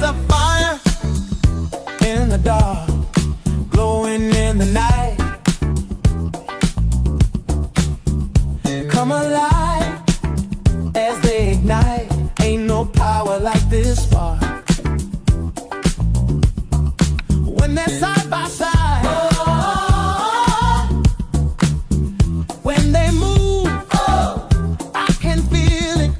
There's a fire in the dark, glowing in the night. Come alive as they ignite. Ain't no power like this spark. When they're side by side, when they move, I can feel it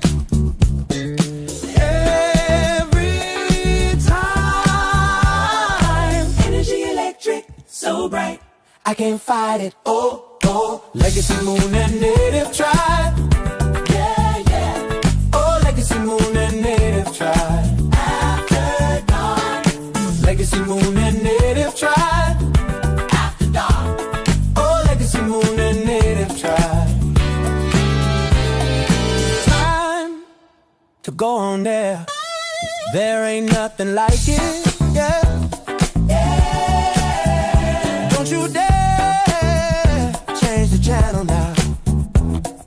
every time. Energy electric, so bright, I can't fight it. Oh, oh, Legacy Moon and Native Tribe. Yeah, yeah. Oh, Legacy Moon and Native Tribe. After dark. Legacy Moon and Native Tribe. After dark. Oh, Legacy Moon and Native Tribe. Time to go on there. There ain't nothing like it. Yeah. Don't you dare change the channel now,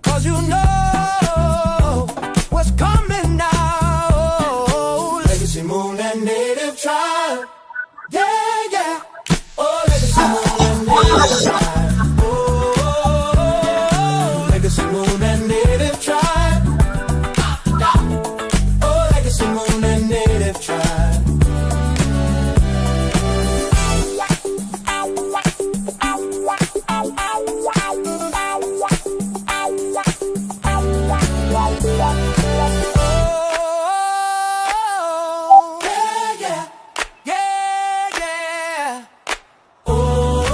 'cause you know what's coming now. Legacy Moon and Native Tribe. Yeah, yeah. Oh, Legacy Moon and Native Tribe. Oh, Legacy Moon and Native Tribe. Oh, Legacy Moon and Native Tribe. Oh, yeah, yeah, yeah, yeah. Oh,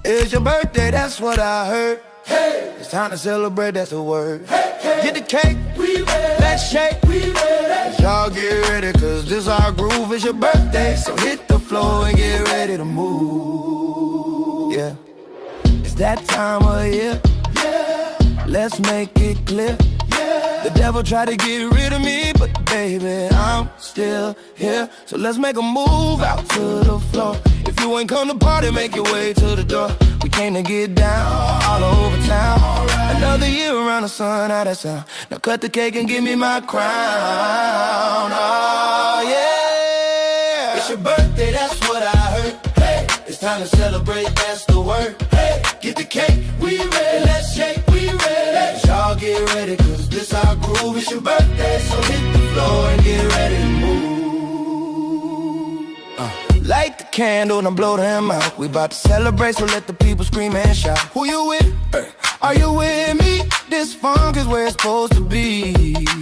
it's your birthday, that's what I heard. Hey, it's time to celebrate, that's the word. Hey, hey. Get the cake, we ready. Let's shake, we ready. Y'all get ready, 'cause this our groove. It's your birthday, so hit the floor and get ready to move. Yeah, it's that time of year. Yeah, let's make it clear. Yeah, the devil tried to get rid of me, but baby, I'm still here. So let's make a move out to the floor. If you ain't come to party, make your way to the door. We came to get down all over town. Another year around the sun, how that sound? Now cut the cake and give me my crown. Oh yeah, it's your birthday, that's what I heard. Hey, it's time to celebrate, that's the word. Hey, get the cake, we ready. Let's shake, we ready. Y'all get ready, 'cause this our groove. It's your birthday, so hit the floor and get ready to move. Light the candle and blow them out. We about to celebrate, so let the people scream and shout. Who you with? Are you with me? This funk is where it's supposed to be.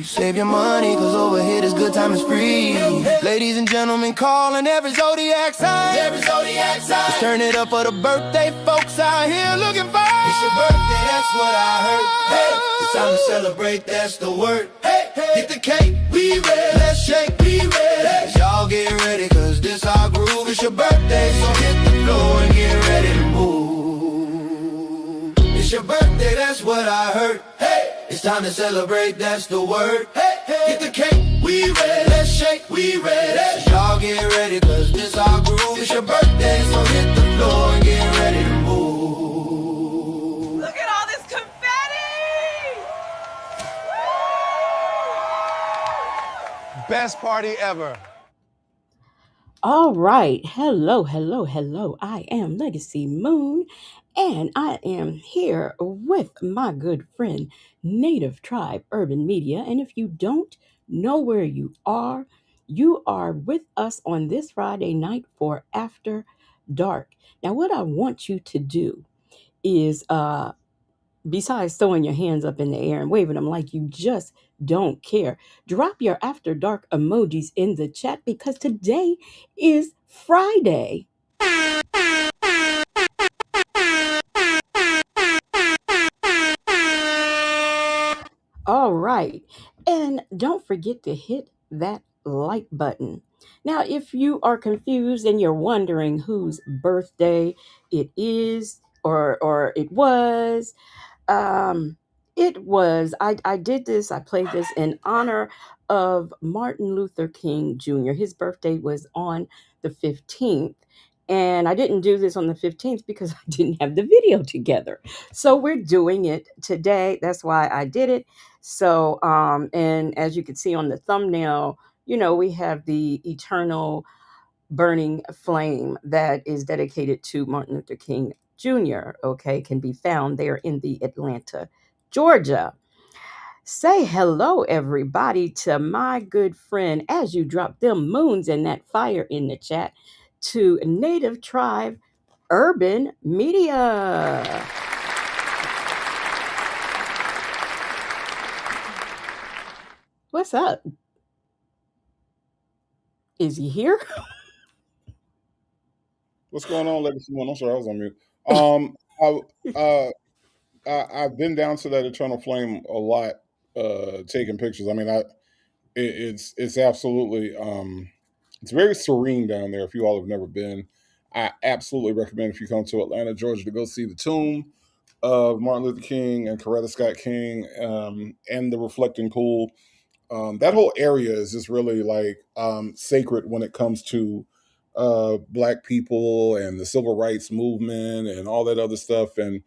Save your money, 'cause over here this good time is free. Ladies and gentlemen, calling every zodiac sign. Every zodiac sign. Let's turn it up for the birthday folks out here looking fine. It's your birthday, that's what I heard. Hey, it's time to celebrate, that's the word. Hey, hey. Get the cake, we ready. Let's shake, we ready. Y'all get ready, 'cause this our groove. It's your birthday, so hit the floor and get ready to move. It's your birthday, that's what I heard. Hey, it's time to celebrate, that's the word. Hey, hey. Get the cake, we ready. Let's shake, we ready. Y'all get ready, 'cause this our groove. It's your birthday, so hit the floor and get ready to move. Look at all this confetti! Best party ever. All right. Hello, hello, hello. I am Legacy Moon, and I am here with my good friend, Native Tribe Urban Media. And if you don't know where you are with us on this Friday night for After Dark. Now, what I want you to do is besides throwing your hands up in the air and waving them like you just don't care, drop your After Dark emojis in the chat, because today is Friday. All right. And don't forget to hit that like button. Now, if you are confused and you're wondering whose birthday it is or it was, I did this, I played this in honor of Martin Luther King Jr. His birthday was on the 15th. And I didn't do this on the 15th because I didn't have the video together. So we're doing it today. That's why I did it. So, and as you can see on the thumbnail, we have the eternal burning flame that is dedicated to Martin Luther King Jr., okay, can be found there in the Atlanta, Georgia. Say hello, everybody, to my good friend as you drop them moons and that fire in the chat to Native Tribe Urban Media. What's up? Is he here? What's going on, Legacy One? I'm sorry, I was on mute. I've been down to that Eternal Flame a lot, taking pictures. I mean, it's absolutely it's very serene down there. If you all have never been, I absolutely recommend if you come to Atlanta, Georgia, to go see the tomb of Martin Luther King and Coretta Scott King, and the reflecting pool. That whole area is just really like sacred when it comes to Black people and the civil rights movement and all that other stuff. And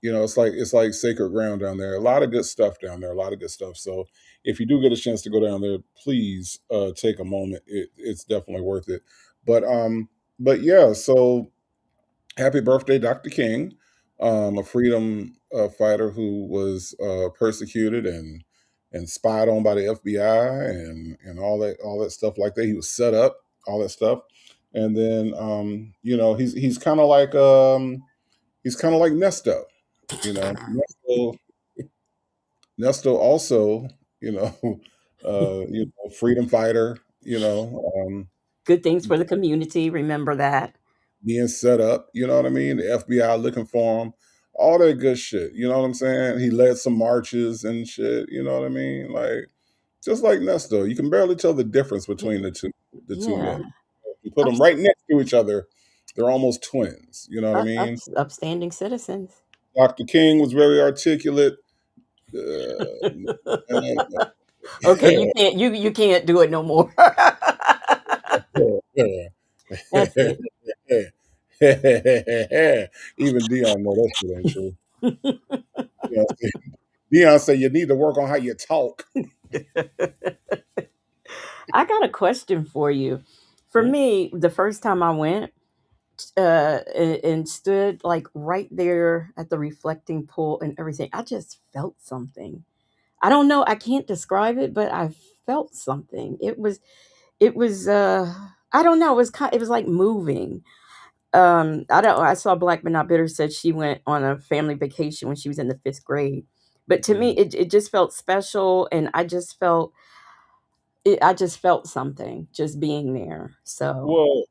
it's like sacred ground down there. A lot of good stuff down there. A lot of good stuff. So if you do get a chance to go down there, please take a moment. It's definitely worth it. But yeah. So happy birthday, Dr. King, a freedom fighter who was persecuted and spied on by the FBI and all that stuff like that. He was set up, all that stuff, and then he's kind of like Nesto, Nesto also freedom fighter, Good things for the community. Remember that. being set up, you know what I mean? The FBI looking for him, all that good shit. You know what I'm saying? He led some marches and shit. You know what I mean? Like just like Nesto, you can barely tell the difference between the two Yeah. men. You put them right next to each other, they're almost twins. You know what I mean? Upstanding citizens. Dr. King was very articulate. Uh, Okay, you can't do it no more. That's it. Even Dion know that shit ain't true. Dion say you need to work on how you talk. I got a question for you. For me, the first time I went and stood like right there at the reflecting pool and everything, I just felt something. I don't know. I can't describe it, but I felt something. It was I don't know. It was like moving. I saw Black but Not Bitter said she went on a family vacation when she was in the 5th grade. But to me, it just felt special, and I just felt something just being there. So Well,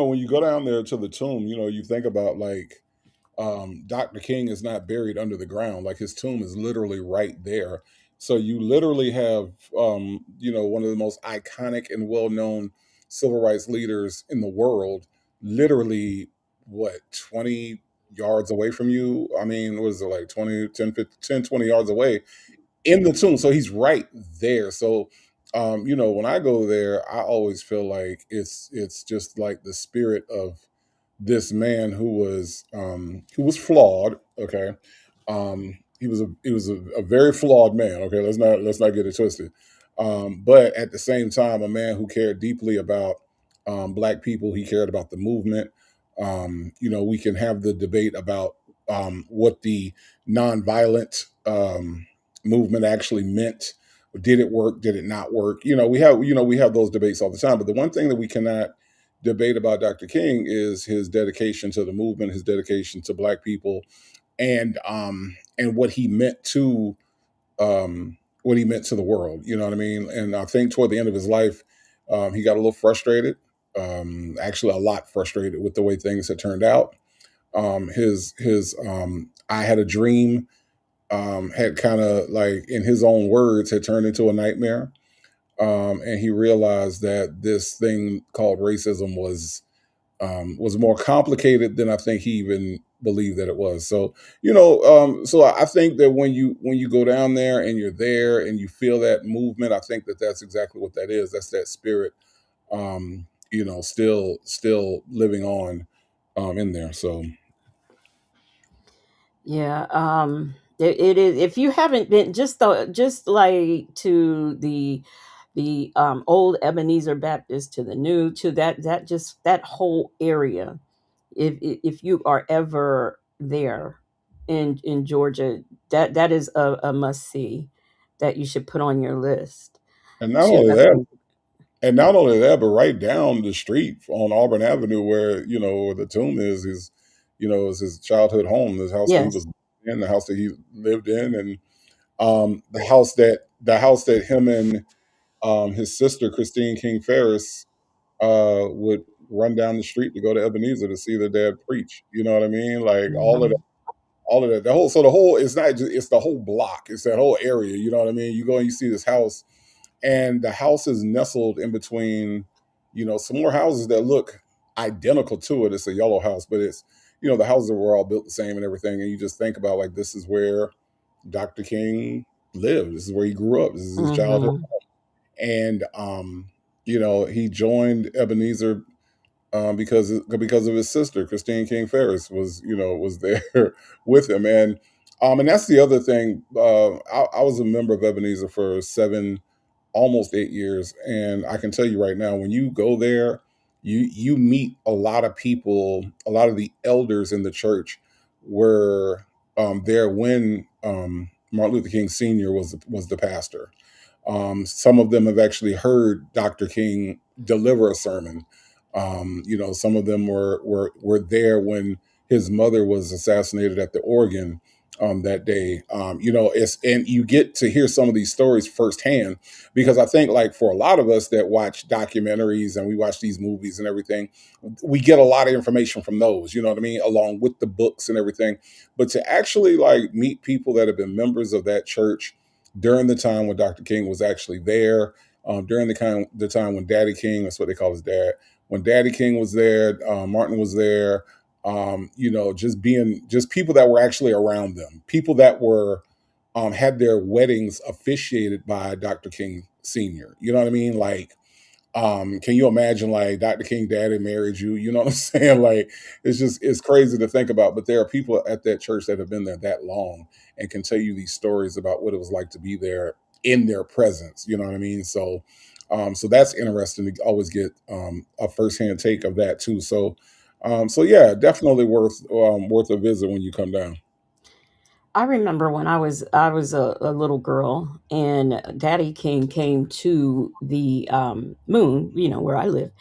when you go down there to the tomb, you think about like Dr. King is not buried under the ground. Like his tomb is literally right there. So you literally have one of the most iconic and well-known civil rights leaders in the world, literally what, 20 yards away from you? I mean, what is it, like 20, 10, 15, 10, 20 yards away in the tomb. So he's right there. So when I go there, I always feel like it's just like the spirit of this man who was flawed. Okay, he was a very flawed man. Okay, let's not get it twisted. But at the same time, a man who cared deeply about Black people. He cared about the movement. We can have the debate about what the nonviolent movement actually meant. Did it work? Did it not work? We have those debates all the time. But the one thing that we cannot debate about Dr. King is his dedication to the movement, his dedication to Black people, and what he meant to the world. You know what I mean? And I think toward the end of his life, he got a little frustrated. Actually, a lot frustrated with the way things had turned out. His I had a dream had kind of like, in his own words, had turned into a nightmare. And he realized that this thing called racism was more complicated than I think he even believed that it was. So so I think that when you go down there and you're there and you feel that movement, I think that that's exactly what that is. That's that spirit. still living on in there. So Yeah, it is. If you haven't been, just like to the old Ebenezer Baptist to the new, to that just that whole area. If you are ever there in Georgia, that is a must see that you should put on your list and not to only that, definitely. but right down the street on Auburn Avenue, where where the tomb is is his childhood home, the house that he Yes. was in, the house that he lived in, and the house that him and his sister Christine King Ferris would run down the street to go to Ebenezer to see their dad preach. You know what I mean? Like Mhm. all of that. The whole it's not just it's the whole block. It's that whole area. You know what I mean? You go and you see this house, and the house is nestled in between, some more houses that look identical to it. It's a yellow house, but it's the houses were all built the same and everything. And you just think about like this is where Dr. King lived. This is where he grew up. This is his childhood. Mhm. And he joined Ebenezer because of his sister Christine King Ferris was there with him, and that's the other thing. I was a member of Ebenezer for 7, almost 8 years, and I can tell you right now, when you go there, you meet a lot of people. A lot of the elders in the church were there when Martin Luther King Sr. was the pastor. Some of them have actually heard Dr. King deliver a sermon. Some of them were there when his mother was assassinated at the Oregon that day. And you get to hear some of these stories firsthand, because I think like for a lot of us that watch documentaries and we watch these movies and everything, we get a lot of information from those. You know what I mean, along with the books and everything. But to actually like meet people that have been members of that church during the time when Dr. King was actually there, during the time when Daddy King, that's what they call his dad, when Daddy King was there, Martin was there, just people that were actually around them, people that were had their weddings officiated by Dr. King Sr. You know what I mean? Like, can you imagine like Dr. King daddy married you? You know what I'm saying? Like it's crazy to think about. But there are people at that church that have been there that long and can tell you these stories about what it was like to be there in their presence. You know what I mean? So that's interesting to always get a firsthand take of that too. So yeah, definitely worth a visit when you come down. I remember when I was a little girl, and Daddy King came to the Moon, where I live,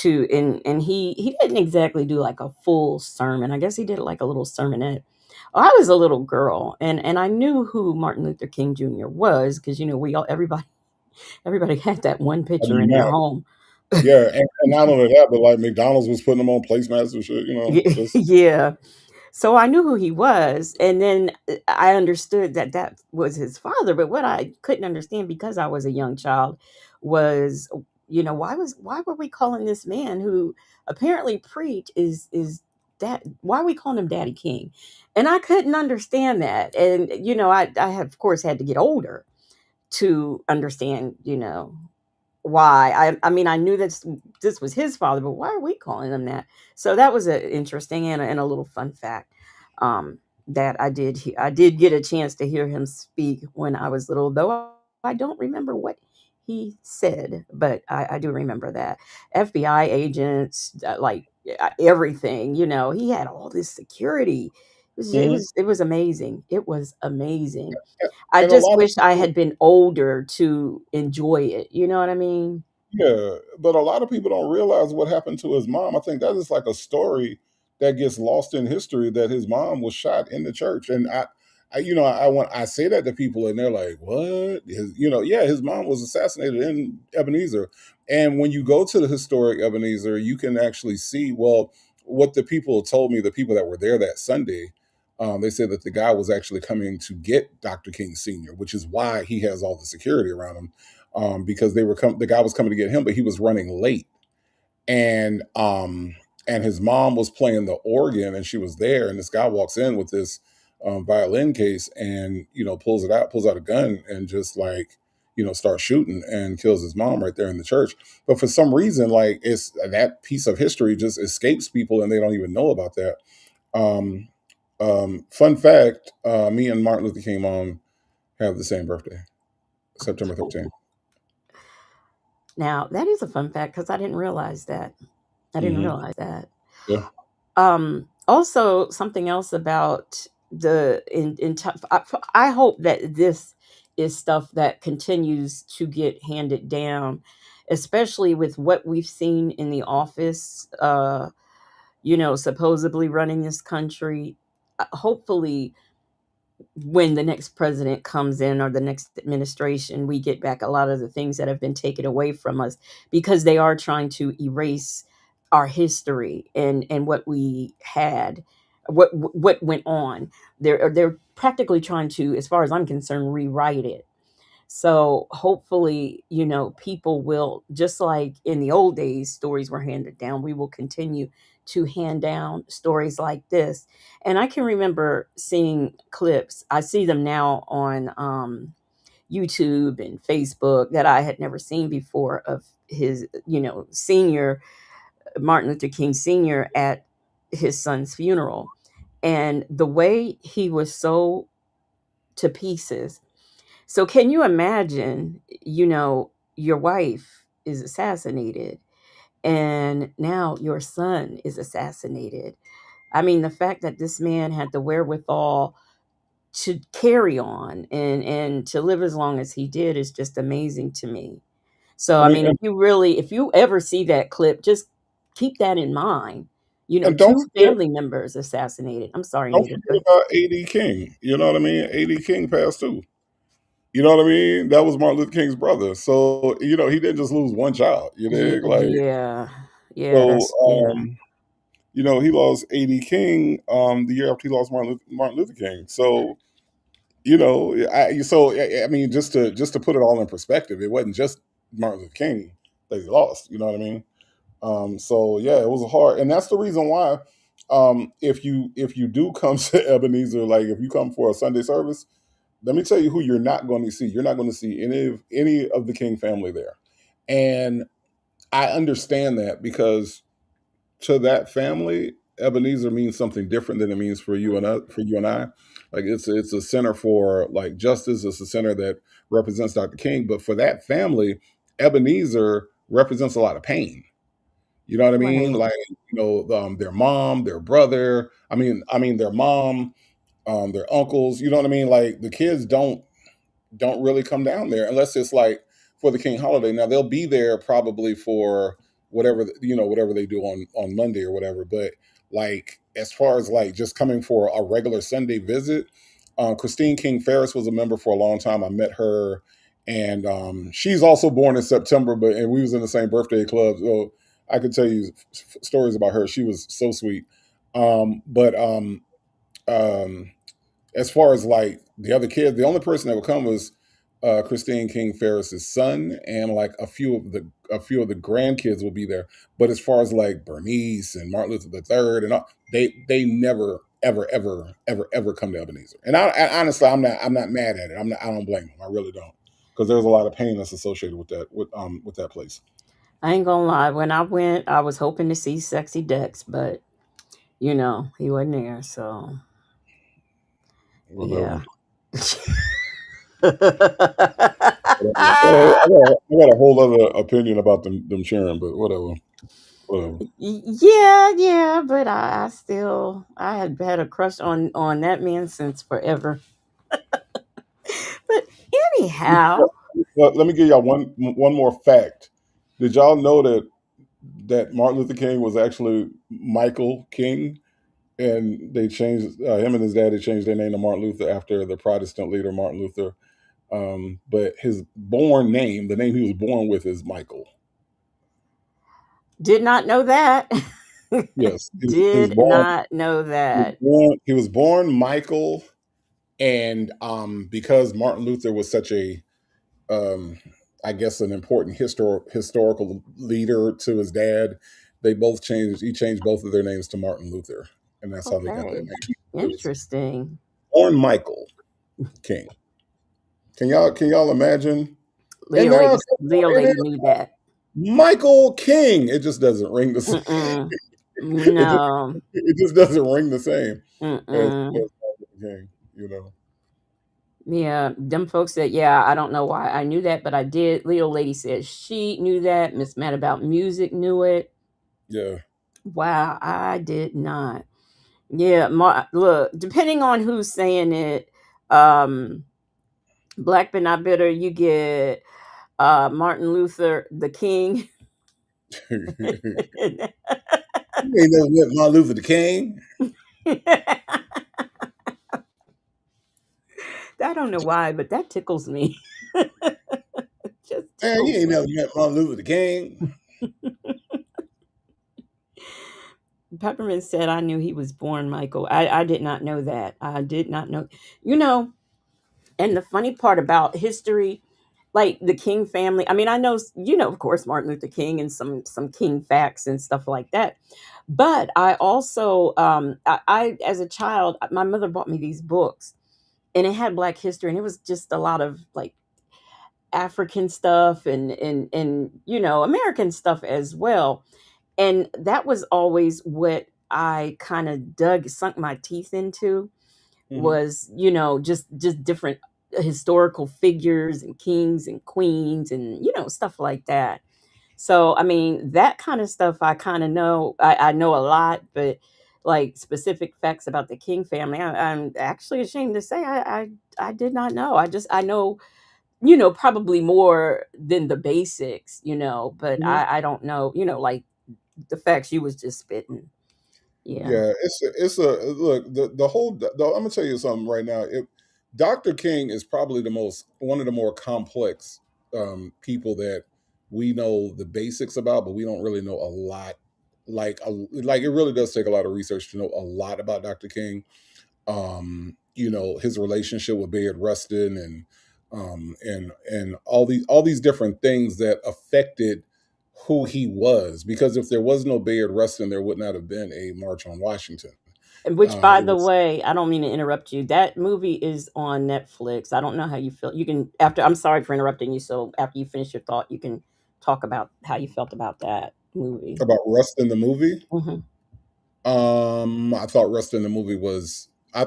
and he didn't exactly do like a full sermon. I guess he did like a little sermonette. I was a little girl, and I knew who Martin Luther King Jr. was, because we all everybody had that one I picture mean, in their yeah, home. yeah, and not only that, but like McDonald's was putting them on placemats and shit. Just Yeah. So I knew who he was, and then I understood that that was his father. But what I couldn't understand, because I was a young child, was why were we calling this man who apparently preached is that why are we calling him Daddy King? And I couldn't understand that. And I have, of course, had to get older to understand why. I mean, I knew this was his father, but why are we calling him that? So that was a interesting and a little fun fact, that I did get a chance to hear him speak when I was little, though I don't remember what he said, but I do remember that FBI agents, like everything. He had all this security. mhm. It was amazing. It was amazing. I And a just lot of wish I people, had been older to enjoy it, you know what I mean? yeah, but a lot of people don't realize what happened to his mom. I think that is like a story that gets lost in history, that his mom was shot in the church. And I say that to people and they're like, "What?" Yeah, his mom was assassinated in Ebenezer. And when you go to the historic Ebenezer, you can actually see, well, what the people told me, the people that were there that Sunday, they said that the guy was actually coming to get Dr. King Sr., which is why he has all the security around him, because the guy was coming to get him, but he was running late, and his mom was playing the organ, and she was there, and this guy walks in with this violin case, and pulls out a gun, and just like starts shooting and kills his mom right there in the church. But for some reason, like it's that piece of history just escapes people and they don't even know about that. Um, Fun fact: me and Martin Luther King mom have the same birthday, September 13th. Now, that is a fun fact because I didn't realize that. I didn't Hmm. realize that. Yeah. Also, something else about I hope that this is stuff that continues to get handed down, especially with what we've seen in the office. Supposedly running this country. Hopefully, when the next president comes in or the next administration, we get back a lot of the things that have been taken away from us because they are trying to erase our history and what we had, what went on. They're practically trying to, as far as I'm concerned, rewrite it. So hopefully, people will, just like in the old days, stories were handed down. We will continue to hand down stories like this. And I can remember seeing clips. I see them now on YouTube and Facebook that I had never seen before of his, senior Martin Luther King Sr. at his son's funeral. And the way he was so to pieces. So can you imagine, your wife is assassinated and now your son is assassinated. I mean, the fact that this man had the wherewithal to carry on and to live as long as he did is just amazing to me. So I I mean, mean, if you ever see that clip, just keep that in mind. and Two family members assassinated. I'm sorry, don't Native. Go forget ahead. about A.D. King. You know what I mean? A.D. King passed too. You know what I mean? That was Martin Luther King's brother. So, he didn't just lose one child, you dig? Like, Yeah, yeah, so, that's yeah. he lost A.D. King the year after he lost Martin Luther King. So, I mean, just to put it all in perspective, it wasn't just Martin Luther King that he lost. You know what I mean? So yeah, it was hard, and that's the reason why. If you do come to Ebenezer, like if you come for a Sunday service, let me tell you who you're not going to see. You're not going to see any of the King family there, and I understand that because to that family, Ebenezer means something different than it means for you and I. Like it's a center for like justice. It's a center that represents Dr. King, but for that family, Ebenezer represents a lot of pain. You know what I mean? Right. Like their mom, their brother. I mean their mom, their uncles. You know what I mean? Like the kids don't really come down there unless it's like for the King holiday. Now they'll be there probably for whatever they do on Monday or whatever. But like as far as like just coming for a regular Sunday visit, Christine King Ferris was a member for a long time. I met her, and she's also born in September, and we was in the same birthday club. So I could tell you stories about her. She was so sweet. But um, as far as like the other kids, the only person that would come was Christine King Ferris's son, and like a few of the grandkids will be there. But as far as like Bernice and Martin Luther the Third and all, they never ever ever ever ever come to Ebenezer. And I honestly, I'm not mad at it. I don't blame them. I really don't, because there's a lot of pain that's associated with that place. I ain't gonna lie. When I went, I was hoping to see Sexy Dex, but he wasn't there. So Whatever. yeah. I got a whole other opinion about them sharing, but whatever. Whatever. Yeah, yeah, but I had had a crush on that man since forever. But anyhow, Let me give y'all one more fact. Did y'all know that Martin Luther King was actually Michael King, and they changed him and his daddy changed their name to Martin Luther after the Protestant leader Martin Luther. But his born name, the name he was born with, is Michael. did not know that. Yes, he was Did born. not know He was that. born, he was born Michael, and because Martin Luther was such a um, I guess an important historical leader to his dad. They both changed. He changed both of their names to Martin Luther, and that's how they got that Okay. name. It was Interesting. born Michael King. Can y'all imagine? And now I say, Leo it is lady knew that. Michael King. It just doesn't ring the same. Mm-mm. It just, No. it just doesn't ring the same as Mm-mm. Michael King, you know. Yeah, them folks said, yeah, I don't know why I knew that, but I did. Leo lady said she knew that. Miss Mad About Music knew it. Yeah. Wow, I did not. Yeah, look, depending on who's saying it, um, Black but not bitter, you get Martin Luther the King. You ain't never met Martin Luther the King. I don't know why, but that tickles me. Just Man, you tickles ain't me. never met Martin Luther the King. Peppermint said, I knew he was born Michael. I did not know that. I did not know. You know, and the funny part about history, like the King family, I mean, I know, of course, Martin Luther King and some King facts and stuff like that. But I also, I as a child, my mother bought me these books, and it had Black history, and it was just a lot of like African stuff and American stuff as well. And that was always what I kind of sunk my teeth into, Mhm. was just different historical figures and kings and queens and stuff like that. So I mean, that kind of stuff I kind of know. I know a lot, but like specific facts about the King family, I'm actually ashamed to say I did not know. I know, probably more than the basics, but Mhm. I don't know, like the facts you was just spitting. Yeah. Yeah, it's a look, the whole I'm gonna tell you something right now. Dr. King is probably the most one of the more complex people that we know the basics about, but we don't really know a lot. Like it really does take a lot of research to know a lot about Dr. King. His relationship with Bayard Rustin and all these different things that affected who he was. Because if there was no Bayard Rustin, there would not have been a March on Washington. And which, by It the was way, I don't mean to interrupt you. That movie is on Netflix. I don't know how you feel. You can after. I'm sorry for interrupting you. So after you finish your thought, you can talk about how you felt about that movie. about Rustin the movie. Hmm. I thought Rustin the movie was I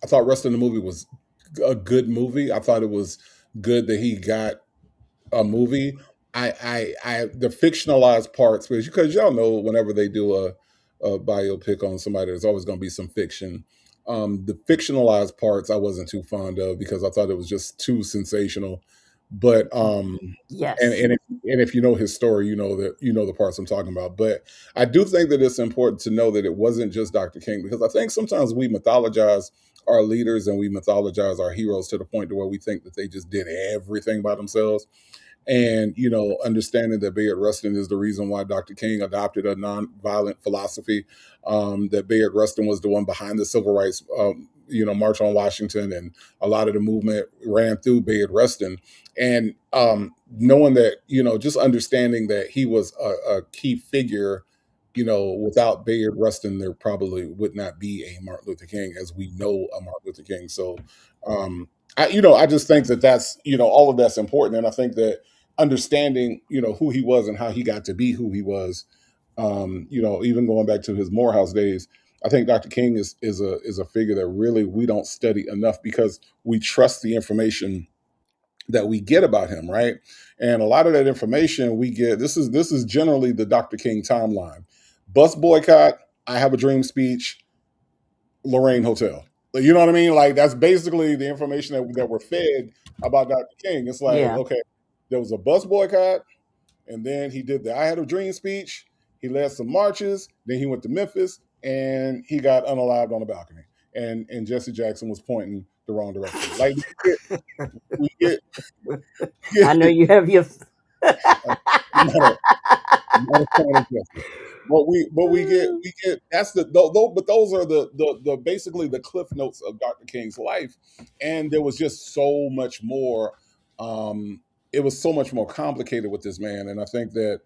thought Rustin the movie was a good movie. I thought it was good that he got a movie. The fictionalized parts, because y'all know whenever they do a biopic on somebody, there's always going to be some fiction. The fictionalized parts I wasn't too fond of because I thought it was just too sensational. But and Yes. and if you know his story, you know the parts I'm talking about. But I do think that it's important to know that it wasn't just Dr. King, because I think sometimes we mythologize our leaders and we mythologize our heroes to the point to where we think that they just did everything by themselves. And understanding that Bayard Rustin is the reason why Dr. King adopted a nonviolent philosophy, that Bayard Rustin was the one behind the civil rights March on Washington, and a lot of the movement ran through Bayard Rustin. And knowing that, just understanding that he was a key figure, without Bayard Rustin, there probably would not be a Martin Luther King as we know a Martin Luther King. So I just think that that's, all of that's important. And I think that understanding, who he was and how he got to be who he was, even going back to his Morehouse days, I think Dr. King is a figure that really we don't study enough because we trust the information that we get about him, right? And a lot of that information we get, this is generally the Dr. King timeline. Bus boycott, I have a dream speech, Lorraine Hotel. You know what I mean? Like that's basically the information that we're fed about Dr. King. It's like, Yeah. okay, there was a bus boycott, and then he did the I Had a Dream speech. He led some marches. Then he went to Memphis, and he got unalived on the balcony. And Jesse Jackson was pointing the wrong direction. Like we get, we I know get you have your. not a fan of Jesse. But we get that's but those are the basically the cliff notes of Dr. King's life, and there was just so much more. It was so much more complicated with this man, and I think that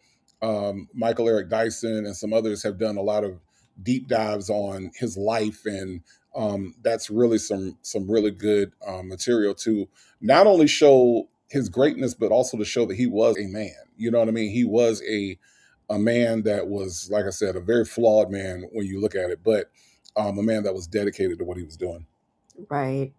Michael Eric Dyson and some others have done a lot of deep dives on his life, and that's really some really good material to not only show his greatness, but also to show that he was a man. You know what I mean? He was a man that was, like I said, a very flawed man when you look at it, but a man that was dedicated to what he was doing. Right.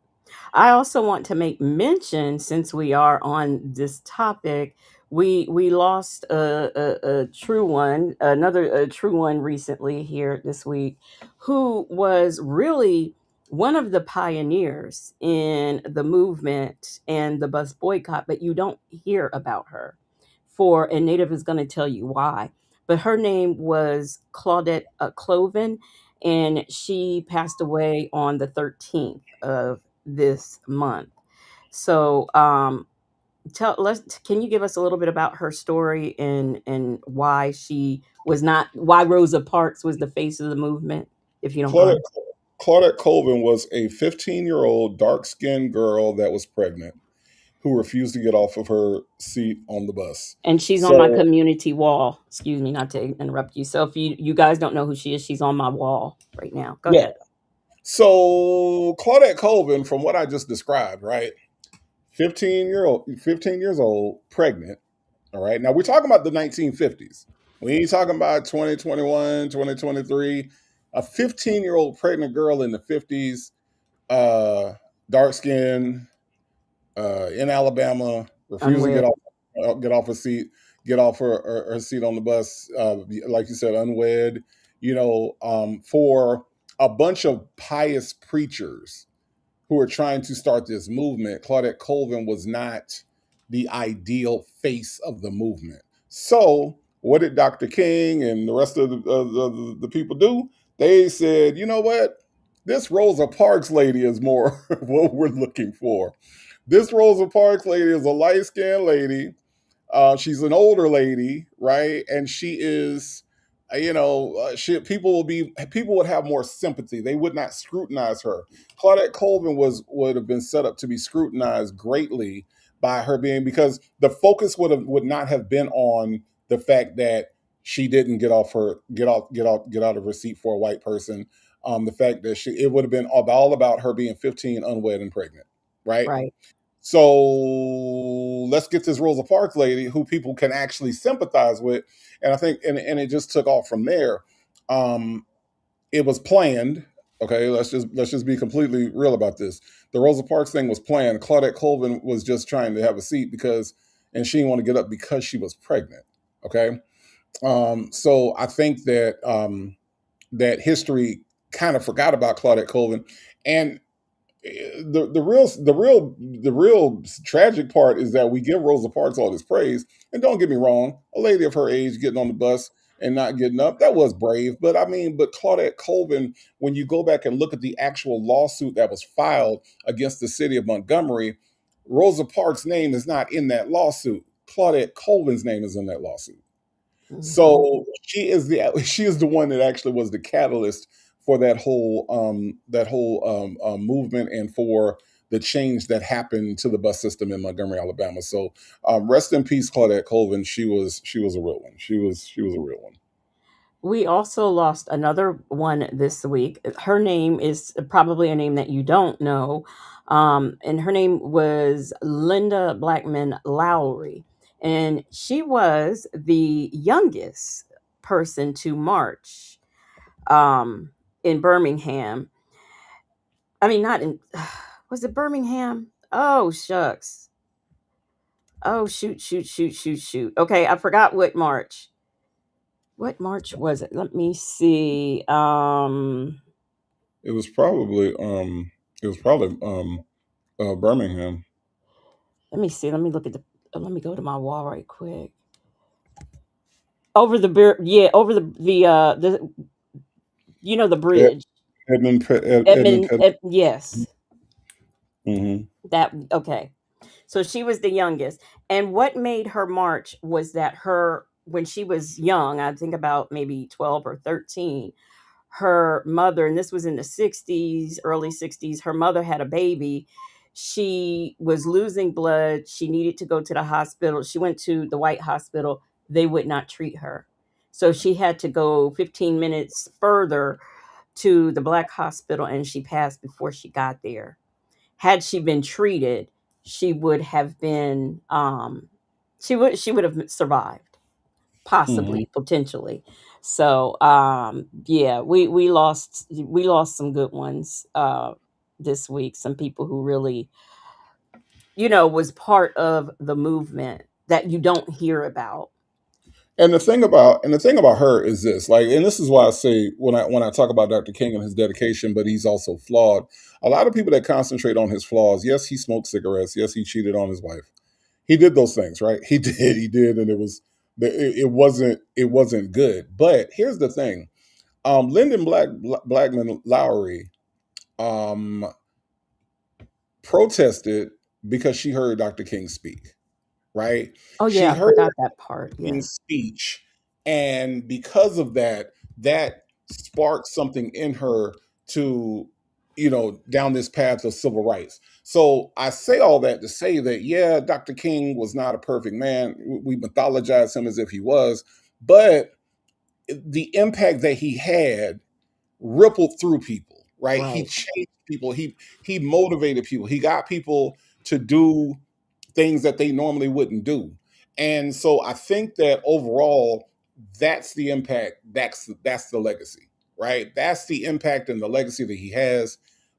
I also want to make mention, since we are on this topic, we lost a true one, another a true one recently here this week, who was really one of the pioneers in the movement and the bus boycott, but you don't hear about her. And Native is going to tell you why. But her name was Claudette Cloven, and she passed away on the 13th of this month. So, can you give us a little bit about her story and why she was not why Rosa Parks was the face of the movement, if you don't Claudette, mind? Claudette Colvin was a 15-year-old dark skinned girl that was pregnant who refused to get off of her seat on the bus. And she's on my So, community wall. Excuse me, not to interrupt you. So if you guys don't know who she is, she's on my wall right now. Go yeah. ahead. So Claudette Colvin, from what I just described, right? 15 years old, pregnant. All right. Now we're talking about the 1950s. We ain't talking about 2021, 2023. A 15-year-old pregnant girl in the 50s, dark skin, in Alabama, refused to Unwed. get off her seat, get off her seat on the bus. Like you said, unwed. For a bunch of pious preachers who are trying to start this movement, Claudette Colvin was not the ideal face of the movement. So, what did Dr. King and the rest of the people do? They said, you know what? This Rosa Parks lady is more what we're looking for. This Rosa Parks lady is a light skinned lady. She's an older lady, right? And she is, people would have more sympathy. They would not scrutinize her. Claudette Colvin would have been set up to be scrutinized greatly by her being, because the focus would not have been on the fact that she didn't get out of her seat for a white person. The fact that it would have been all about her being 15, unwed, and pregnant, right? Right. So let's get this Rosa Parks lady who people can actually sympathize with. And I think, and it just took off from there. It was planned. Okay, let's just be completely real about this. The Rosa Parks thing was planned. Claudette Colvin was just trying to have a seat and she didn't want to get up because she was pregnant. Okay, so I think that history kind of forgot about Claudette Colvin, and the real tragic part is that we give Rosa Parks all this praise. And don't get me wrong, a lady of her age getting on the bus and not getting up, that was brave. But Claudette Colvin, when you go back and look at the actual lawsuit that was filed against the city of Montgomery, Rosa Parks' name is not in that lawsuit. Claudette Colvin's name is in that lawsuit. Mhm. So she is the one that actually was the catalyst for that whole movement and for the change that happened to the bus system in Montgomery, Alabama. So rest in peace, Claudette Colvin. She was a real one. She was a real one. We also lost another one this week. Her name is probably a name that you don't know. And her name was Linda Blackman Lowry. And she was the youngest person to march in Birmingham. I mean, not in, was it Birmingham? Oh, shucks. Oh, shoot, shoot, shoot, shoot, shoot. Okay, I forgot what march. What march was it? Let me see. It was probably Birmingham. Let me see. Let me look at the. Let me go to my wall right quick. Over the yeah, over the the Ed- bridge. Edmund Edmund. Ped- Yes, mhm. that okay. So she was the youngest, and what made her march was that her when she was young, I think about maybe 12 or 13, her mother, and this was in the 60s, early 60s, her mother had a baby. She was losing blood. She needed to go to the hospital. She went to the white hospital. They would not treat her. So she had to go 15 minutes further to the black hospital, and she passed before she got there. Had she been treated, she would have been she would have survived, Hmm. possibly, potentially. So yeah, we lost some good ones this week, some people who really, was part of the movement that you don't hear about. And the thing about her is this, like, and this is why I say when I talk about Dr. King and his dedication, but he's also flawed. A lot of people that concentrate on his flaws, yes, he smoked cigarettes, yes, he cheated on his wife. He did those things, right? He did, and it wasn't good. But here's the thing: Lyndon Blackman Lowry um, protested because she heard Dr. King speak, right? Oh She yeah, I heard forgot that part. Yeah. King's speech, and because of that, that sparked something in her to, down this path of civil rights. So I say all that to say that, yeah, Dr. King was not a perfect man. We mythologize him as if he was, but the impact that he had rippled through people, right? He Right. changed people. He motivated people. He got people to do things that they normally wouldn't do. And so I think that overall, that's the impact. That's the legacy, right? That's the impact and the legacy that he has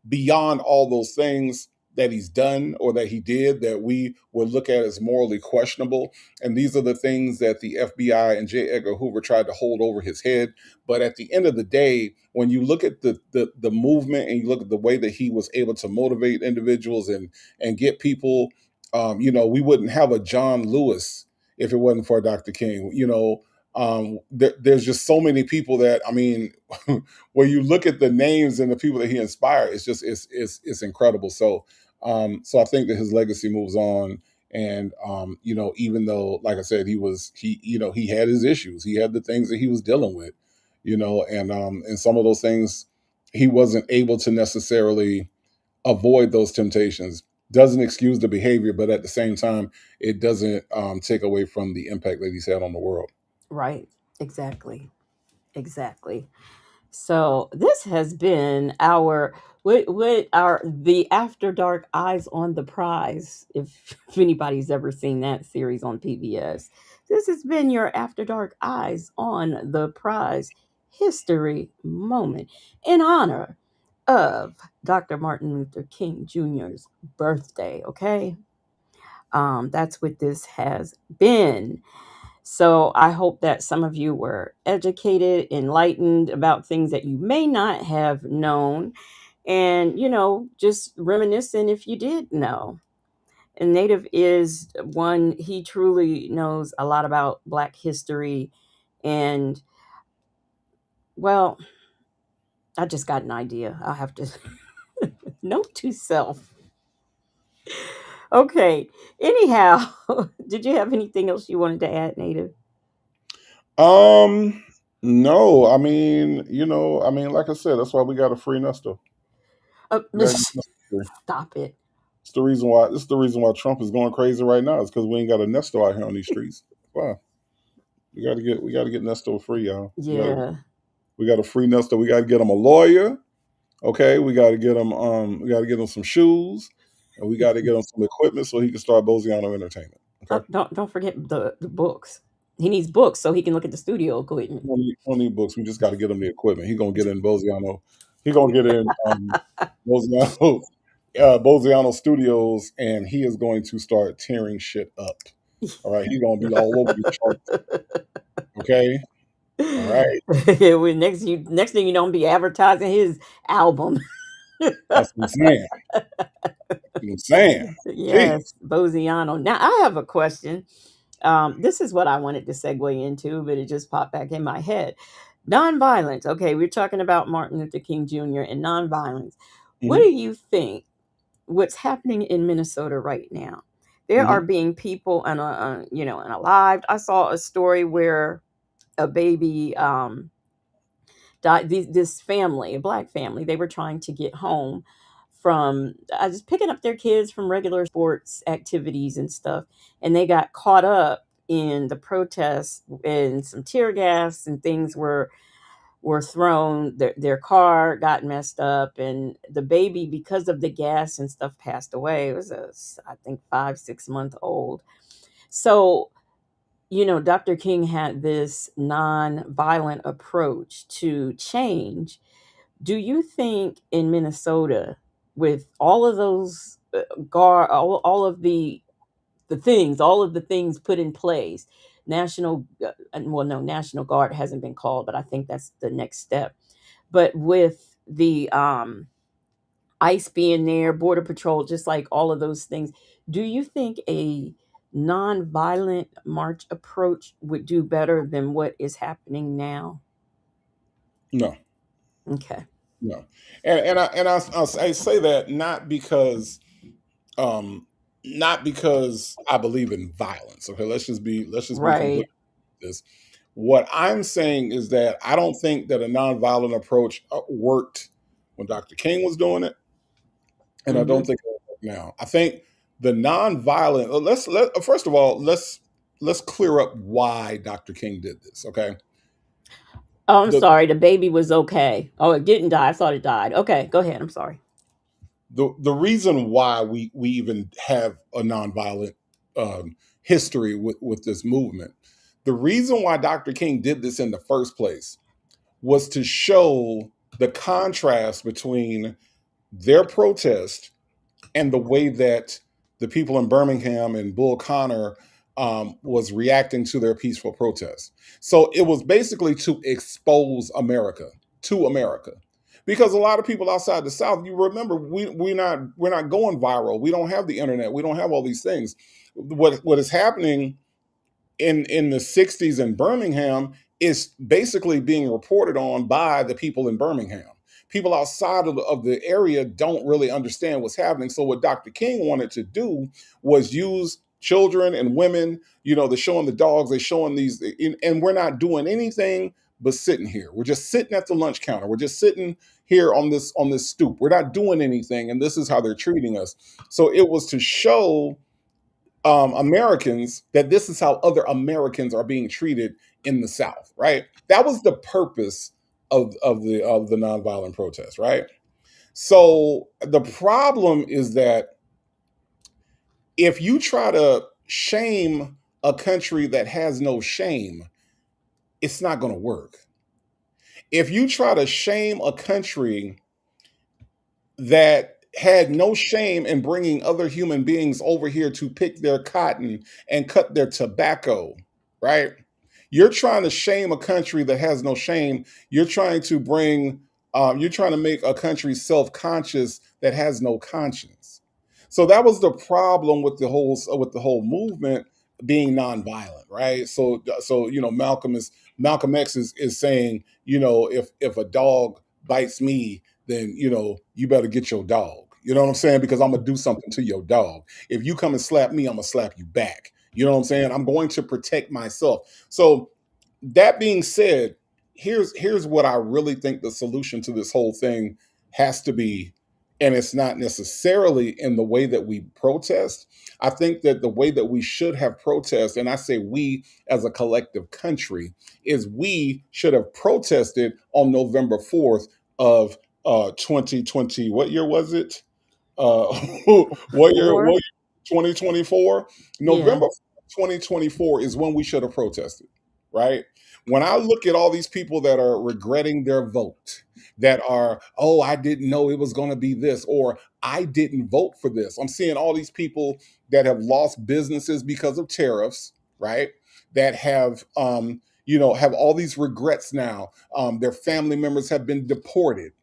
beyond all those things that he's done or that he did that we would look at as morally questionable. And these are the things that the FBI and J. Edgar Hoover tried to hold over his head. But at the end of the day, when you look at the movement and you look at the way that he was able to motivate individuals and get people, we wouldn't have a John Lewis if it wasn't for Dr. King. There's just so many people that, I mean, when you look at the names and the people that he inspired, it's incredible. So I think that his legacy moves on. And even though, like I said, he had his issues, he had the things that he was dealing with, and some of those things he wasn't able to necessarily avoid those temptations. Doesn't excuse the behavior, but at the same time, it doesn't take away from the impact that he's had on the world. Right. Exactly. Exactly. So this has been our what our the After Dark Eyes on the Prize. If anybody's ever seen that series on PBS, this has been your After Dark Eyes on the Prize history moment in honor of Dr. Martin Luther King Jr.'s birthday. Okay, that's what this has been. So I hope that some of you were educated, enlightened about things that you may not have known, and, just reminiscing if you did know. And Native is one, he truly knows a lot about Black history. And, well, I just got an idea. I'll have to note to self. Okay. Anyhow, did you have anything else you wanted to add, Native? Um, no, I mean, like I said, that's why we got a free Nesto. We gotta get Nesto free. Stop it. It's the reason why. This is the reason why Trump is going crazy right now. Is because we ain't got a Nesto out here on these streets. Wow, we got to get Nesto free, y'all. Yeah. We got a free Nesto. We got to get him a lawyer. Okay, we got to get him some shoes, and we got to get him some equipment so he can start Boziano Entertainment. Okay. Don't forget the books. He needs books so he can look at the studio equipment. We don't need books. We just got to get him the equipment. He gonna get in Boziano. He gonna get in Boziano, Boziano Studios, and he is going to start tearing shit up. All right, he's gonna be all over the charts. Okay, all right. Next thing you know, I'm be advertising his album. That's what I'm saying. That's what I'm saying. Jeez. Yes, Boziano. Now I have a question. This is what I wanted to segue into, but it just popped back in my head. Nonviolence. Okay, we're talking about Martin Luther King Jr. and nonviolence. What do Hmm. you think? What's happening in Minnesota right now? There are Hmm. being people and alive. I saw a story where a baby died. This family, a Black family, they were trying to get home from just picking up their kids from regular sports activities and stuff, and they got caught up in the protests, and some tear gas and things were thrown. Their car got messed up, and the baby, because of the gas and stuff, passed away. It was I think 5, 6 month old. So, Dr. King had this non-violent approach to change. Do you think in Minnesota, with all of those all of all of the things put in place, National Guard hasn't been called, but I think that's the next step. But with the ICE being there, Border Patrol, just like all of those things, do you think a nonviolent march approach would do better than what is happening now? No, Okay. no, I say that not because I believe in violence. Okay, let's just be Right. complete with this. What I'm saying is that I don't think that a nonviolent approach worked when Dr. King was doing it, and I don't Mm-hmm. think it'll work now. I think the nonviolent. First of all, let's clear up why Dr. King did this. Okay, Oh, I'm the sorry. The baby was okay. Oh, it didn't die. I thought it died. Okay, go ahead. I'm sorry. the reason why we even have a nonviolent history with this movement, the reason why Dr. King did this in the first place was to show the contrast between their protest and the way that the people in Birmingham and Bull Connor was reacting to their peaceful protest. So it was basically to expose America to America, because a lot of people outside the South, you remember, we're not going viral. We don't have the internet. We don't have all these things. What is happening in the 60s in Birmingham is basically being reported on by the people in Birmingham. People outside of the area don't really understand what's happening. So what Dr. King wanted to do was use children and women, they're showing the dogs, they're showing these, and we're not doing anything but sitting here. We're just sitting at the lunch counter. We're just sitting here on this stoop. We're not doing anything, and this is how they're treating us. So it was to show Americans that this is how other Americans are being treated in the South, right? That was the purpose of the nonviolent protest, right? So the problem is that if you try to shame a country that has no shame, it's not going to work. If you try to shame a country that had no shame in bringing other human beings over here to pick their cotton and cut their tobacco, right? You're trying to shame a country that has no shame. You're trying to make a country self-conscious that has no conscience. So that was the problem with the whole movement being nonviolent, right? So Malcolm X is saying, if a dog bites me, then you better get your dog. You know what I'm saying? Because I'm gonna do something to your dog. If you come and slap me, I'm gonna slap you back. You know what I'm saying? I'm going to protect myself. So that being said, here's what I really think the solution to this whole thing has to be, and it's not necessarily in the way that we protest. I think that the way that we should have protest, and I say we as a collective country, is we should have protested on November 4th of 2020. What year was it? Uh, what year? 4. 2024. Yeah. November 2024 is when we should have protested, right? When I look at all these people that are regretting their vote, that are, oh, I didn't know it was going to be this, or I didn't vote for this. I'm seeing all these people that have lost businesses because of tariffs, right? That have all these regrets now. Their family members have been deported.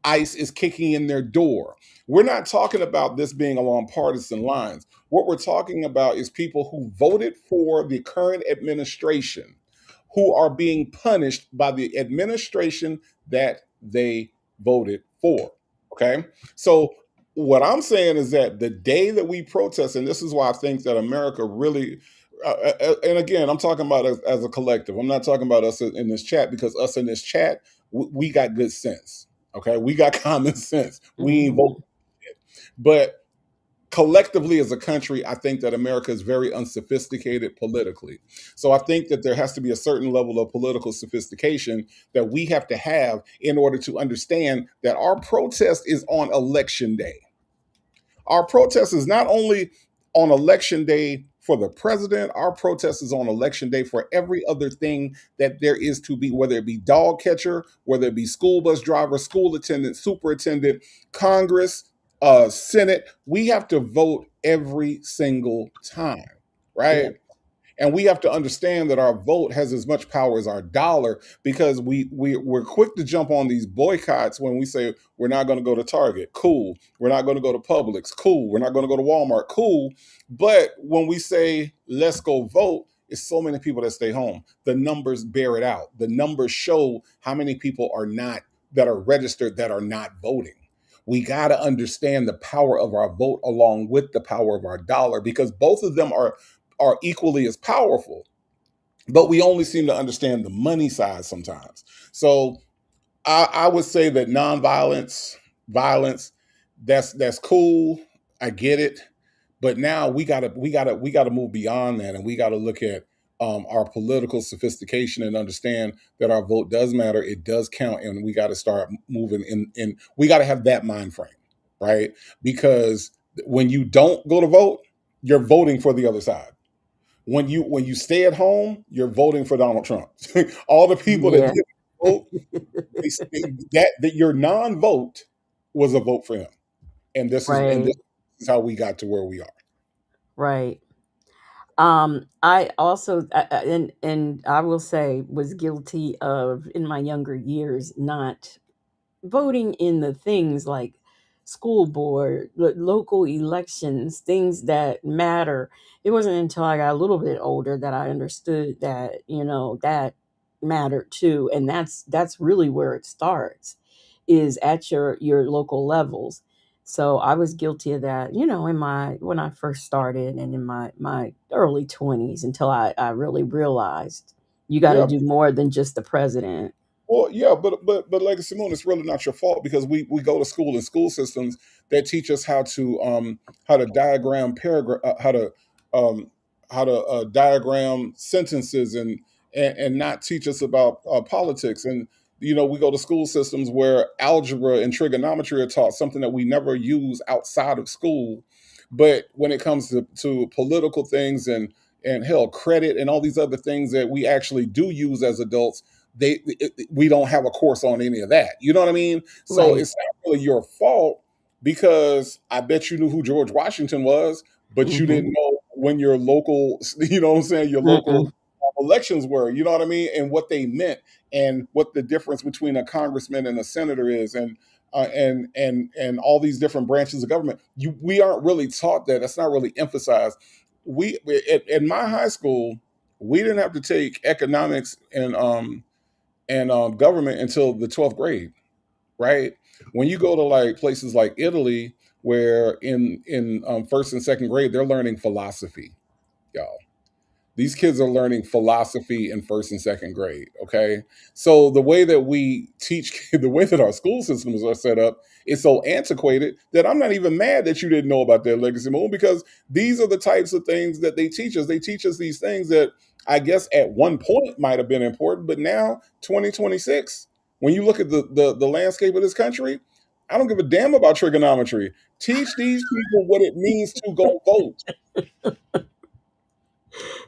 ICE is kicking in their door. We're not talking about this being along partisan lines. What we're talking about is people who voted for the current administration, who are being punished by the administration that they voted for. Okay. So, what I'm saying is that the day that we protest, and this is why I think that America really, and again, I'm talking about as a collective. I'm not talking about us in this chat, because us in this chat, we got good sense. Okay, we got common sense. We ain't Hmm. voting. But collectively as a country, I think that America is very unsophisticated politically. So I think that there has to be a certain level of political sophistication that we have to have in order to understand that our protest is on election day. Our protest is not only on election day for the president, our protest is on election day for every other thing that there is to be, whether it be dog catcher, whether it be school bus driver, school attendant, superintendent, Congress, Senate. We have to vote every single time, Yeah. right? And we have to understand that our vote has as much power as our dollar, because we're quick to jump on these boycotts when we say we're not going to go to Target. Cool. We're not going to go to Publix. Cool. We're not going to go to Walmart. Cool. But when we say let's go vote, it's so many people that stay home. The numbers bear it out. The numbers show how many people are not, that are registered, that are not voting. We got to understand the power of our vote along with the power of our dollar, because both of them are equally as powerful, but we only seem to understand the money side sometimes. So I would say that nonviolence, violence, that's cool. I get it, but now we gotta move beyond that, and we gotta look at our political sophistication and understand that our vote does matter. It does count, and we got to start moving in. We got to have that mind frame, right? Because when you don't go to vote, you're voting for the other side. When you stay at home, you're voting for Donald Trump. All the people that Yeah. didn't vote, that your non-vote was a vote for him, and Right. this is how we got to where we are. Right. I also and I will say was guilty of in my younger years not voting in the things like school board, local elections, things that matter. It wasn't until I got a little bit older that I understood that, that mattered too. And that's really where it starts, is at your local levels. So I was guilty of that, in my when I first started and in my early 20s until I really realized you got to Yeah, do more than just the president. well, yeah, but like Simone, it's really not your fault, because we go to school in school systems that teach us how to diagram paragraph, um, how to diagram sentences, and not teach us about politics. And we go to school systems where algebra and trigonometry are taught, something that we never use outside of school. But when it comes to political things, and hell, credit and all these other things that we actually do use as adults, we don't have a course on any of that. You know what I mean? So Right. it's not really your fault, because I bet you knew who George Washington was, but you Hmm. didn't know when your local, what I'm saying, your local Mm-mm. elections were. You know what I mean? And what they meant, and what the difference between a congressman and a senator is, and all these different branches of government. We aren't really taught that. That's not really emphasized. In my high school, we didn't have to take economics and government until the 12th grade, right? When you go to like places like Italy, where in first and second grade they're learning philosophy, y'all. These kids are learning philosophy in first and second grade. Okay. So the way that we teach, the way that our school systems are set up is so antiquated that I'm not even mad that you didn't know about that legacy move, because these are the types of things that they teach us. They teach us these things that I guess at one point might have been important, but now 2026, when you look at the landscape of this country, I don't give a damn about trigonometry. Teach these people what it means to go vote.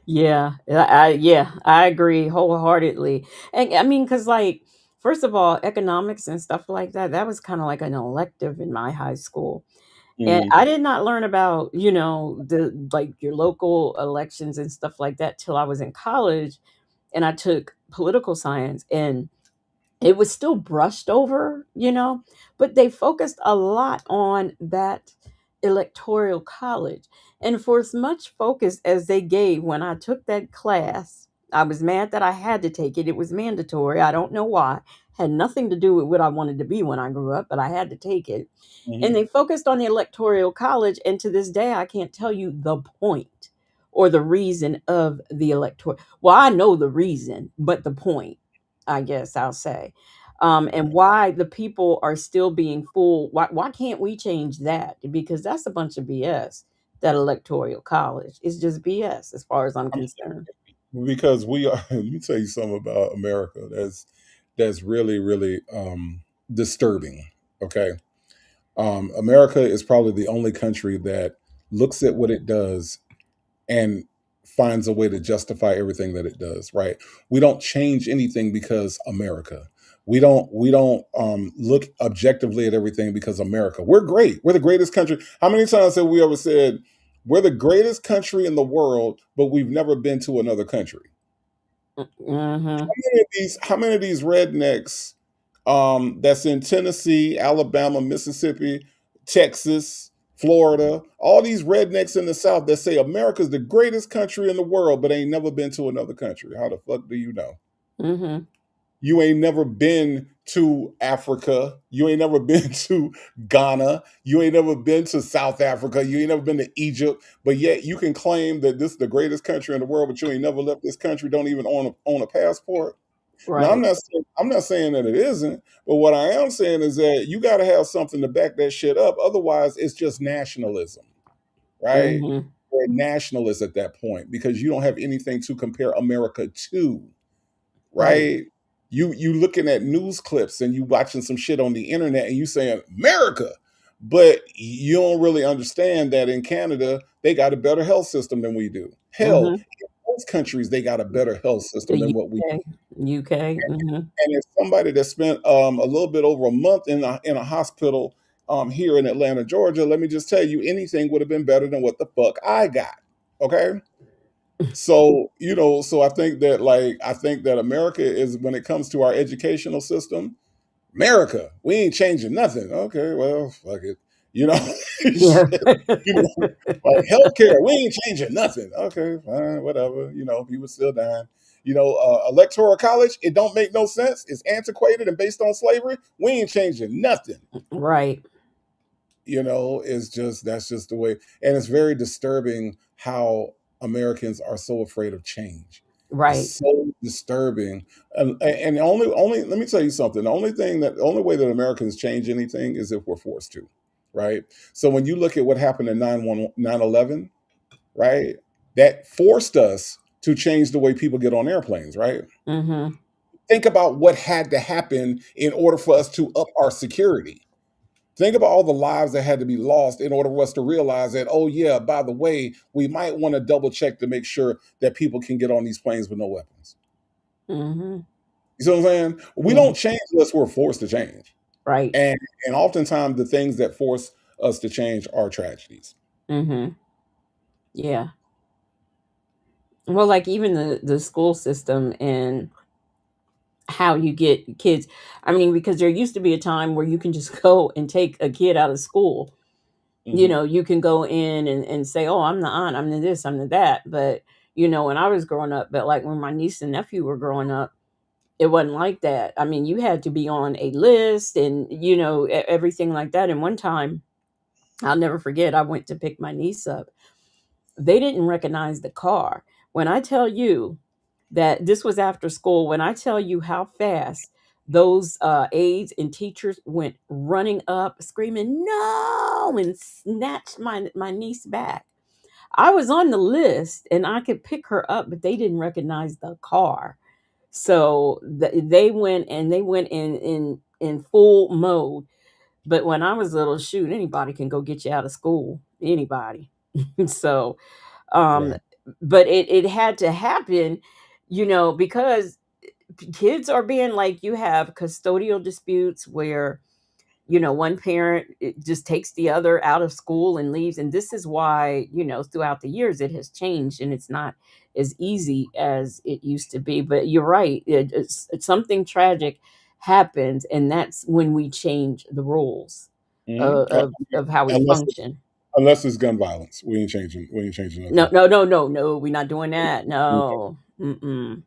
Yeah, I agree wholeheartedly. And I mean, because like, first of all, economics and stuff like that, that was kind of like an elective in my high school. And Mhm. I did not learn about, the like your local elections and stuff like that till I was in college and I took political science, and it was still brushed over, but they focused a lot on that electoral college. And for as much focus as they gave when I took that class, I was mad that I had to take it. It was mandatory. I don't know why. Had nothing to do with what I wanted to be when I grew up, but I had to take it. And Mhm. they focused on the electoral college. And to this day, I can't tell you the point or the reason of the electoral. Well, I know the reason, but the point, I guess I'll say. And why the people are still being fooled. Why can't we change that? Because that's a bunch of BS. That electoral college is just BS as far as I'm concerned. Because we are. Let me tell you something about America. That's really really disturbing. Okay, America is probably the only country that looks at what it does and finds a way to justify everything that it does. Right? We don't change anything because America. We don't look objectively at everything because America. We're great. We're the greatest country. How many times have we ever said we're the greatest country in the world, but we've never been to another country? Mm-hmm. How many of these rednecks that's in Tennessee, Alabama, Mississippi, Texas, Florida, all these rednecks in the South that say America's the greatest country in the world, but ain't never been to another country? How the fuck do you know? Mm-hmm. You ain't never been to Africa. You ain't never been to Ghana. You ain't never been to South Africa. You ain't never been to Egypt. But yet you can claim that this is the greatest country in the world, but you ain't never left this country, don't even own a passport. Now Right. I'm not saying that it isn't, but what I am saying is that you got to have something to back that shit up. Otherwise, it's just nationalism, right? Mm-hmm. Or nationalists at that point because you don't have anything to compare America to, Right. right? You looking at news clips and you watching some shit on the internet and you saying America, but you don't really understand that in Canada they got a better health system than we do. Hell, Mm-hmm. in most countries they got a better health system The than what we. UK. UK. Mm-hmm. And as somebody that spent a little bit over a month in a hospital here in Atlanta, Georgia, let me just tell you, anything would have been better than what the fuck I got. Okay. So, so I think that America is, when it comes to our educational system, America, we ain't changing nothing. Okay, well, fuck it. You know, Yeah. shit, like healthcare, we ain't changing nothing. Okay, fine, whatever. People still dying. Electoral college, it don't make no sense. It's antiquated and based on slavery. We ain't changing nothing. Right. It's just that's just the way, and it's very disturbing how Americans are so afraid of change. Right. It's so disturbing, and only let me tell you something. The only way that Americans change anything is if we're forced to, right? So when you look at what happened in 9/11, right, that forced us to change the way people get on airplanes, right? Mm-hmm. Think about what had to happen in order for us to up our security. Think about all the lives that had to be lost in order for us to realize that, oh, yeah, by the way, we might want to double check to make sure that people can get on these planes with no weapons. Mm-hmm. You see what I'm saying? We Yeah. don't change unless we're forced to change. Right. And oftentimes the things that force us to change are tragedies. Mm-hmm. Yeah. Well, like even the school system and how you get kids. I mean, because there used to be a time where you can just go and take a kid out of school. Hmm. You can go in and say, oh, I'm the aunt, I'm the this, I'm the that. But, when I was growing up, but like when my niece and nephew were growing up, it wasn't like that. I mean, you had to be on a list and, everything like that. And one time, I'll never forget, I went to pick my niece up. They didn't recognize the car. When I tell you that this was after school, when I tell you how fast those aides and teachers went running up, screaming, no, and snatched my niece back. I was on the list and I could pick her up, but they didn't recognize the car. So they went in full mode. But when I was little, shoot, anybody can go get you out of school. Anybody. So um Right. but it had to happen, because kids are being, like, you have custodial disputes where one parent, it just takes the other out of school and leaves, and this is why, throughout the years it has changed and it's not as easy as it used to be. But you're right, it's something tragic happens, and that's when we change the rules Hmm. of how we Unless function. unless it's gun violence, we ain't changing. We ain't changing No, nothing. no, no, no, no, we're not doing that. No. Mm-mm.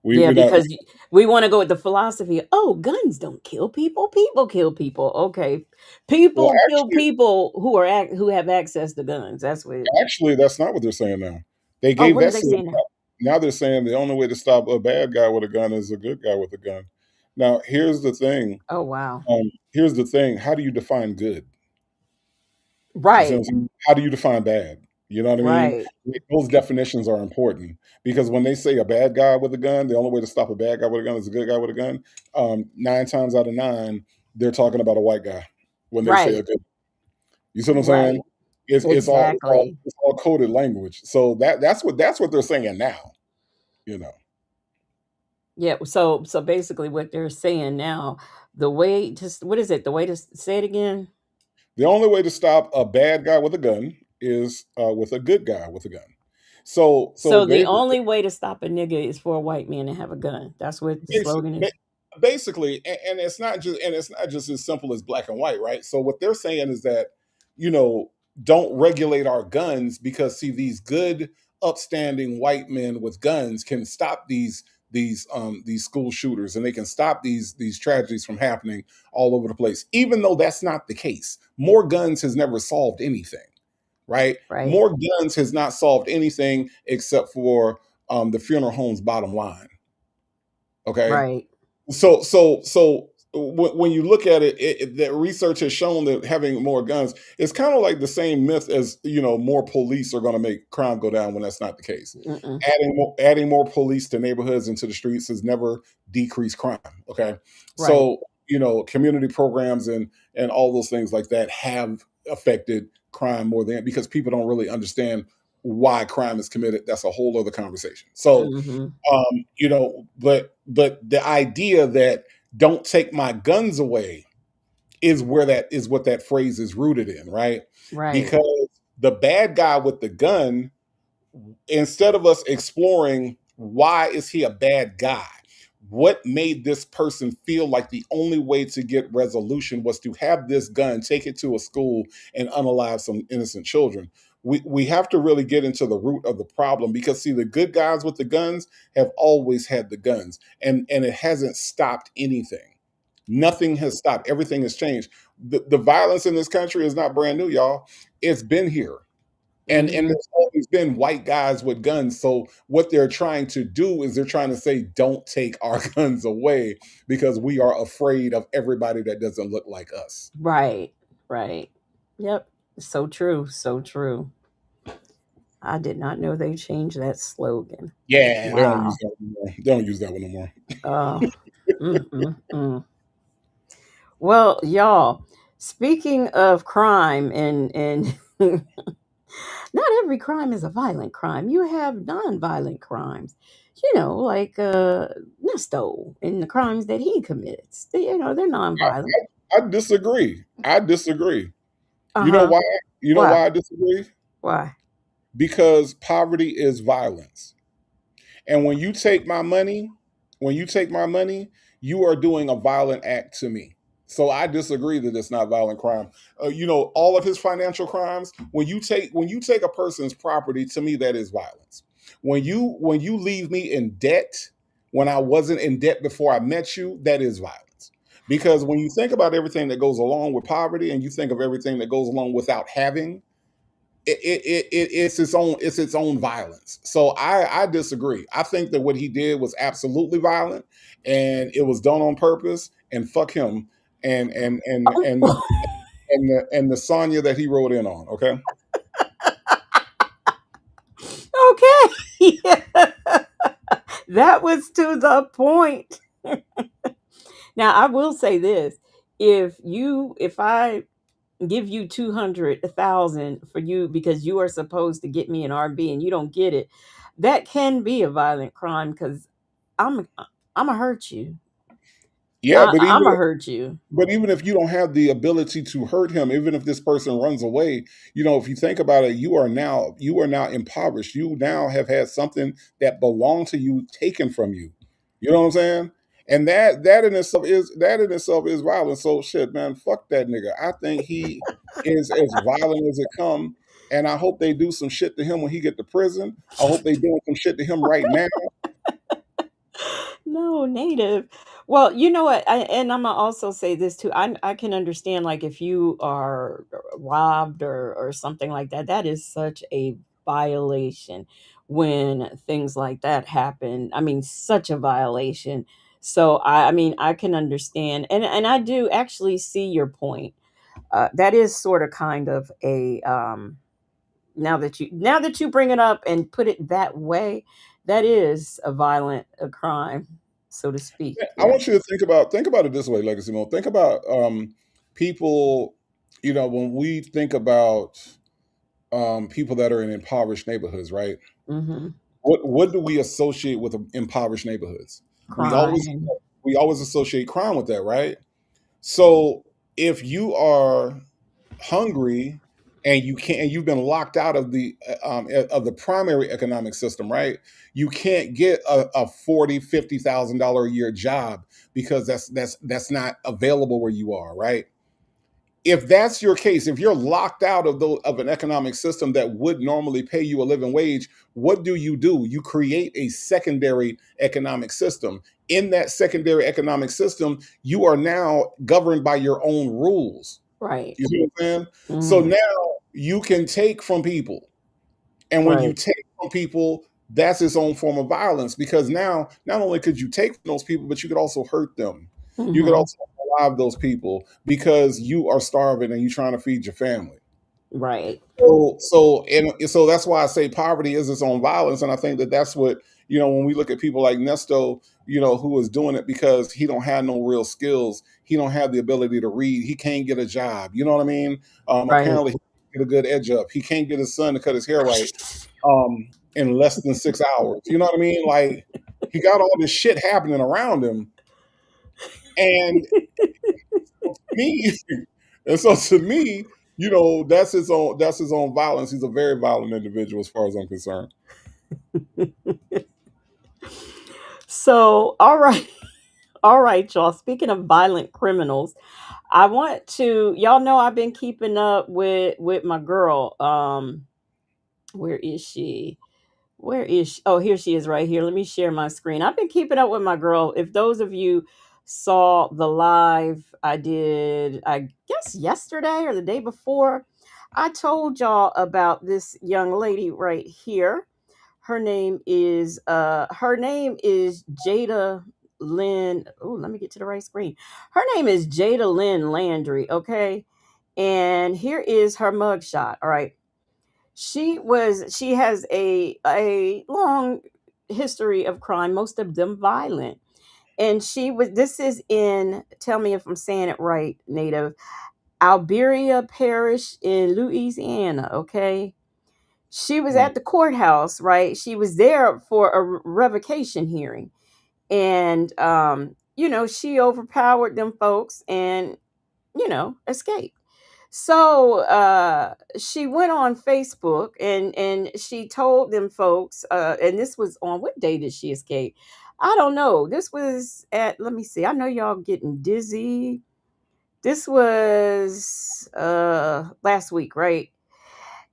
Yeah, We not. because we want to go with the philosophy, oh, guns don't kill people, people kill people. Okay. Well, People kill people who have access to guns. That's what. actually, that's not what they're saying now. They Oh, gave what are that they same. saying now? Now they're saying the only way to stop a bad guy with a gun is a good guy with a gun. Now, here's the thing. Oh wow. Here's the thing. How do you define good? You see what I'm Right. saying? How do you define bad? You know what I mean? Right. Like, those definitions are important because when they say a bad guy with a gun, the only way to stop a bad guy with a gun is a good guy with a gun. 9 times out of 9, they're talking about a white guy when they say a Right. good. You see what I'm saying? Right. It's all it's all Exactly. it's all coded language. So that's what they're saying now. You know, Yeah. So basically, what they're saying now, the way to what is it? The way to say it again. the only way to stop a bad guy with a gun is with a good guy with a gun. So So the basically, only way to stop a nigga is for a white man to have a gun. That's what the Basi- slogan ba- is. basically, and it's not just as simple as black and white, right? So what they're saying is that you know don't regulate our guns because see these good upstanding white men with guns can stop these school shooters and they can stop these tragedies from happening all over the place. Even though that's not the case, more guns has never solved anything, right? Right. More guns has not solved anything except for the funeral home's bottom line. Okay, Right. so when you look at it, that research has shown that having more guns is kind of like the same myth as more police are going to make crime go down when that's not the case. Mm-mm. Adding more police to neighborhoods and to the streets has never decreased crime. Okay, Right. so community programs and all those things like that have affected crime more than because people don't really understand why crime is committed. That's a whole other conversation. So Mm-hmm. but the idea that don't take my guns away is what that phrase is rooted in, right? Right. Because the bad guy with the gun, instead of us exploring why is he a bad guy, what made this person feel like the only way to get resolution was to have this gun, take it to a school, and unalive some innocent children. We have to really get into the root of the problem because see the good guys with the guns have always had the guns and it hasn't stopped anything. Nothing has stopped. Everything has changed. The violence in this country is not brand new, y'all. It's been here and Mm-hmm. there's always been white guys with guns. So what they're trying to do is they're trying to say, don't take our guns away because we are afraid of everybody that doesn't look like us. Right. Right. Yep. So true. So true. I did not know they changed that slogan. Yeah, they don't use Wow. that one no more. They don't use that one no more. Oh. Mm-mm-mm. Well, y'all, speaking of crime and not every crime is a violent crime. You have non-violent crimes. Like Nesto and the crimes that he commits. They're non-violent. I disagree. I disagree. You know Uh-huh. why? You know Why? why I disagree? Why? Because poverty is violence. And when you take my money, you are doing a violent act to me. So I disagree that it's not violent crime. All of his financial crimes. When you take a person's property, to me that is violence. When you leave me in debt when I wasn't in debt before I met you, that is violence. Because when you think about everything that goes along with poverty, and you think of everything that goes along without having, it's its own violence. So I disagree. I think that what he did was absolutely violent, and it was done on purpose. And fuck him, and the Sonya that he wrote in on. Okay, Okay. That was to the point. Now, I will say this. If I give you 200,000 for you because you are supposed to get me an RV and you don't get it, that can be a violent crime because I'm I'm gonna hurt you. yeah, but I'm even gonna hurt you. But even if you don't have the ability to hurt him, even if this person runs away, if you think about it, you are now impoverished. You now have had something that belonged to you taken from you. You know what I'm saying? And that in itself is violence. So shit, man, fuck that nigga. I think he is as violent as it come. And I hope they do some shit to him when he get to prison. I hope they doing some shit to him right now. No, native. Well, you know what? And I'm gonna also say this too. I can understand like if you are robbed or something like that. That is such a violation when things like that happen. I mean, such a violation. So I mean, I can understand, and I do actually see your point. That is sort of kind of a now that you bring it up and put it that way, that is a violent a crime, so to speak. I Yeah. want you to think about it this way, Legacy Mo. Think about people. You know, when we think about people that are in impoverished neighborhoods, right? Mm-hmm. What do we associate with impoverished neighborhoods? We always Crime. we always associate crime with that, right? So if you are hungry and you can't, and you've been locked out of the primary economic system, right? You can't get a 40, $50,000 a year job because that's not available where you are, right? If that's your case, if you're locked out of an economic system that would normally pay you a living wage, what do? You create a secondary economic system. In that secondary economic system, you are now governed by your own rules. Right. You see what I'm saying? So Mm-hmm. now you can take from people. And when you Right. take from people, that's its own form of violence because now not only could you take from those people, but you could also hurt them. You could Mm-hmm. also rob those people because you are starving and you're trying to feed your family. Right. So that's why I say poverty is its own violence, and I think that that's what when we look at people like Nesto, who is doing it because he don't have no real skills, he don't have the ability to read, he can't get a job. You know what I mean? Right. Apparently, he can't get a good edge up. He can't get his son to cut his hair right in less than 6 hours. You know what I mean? Like he got all this shit happening around him, and me, and so to me, that's his own violence. He's a very violent individual as far as I'm concerned. So, all right. All right, y'all. Speaking of violent criminals, I want to y'all know I've been keeping up with my girl. Where is she? Where is she? Oh, here she is right here. Let me share my screen. I've been keeping up with my girl. If those of you saw the live I did, I guess yesterday or the day before, I told y'all about this young lady right here. Her name is Jada Lynn. Oh, let me get to the right screen. Her name is Jada Lynn Landry, okay? And here is her mugshot. All right. She has a long history of crime, most of them violent. And this is in, tell me if I'm saying it right, Native, Alberia Parish in Louisiana, okay? She was Mm. at the courthouse, right? She was there for a revocation hearing. And she overpowered them folks and escaped. So she went on Facebook and she told them folks, and this was on what day did she escape? I don't know. This was at, let me see. I know y'all getting dizzy. This was last week, right?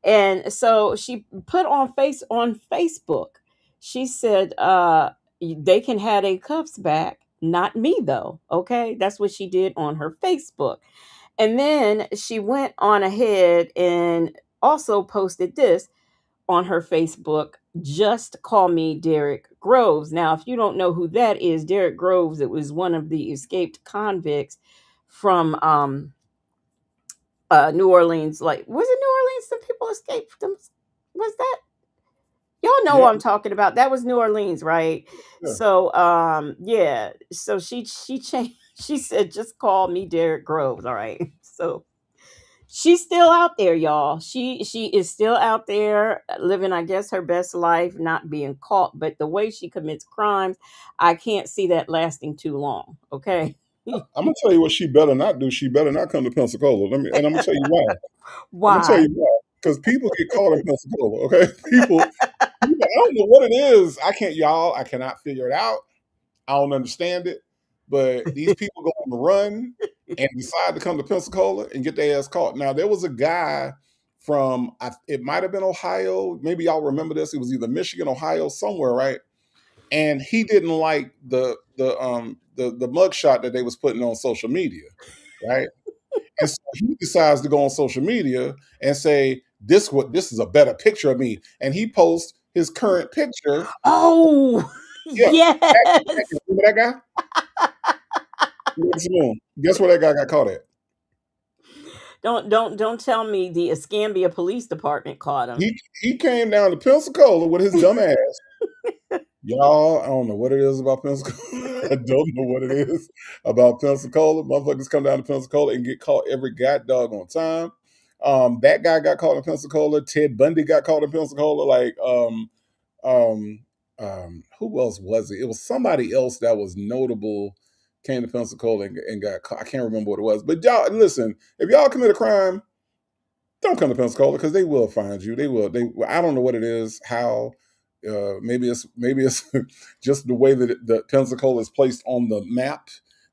And so she put on Facebook. She said they can have their cuffs back, not me though. Okay? That's what she did on her Facebook. And then she went on ahead and also posted this on her Facebook. Just call me Derek Groves. Now, if you don't know who that is, Derek Groves, it was one of the escaped convicts from New Orleans. Like, was it New Orleans? Some people escaped them. Was that? Y'all know Yeah, what I'm talking about. That was New Orleans, right? yeah. So yeah. So she changed, she said, just call me Derek Groves. All right. So she's still out there, y'all. She is still out there living, I guess, her best life, not being caught. But the way she commits crimes, I can't see that lasting too long. Okay. I'm gonna tell you what she better not do. She better not come to Pensacola. And I'm gonna tell you why. I'm gonna tell Why? you why. Because people get caught in Pensacola. Okay, people. I don't know what it is. I cannot figure it out. I don't understand it. But these people go on the run and decide to come to Pensacola and get their ass caught. Now there was a guy from it might have been Ohio. Maybe y'all remember this. It was either Michigan, Ohio, somewhere, right? And he didn't like the mugshot that they was putting on social media, right? And so he decides to go on social media and say, this is a better picture of me. And he posts his current picture. Oh, Yeah. yes. Remember that guy? Guess where that guy got caught at? Don't tell me the Escambia Police Department caught him. He came down to Pensacola with his dumb ass. Y'all, I don't know what it is about Pensacola. I don't know what it is about Pensacola. Motherfuckers come down to Pensacola and get caught every god dog on time. That guy got caught in Pensacola. Ted Bundy got caught in Pensacola. Like, um, who else was it? It was somebody else that was notable. Came to Pensacola and got caught. I can't remember what it was. But y'all, listen, if y'all commit a crime, don't come to Pensacola because they will find you. They will. I don't know what it is. How? Maybe it's just the way that the Pensacola is placed on the map.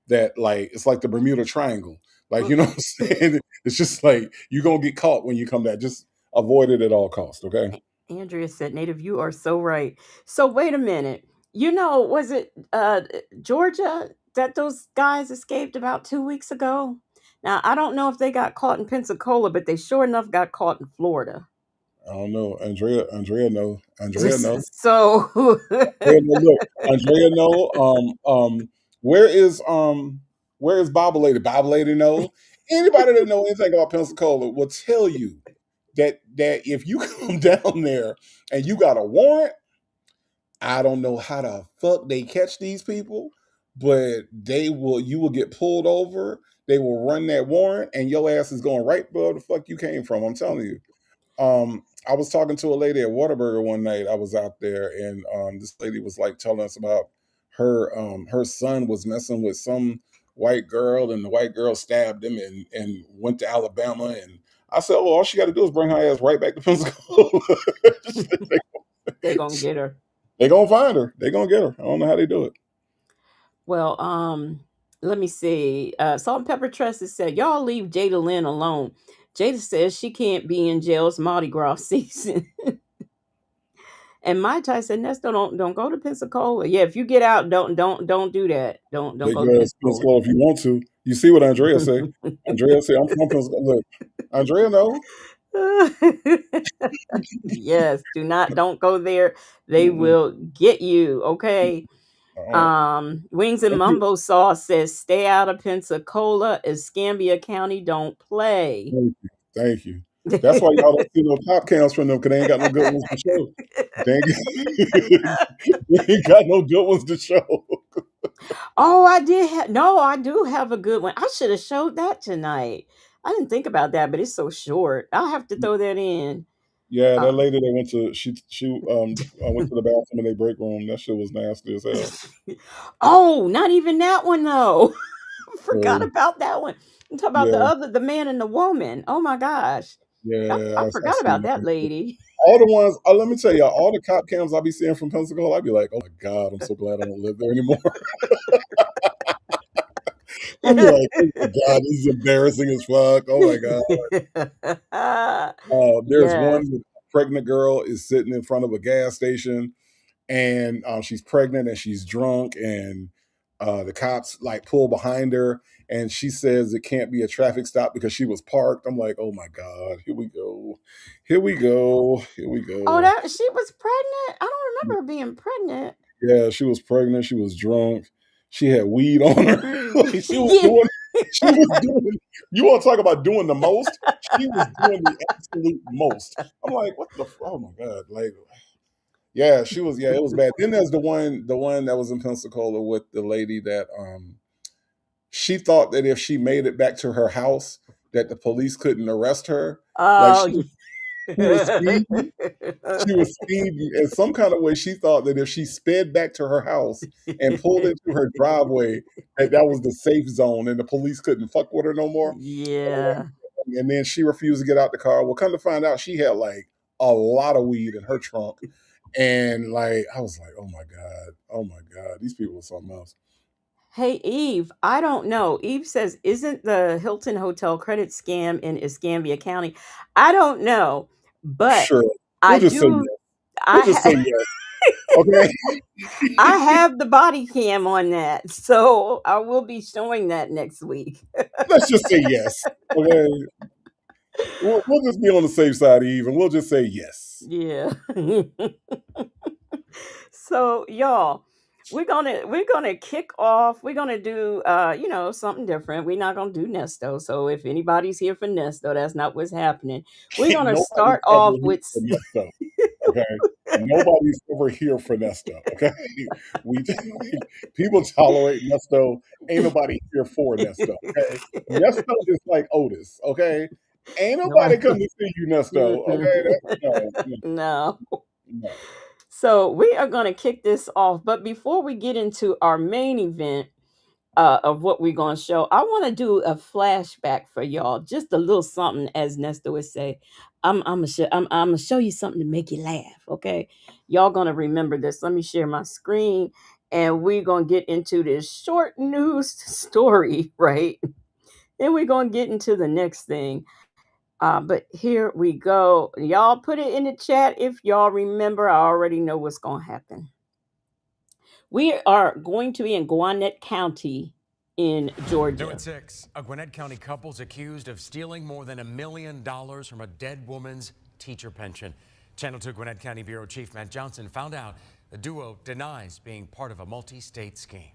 That like it's like the Bermuda Triangle. Like you know what I'm saying? It's just like you're gonna get caught when you come back. Just avoid it at all costs. Okay. Andrea said, Native, you are so right. So wait a minute. Was it Georgia that those guys escaped about 2 weeks ago? Now, I don't know if they got caught in Pensacola, but they sure enough got caught in Florida. I don't know. Andrea know. Andrea know. So Look, Andrea know. Where is Bob Lady? Bob Lady know. Anybody that know anything about Pensacola will tell you that if you come down there and you got a warrant, I don't know how the fuck they catch these people, but you will get pulled over. They will run that warrant, and your ass is going right where the fuck you came from. I'm telling you. I was talking to a lady at Whataburger one night. I was out there, and this lady was like telling us about her son was messing with some white girl, and the white girl stabbed him and went to Alabama. And I said, "Oh, all she got to do is bring her ass right back to Pensacola. they're gonna get her. They're gonna find her. They're gonna get her. I don't know how they do it." Well, let me see. Salt and Pepper Trust has said, y'all leave Jada Lynn alone. Jada says she can't be in jail. It's Mardi Gras season. And Mai Tai said, Nesto, don't go to Pensacola. Yeah, if you get out, don't do that. Don't go to Pensacola if you want to. You see what Andrea said? Andrea said, "I'm from Pensacola." Look, Andrea, no. Yes, don't go there. They will get you. Okay. Wings and Mumbo Sauce says, stay out of Pensacola. Escambia County don't play. Thank you. That's why y'all don't see no top cams from them because they ain't got no good ones to show. They ain't got no good ones to show. Oh, I do have a good one. I should have showed that tonight. I didn't think about that, but it's so short. I'll have to throw that in. Yeah, that lady that went to went to the bathroom in their break room. That shit was nasty as hell. Oh, not even that one though. Forgot about that one. I'm talking about the man and the woman. Oh my gosh. Yeah, I forgot about that lady. All the ones, let me tell you, all the cop cams I be seeing from Pensacola, I'd be like, oh my God, I'm so glad I don't live there anymore. I'd be like, oh my God, this is embarrassing as fuck. Oh my God. There's one pregnant girl is sitting in front of a gas station and she's pregnant and she's drunk and the cops like pull behind her and she says it can't be a traffic stop because she was parked. I'm like, oh my God, here we go. Oh, she was pregnant? I don't remember her being pregnant. Yeah, she was pregnant. She was drunk. She had weed on her. She was doing, you want to talk about doing the most? She was doing the absolute most. I'm like, what the, oh my God. Like, yeah, she was, it was bad. Then there's the one that was in Pensacola with the lady that she thought that if she made it back to her house, that the police couldn't arrest her. Oh, she was speeding in some kind of way. She thought that if she sped back to her house and pulled into her driveway, that was the safe zone and the police couldn't fuck with her no more. Yeah. And then she refused to get out the car. Well, come to find out, she had like a lot of weed in her trunk. And like, I was like, oh my God, these people are something else. Hey, Eve, I don't know. Eve says, isn't the Hilton Hotel credit scam in Escambia County? I don't know, but sure. I do. Say yes. Okay. I have the body cam on that, so I will be showing that next week. Let's just say yes. Okay. We'll just be on the safe side, Eve, and we'll just say yes. Yeah. So, y'all, we're gonna kick off. We're gonna do something different. We're not gonna do Nesto. So if anybody's here for Nesto, that's not what's happening. We're gonna Nobody's start ever off here with for Nesto. Okay, nobody's ever here for Nesto. Okay, we people tolerate Nesto. Ain't nobody here for Nesto. Okay, Nesto is like Otis. Okay, ain't nobody come to see you, Nesto. Okay, no, no. no. So we are going to kick this off. But before we get into our main event of what we're going to show, I want to do a flashback for y'all. Just a little something, as Nestor would say. I'm gonna show you something to make you laugh. Okay, y'all gonna remember this. Let me share my screen, and we're gonna get into this short news story, right? Then we're gonna get into the next thing. But here we go. Y'all put it in the chat if y'all remember. I already know what's going to happen. We are going to be in Gwinnett County in Georgia. New at 6, a Gwinnett County couple's accused of stealing more than $1 million from a dead woman's teacher pension. Channel 2 Gwinnett County Bureau Chief Matt Johnson found out the duo denies being part of a multi-state scheme.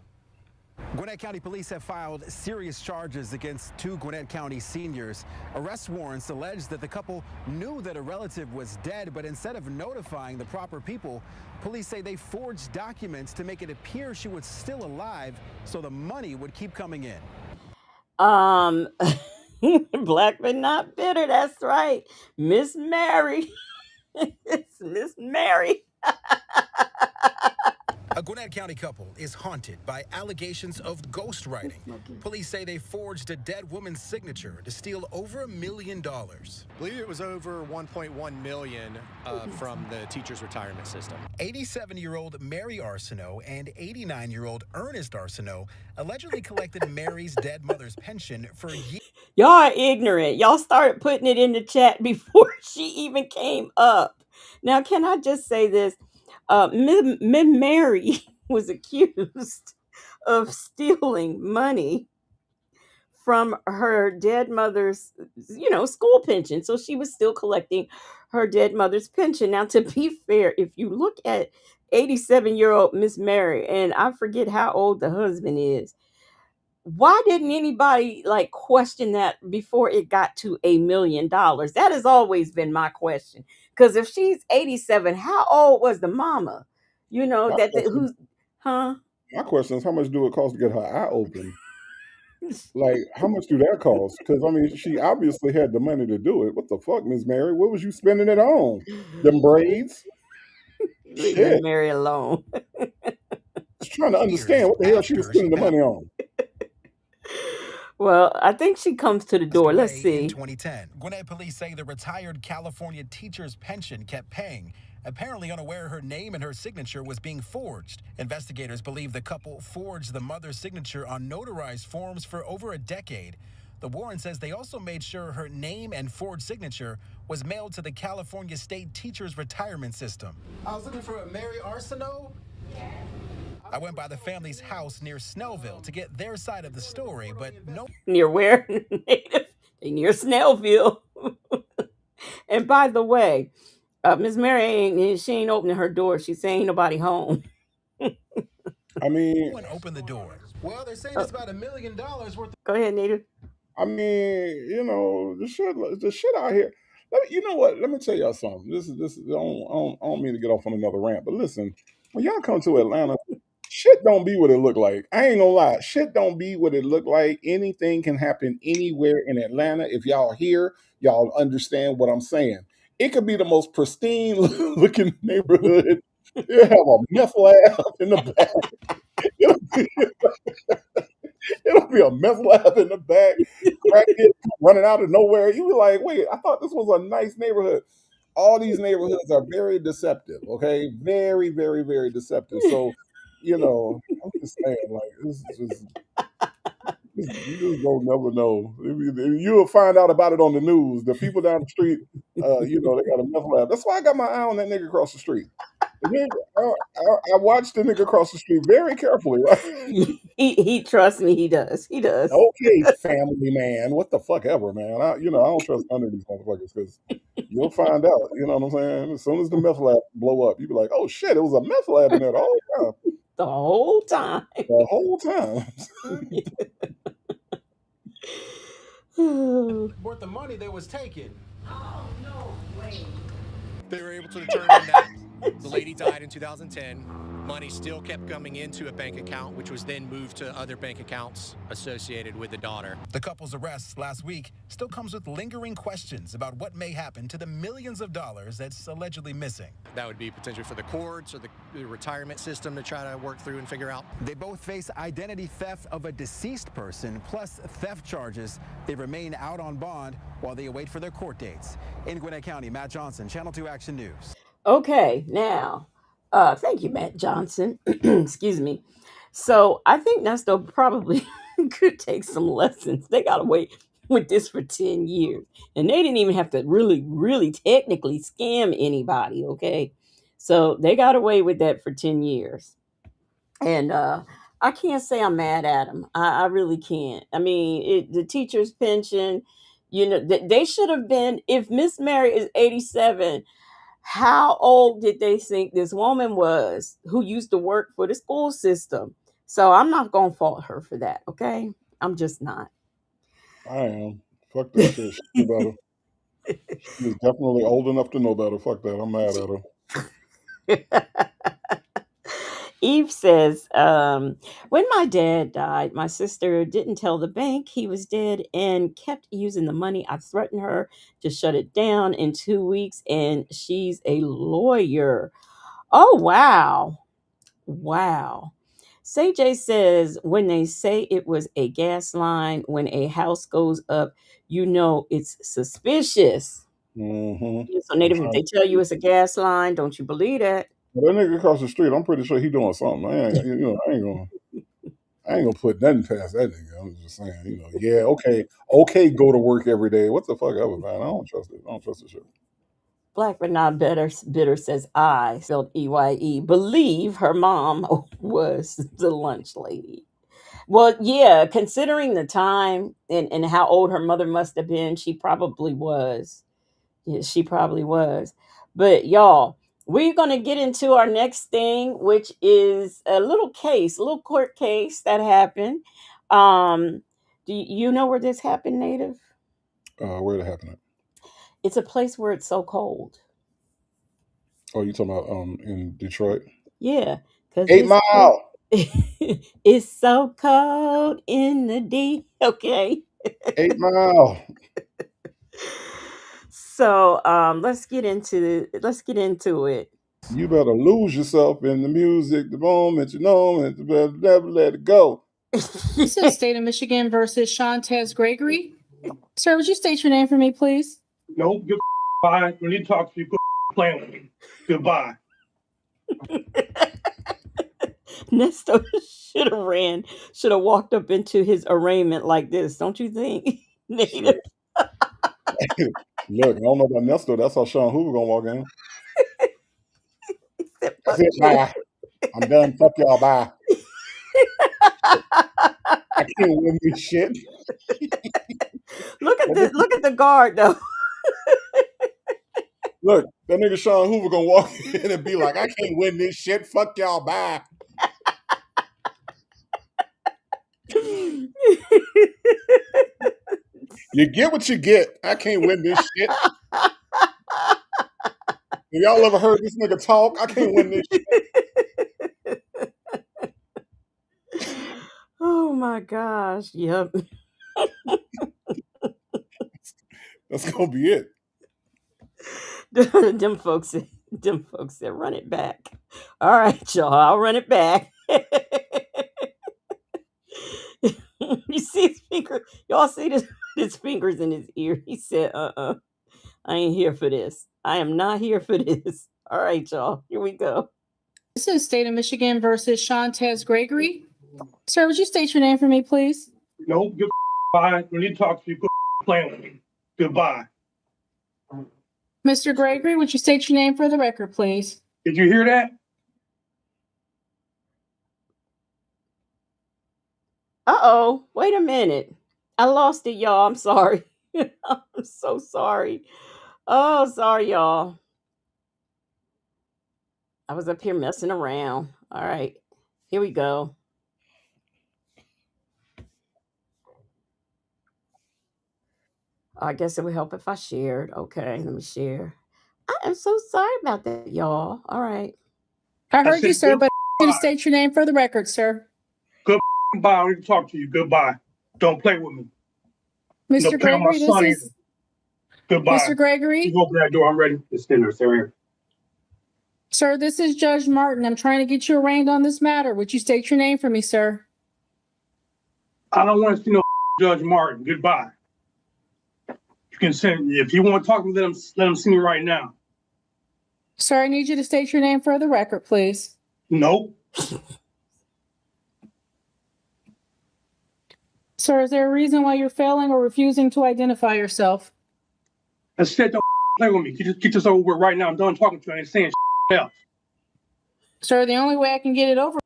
Gwinnett County police have filed serious charges against 2 Gwinnett County seniors. Arrest warrants allege that the couple knew that a relative was dead, but instead of notifying the proper people, police say they forged documents to make it appear she was still alive so the money would keep coming in. Black but not bitter. That's right. Miss Mary. It's Miss Mary. A Gwinnett County couple is haunted by allegations of ghostwriting. Police say they forged a dead woman's signature to steal over $1 million. I believe it was over 1.1 million from the teacher's retirement system. 87-year-old Mary Arsenault and 89-year-old Ernest Arsenault allegedly collected Mary's dead mother's pension for years. Y'all are ignorant. Y'all started putting it in the chat before she even came up. Now, can I just say this? Miss Mary was accused of stealing money from her dead mother's, school pension. So she was still collecting her dead mother's pension. Now, to be fair, if you look at 87-year-old Miss Mary, and I forget how old the husband is, why didn't anybody question that before it got to $1 million? That has always been my question. Because if she's 87, how old was the mama? Who's, huh? My question is, how much do it cost to get her eye open? Like, how much do that cost? Because, I mean, she obviously had the money to do it. What the fuck, Miss Mary? What was you spending it on? Them braids? Leave Miss Mary alone. Just trying to understand what the hell she was spending the money on. Well, I think she comes to the door. Let's see. In 2010, Gwinnett police say the retired California teacher's pension kept paying, apparently unaware her name and her signature was being forged. Investigators believe the couple forged the mother's signature on notarized forms for over a decade. The warrant says they also made sure her name and forged signature was mailed to the California State Teachers Retirement System. I was looking for a Mary Arsenault. I went by the family's house near Snellville to get their side of the story, but no. Near where? Near Snellville. And by the way, Miss Mary she ain't opening her door. She's saying ain't nobody home. I mean, open the door. Well, they're saying it's about $1 million worth. Go ahead, Nita. I mean, the shit out here. You know what? Let me tell y'all something. This is. I don't mean to get off on another rant, but listen, when y'all come to Atlanta, shit don't be what it look like. I ain't gonna lie. Shit don't be what it look like. Anything can happen anywhere in Atlanta. If y'all here, y'all understand what I'm saying. It could be the most pristine looking neighborhood. It have a meth lab in the back. It'll be a meth lab in the back. Crackhead running out of nowhere. You be like, wait, I thought this was a nice neighborhood. All these neighborhoods are very deceptive, okay? Very, very, very deceptive. So, I'm just saying, like, this is just, you just don't never know. You'll find out about it on the news. The people down the street, they got a meth lab. That's why I got my eye on that nigga across the street. I watched the nigga across the street very carefully. Right? He trusts me. He does. Okay, family man. What the fuck ever, man. I don't trust none of these motherfuckers because you'll find out. You know what I'm saying? As soon as the meth lab blow up, you be like, oh shit, it was a meth lab in there the whole time. the whole time. The whole time. Worth the money that was taken. They were able to determine that the lady died in 2010. Money still kept coming into a bank account, which was then moved to other bank accounts associated with the daughter. The couple's arrest last week still comes with lingering questions about what may happen to the millions of dollars that's allegedly missing. That would be potentially for the courts or the retirement system to try to work through and figure out. They both face identity theft of a deceased person plus theft charges. They remain out on bond while they await for their court dates. In Gwinnett County, Matt Johnson, Channel 2 Action News. Okay, now, thank you, Matt Johnson. Excuse me. So I think Nesto probably could take some lessons. They got to wait with this for 10 years. And they didn't even have to really, really technically scam anybody, okay? So they got away with that for 10 years. And I can't say I'm mad at them. I really can't. I mean, the teacher's pension, they should have been, if Miss Mary is 87, how old did they think this woman was who used to work for the school system? So I'm not going to fault her for that, okay? I'm just not. I am. Fuck that shit. She knew better. She was definitely old enough to know better. Fuck that. I'm mad at her. Eve says, when my dad died, my sister didn't tell the bank he was dead and kept using the money. I threatened her to shut it down in 2 weeks, and she's a lawyer. Oh, wow. Wow. CJ says, when they say it was a gas line, when a house goes up, it's suspicious. Mm-hmm. So, Native, if they tell you it's a gas line, don't you believe that? That nigga across the street, I'm pretty sure he doing something. I ain't gonna put nothing past that nigga. I'm just saying, yeah, okay, go to work every day. What the fuck ever, man? I don't trust it. I don't trust the shit. Black but not bitter says I, spelled EYE, believe her mom was the lunch lady. Well, yeah, considering the time and how old her mother must have been, she probably was. Yeah, she probably was. But y'all, we're going to get into our next thing, which is a little court case that happened. Do you know where this happened, Native? Where did it happen at? It's a place where it's so cold. Oh, you talking about in Detroit? Yeah. 8 Mile. It's so cold in the D. Okay. 8 Mile. So let's get into it. You better lose yourself in the music the moment you know it. You better never let it go. This is State of Michigan versus Shantez Gregory. Sir, would you state your name for me, please? No, goodbye. When you talk to you, playing with me. Goodbye. Nesto should have walked up into his arraignment like this, don't you think? Native. Look, I don't know about Nesto. That's how Sean Hoover gonna walk in. That's it, bye. I'm done. Fuck y'all, bye. I can't win this shit. Look at the guard though. Look, that nigga Sean Hoover gonna walk in and be like, I can't win this shit. Fuck y'all, bye. You get what you get. I can't win this shit. Have y'all ever heard this nigga talk? I can't win this shit. Oh my gosh. Yep. That's gonna be it. Them folks said, run it back. All right, y'all, I'll run it back. You see his finger? Y'all see his fingers in his ear. He said, I ain't here for this. I am not here for this. All right, y'all, here we go. This is State of Michigan versus Shantez Gregory. Sir, would you state your name for me, please? No, goodbye. When you talk to you, playing with me. Goodbye. Mr. Gregory, would you state your name for the record, please? Did you hear that? Uh-oh, wait a minute. I lost it, y'all. I'm sorry. I'm so sorry. Oh, sorry, y'all. I was up here messing around. All right. Here we go. I guess it would help if I shared. Okay, let me share. I am so sorry about that, y'all. All right. I heard you, said sir, but I need to goodbye. state your name for the record, sir. Goodbye. I don't need to talk to you. Goodbye. Don't play with me. Mr. Don't play with my Gregory, this son is either. Goodbye. Mr. Gregory. You open that door. I'm ready. It's dinner. Sir. Sir, this is Judge Martin. I'm trying to get you arraigned on this matter. Would you state your name for me, sir? I don't want to see no Judge Martin. Goodbye. You can send if you want to talk to me. Let him see me right now. Sir, I need you to state your name for the record, please. Nope. Sir, is there a reason why you're failing or refusing to identify yourself? I said don't play with me. Get this over with right now. I'm done talking to you. I ain't saying else. Sir, the only way I can get it over.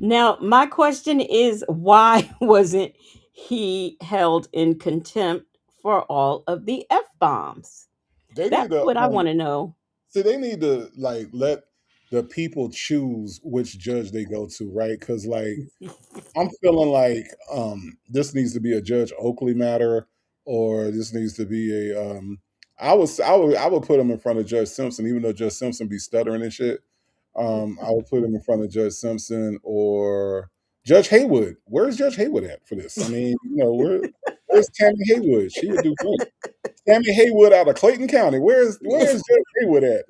Now, my question is, why wasn't he held in contempt for all of the F-bombs? They That's need to, what I want to know. See, they need to like let the people choose which judge they go to, right? Because like I'm feeling like this needs to be a Judge Oakley matter, or this needs to be a I would put him in front of Judge Simpson, even though Judge Simpson be stuttering and shit. I would put him in front of Judge Simpson or Judge Haywood. Where's Judge Haywood at for this? I mean, where's Tammy Haywood? She would do great. Tammy Haywood out of Clayton County. Where's Judge Haywood at?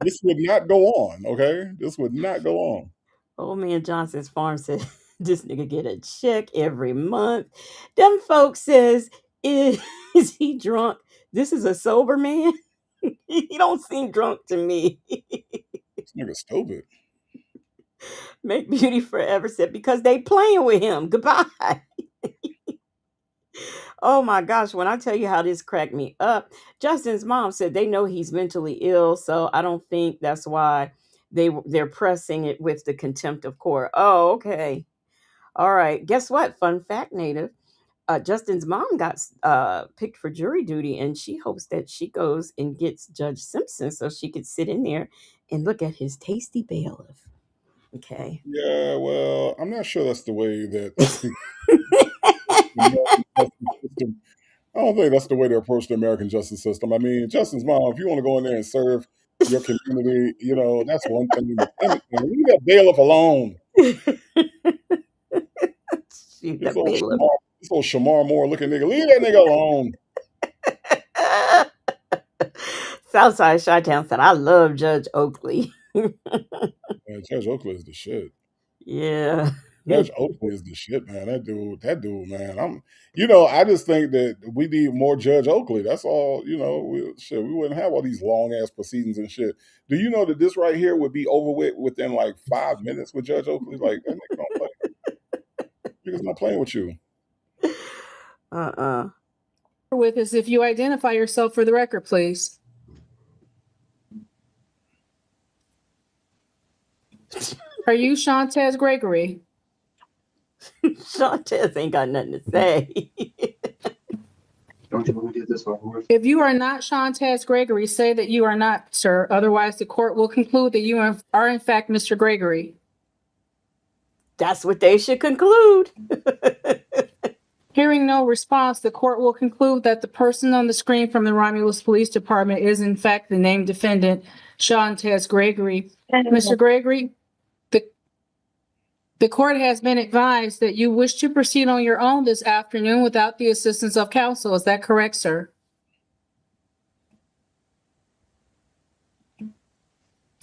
This would not go on, okay? This would not go on. Old man Johnson's farm said this nigga get a check every month. Them folks says, is he drunk? This is a sober man. He don't seem drunk to me. This nigga stupid. Make Beauty Forever said, because they playing with him. Goodbye. Oh my gosh, when I tell you how this cracked me up, Justin's mom said they know he's mentally ill, so I don't think that's why they're pressing it with the contempt of court. Oh, okay. All right. Guess what? Fun fact, Native. Justin's mom got picked for jury duty, and she hopes that she goes and gets Judge Simpson so she could sit in there and look at his tasty bailiff. Okay. Yeah, well, I'm not sure that's the way that I don't think that's the way to approach the American justice system. I mean, Justin's mom, if you want to go in there and serve your community, that's one thing. But leave that bailiff alone. This old Shamar Moore looking nigga, leave that nigga alone. Southside Chi-Town said, I love Judge Oakley. Yeah, Judge Oakley is the shit. Yeah. Judge Oakley is the shit, man. That dude, man. I just think that we need more Judge Oakley. That's all. We wouldn't have all these long ass proceedings and shit. Do you know that this right here would be over with within like 5 minutes with Judge Oakley? Like that nigga don't play. Nigga's not playing with you. With us, if you identify yourself for the record, please. Are you Shantez Gregory? Shantez ain't got nothing to say. Don't you want to get this over with? If you are not Shantez Gregory, say that you are not, sir. Otherwise, the court will conclude that you are in fact Mr. Gregory. That's what they should conclude. Hearing no response, the court will conclude that the person on the screen from the Romulus Police Department is in fact the named defendant, Shantez Gregory. Mr. Gregory, the court has been advised that you wish to proceed on your own this afternoon without the assistance of counsel. Is that correct, sir?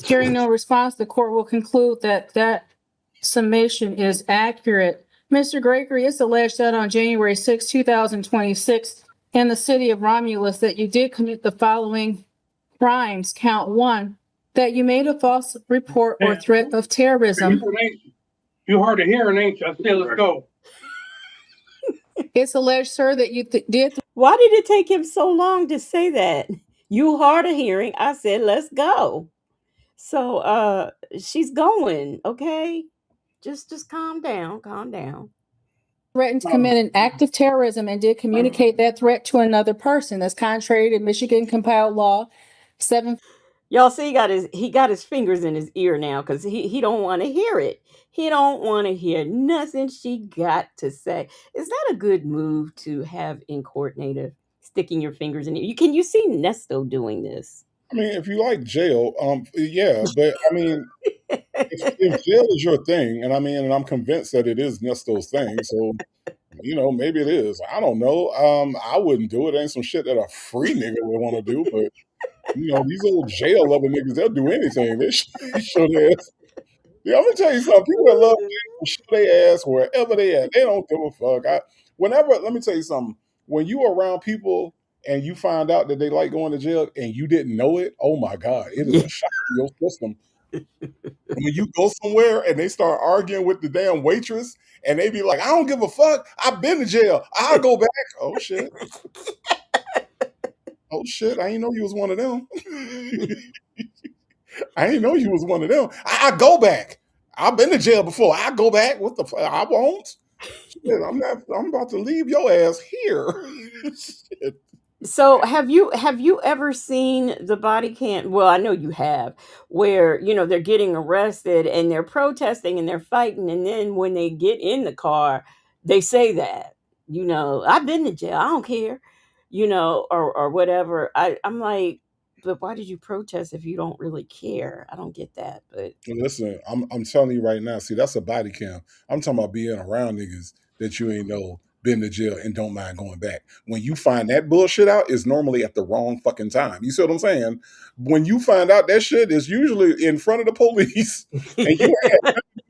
Hearing no response, the court will conclude that that summation is accurate. Mr. Gregory, it's alleged that on January 6, 2026, in the city of Romulus, that you did commit the following crimes. Count 1, that you made a false report or threat of terrorism. You hard of hearing, ain't you? I said, let's go. It's alleged, sir, that you did. Why did it take him so long to say that? You hard of hearing. I said, let's go. So she's going, okay? Just calm down, Threatened to commit an act of terrorism and did communicate that threat to another person. That's contrary to Michigan compiled law 7. Y'all see, he got his fingers in his ear now because he don't want to hear it. He don't want to hear nothing she got to say. Is that a good move to have in court, Native? Sticking your fingers in it. Can you see Nesto doing this? I mean, if you like jail, yeah, but I mean, if jail is your thing, and I mean, and I'm convinced that it is Nesto's thing, so maybe it is. I don't know. I wouldn't do it. Ain't some shit that a free nigga would want to do, but these old jail loving niggas, they'll do anything. They show their ass. Yeah, I'm gonna tell you something. People that love jail show their ass wherever they at. They don't give a fuck. Let me tell you something. When you are around people and you find out that they like going to jail and you didn't know it, oh my God, it is a shock to your system. When you go somewhere and they start arguing with the damn waitress and they be like, I don't give a fuck. I've been to jail. I'll go back. Oh shit. Oh shit. I didn't know you was one of them. I didn't know you was one of them. I go back. I've been to jail before. I go back. What the fuck? I won't. Shit, I'm about to leave your ass here. Shit. So have you ever seen the body cam? Well, I know you have, where they're getting arrested and they're protesting and they're fighting, and then when they get in the car, they say that I've been to jail. I don't care, or whatever. I'm like, but why did you protest if you don't really care? I don't get that. But Listen, I'm telling you right now. See, that's a body cam. I'm talking about being around niggas that you ain't know been to jail and don't mind going back. When you find that bullshit out, it's normally at the wrong fucking time. You see what I'm saying? When you find out that shit is usually in front of the police and you ain't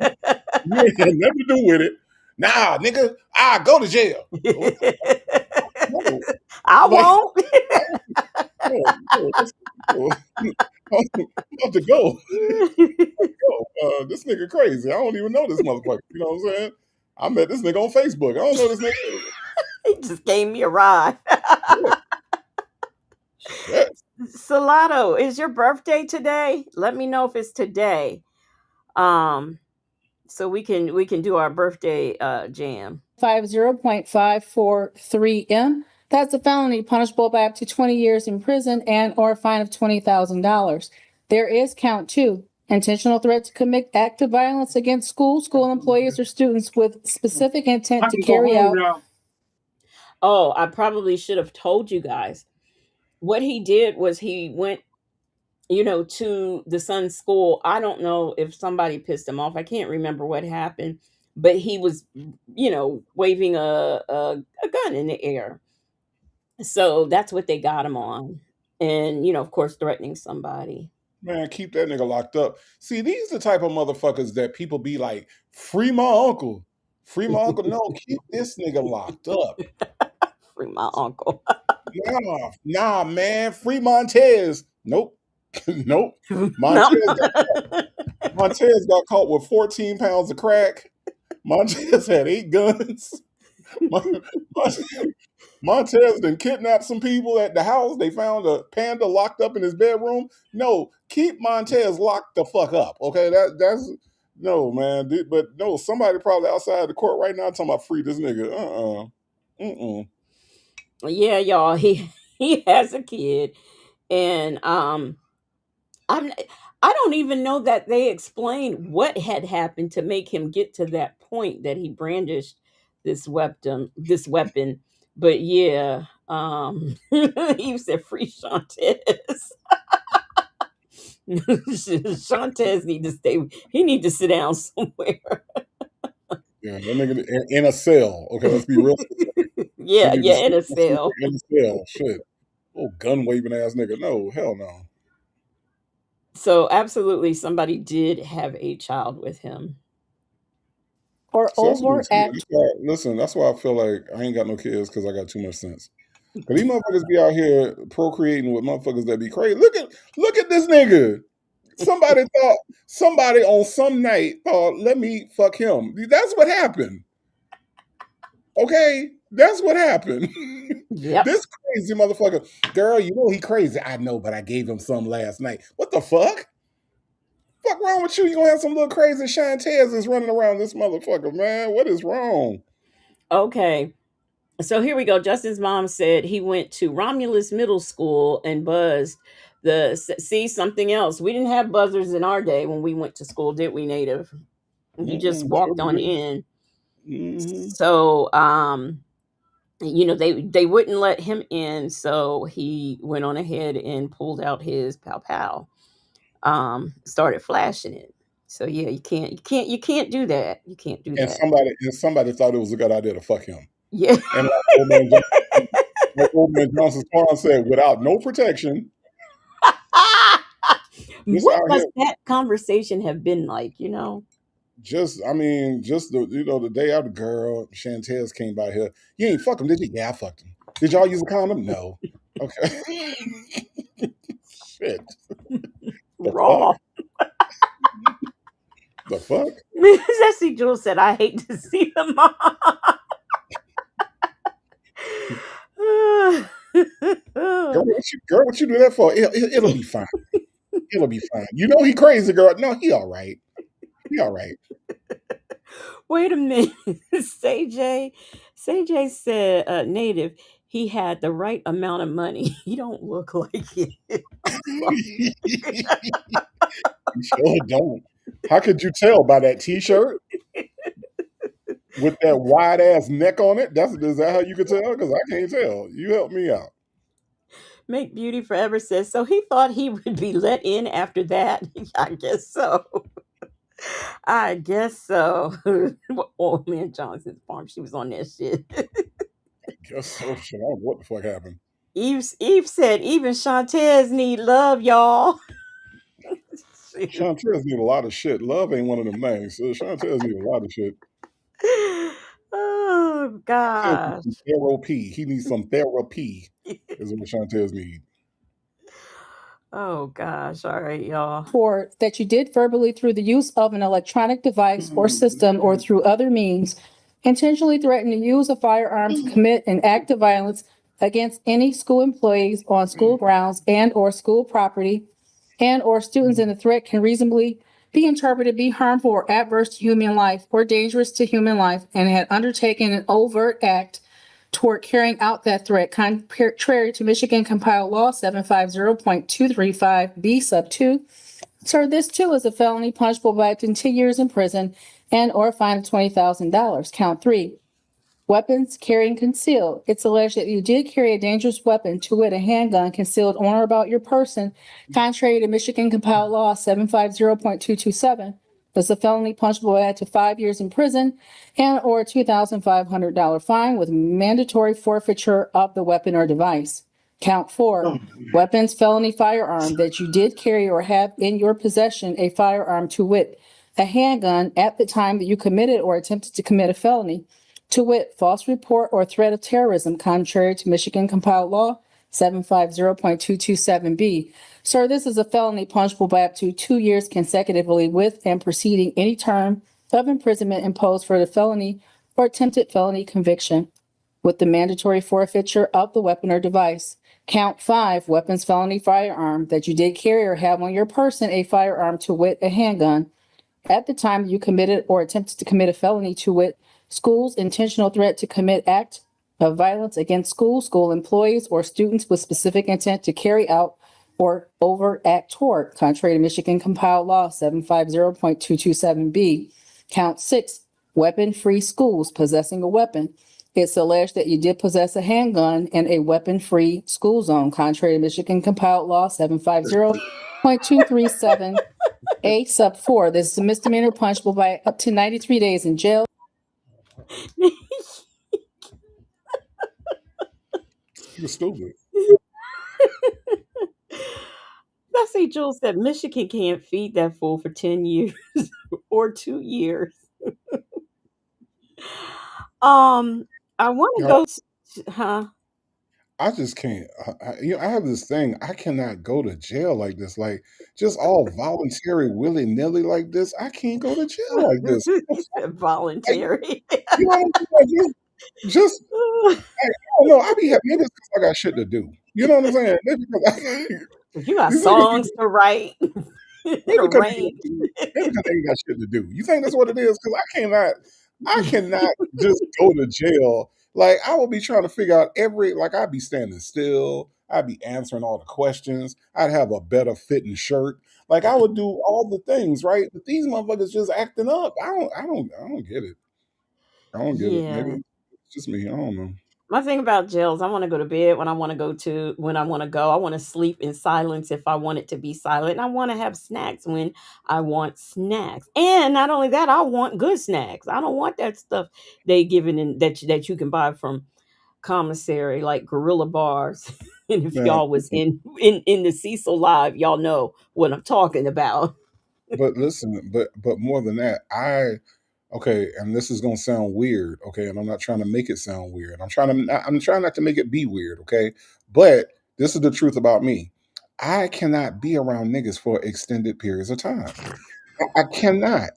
had nothing to do with it. Nah, nigga, I go to jail. No. I won't. No, I'm about to go. This nigga crazy. I don't even know this motherfucker. You know what I'm saying? I met this nigga on Facebook. I don't know this nigga. He just gave me a ride. Shit. Salato, is your birthday today? Let me know if it's today. So we can do our birthday jam. 50.543M. That's a felony punishable by up to 20 years in prison and or a fine of $20,000. There is count 2. Intentional threat to commit active violence against school employees, or students with specific intent to carry out. Oh, I probably should have told you guys. What he did was he went, to the son's school. I don't know if somebody pissed him off. I can't remember what happened, but he was, waving a gun in the air. So that's what they got him on. And, of course, threatening somebody. Man, keep that nigga locked up. See, these the type of motherfuckers that people be like, free my uncle. Free my uncle. No, keep this nigga locked up. Free my uncle. Nah, man. Free Montez. Nope. Nope. Montez got caught with 14 pounds of crack. Montez had 8 guns. Montez done kidnapped some people at the house. They found a panda locked up in his bedroom. No, keep Montez locked the fuck up. Okay, that's no, man. But no, somebody probably outside the court right now talking about free this nigga. Yeah, y'all. He has a kid, and I don't even know that they explained what had happened to make him get to that point that he brandished this weapon. But yeah, he said free Shantez. Shantez need to stay. He need to sit down somewhere. Yeah, that nigga in a cell. Okay, let's be real. yeah, in a cell. In a cell. Shit. Oh, gun waving ass nigga. No, hell no. So absolutely, somebody did have a child with him. Or overact. Listen, that's why I feel like I ain't got no kids because I got too much sense. But these motherfuckers be out here procreating with motherfuckers that be crazy. Look at this nigga. Somebody on some night thought, let me fuck him. That's what happened. Okay? That's what happened. Yep. This crazy motherfucker. Girl, you know he crazy. I know, but I gave him some last night. What the fuck? Fuck wrong with you? You gonna have some little crazy Shantez running around this motherfucker, man. What is wrong? Okay. So here we go. Justin's mom said he went to Romulus Middle School and buzzed see something else. We didn't have buzzers in our day when we went to school, did we, Native? You just Mm-mm, sure walked on did. in. Hmm. So they wouldn't let him in, so he went on ahead and pulled out his pow pow, started flashing it. So yeah, you can't do that. You can't do And that. somebody thought it was a good idea to fuck him. Yeah. And like old man Johnson's Quan said, without no protection, just What out here. must that conversation have been like? Just the day after girl Shantez came by here. You ain't fuck him, did you? Yeah, I fucked him. Did y'all use a condom? No. Okay. Shit. The Raw. fuck? The fuck? Jesse Jules said, "I hate to see the mom." Girl, what you do that for? It'll be fine. It'll be fine. You know he crazy, girl. No, he all right. He all right. Wait a minute. CJ said, Native, he had the right amount of money. He don't look like it. You sure don't. How could you tell by that t-shirt? With that wide ass neck on it? Is that how you could tell? Because I can't tell. You help me out. Make Beauty Forever says, so he thought he would be let in after that. I guess so. I guess so. Old man Johnson's farm. She was on that shit. I guess so. Shit, I don't know what the fuck happened. Eve said, even Shantez need love, y'all. Shantez need a lot of shit. Love ain't one of them things. So Shantez need a lot of shit. Oh gosh. Therapy. He needs some therapy. Is what Shantez need. Oh gosh. All right, y'all. Or that you did verbally through the use of an electronic device or system or through other means intentionally threaten to use a firearm to commit an act of violence against any school employees on school grounds and or school property and or students, and the threat can reasonably be interpreted to be harmful or adverse to human life or dangerous to human life, and had undertaken an overt act toward carrying out that threat contrary to Michigan Compiled Law 750.235B sub 2. Sir, this too is a felony punishable by up to 10 years in prison and or a fine of $20,000. Count 3. Weapons carrying concealed. It's alleged that you did carry a dangerous weapon, to wit, a handgun, concealed on or about your person, contrary to Michigan Compiled Law 750.227. That's a felony punishable by up to 5 years in prison and or a $2,500 fine with mandatory forfeiture of the weapon or device. Count 4, weapons felony firearm, that you did carry or have in your possession a firearm, to wit, a handgun, at the time that you committed or attempted to commit a felony, to wit, false report or threat of terrorism, contrary to Michigan Compiled Law 750.227B. Sir, this is a felony punishable by up to 2 years consecutively with and preceding any term of imprisonment imposed for the felony or attempted felony conviction, with the mandatory forfeiture of the weapon or device. Count 5, weapons felony firearm, that you did carry or have on your person a firearm, to wit, a handgun, at the time you committed or attempted to commit a felony, to wit, school's intentional threat to commit act of violence against school employees, or students with specific intent to carry out or overt act toward, contrary to Michigan Compiled Law 750.227B. Count 6, weapon-free schools, possessing a weapon. It's alleged that you did possess a handgun in a weapon-free school zone, contrary to Michigan Compiled Law 750.237A sub 4. This is a misdemeanor punishable by up to 93 days in jail. You're stupid. Bessie Jules said Michigan can't feed that fool for 10 years or 2 years. I want to go I just can't. I have this thing. I cannot go to jail like this. Like, just all voluntary, willy nilly like this. I can't go to jail like this. Voluntary. You know what I'm saying? Just I don't know. I be happy. Maybe it's because I got shit to do. You know what I'm saying? Maybe because You got songs to write. maybe because they ain't got shit to do. You think that's what it is? Because I cannot just go to jail Like I would be trying to figure out like I'd be standing still. I'd be answering all the questions. I'd have a better fitting shirt. Like I would do all the things, right? But these motherfuckers just acting up. I don't get it. I don't get it. Maybe Yeah. it's just me. I don't know. My thing about jails, I want to go to bed when I want to when I want to go. I want to sleep in silence if I want it to be silent. And I want to have snacks when I want snacks. And not only that, I want good snacks. I don't want that stuff they giving in that you can buy from commissary like gorilla bars. And if Man, y'all was in the Cecil Live, y'all know what I'm talking about. but listen, but more than that, okay, and this is gonna sound weird, okay, and I'm not trying to make it sound weird. I'm trying not to make it be weird, okay? But this is the truth about me. I cannot be around niggas for extended periods of time. I cannot.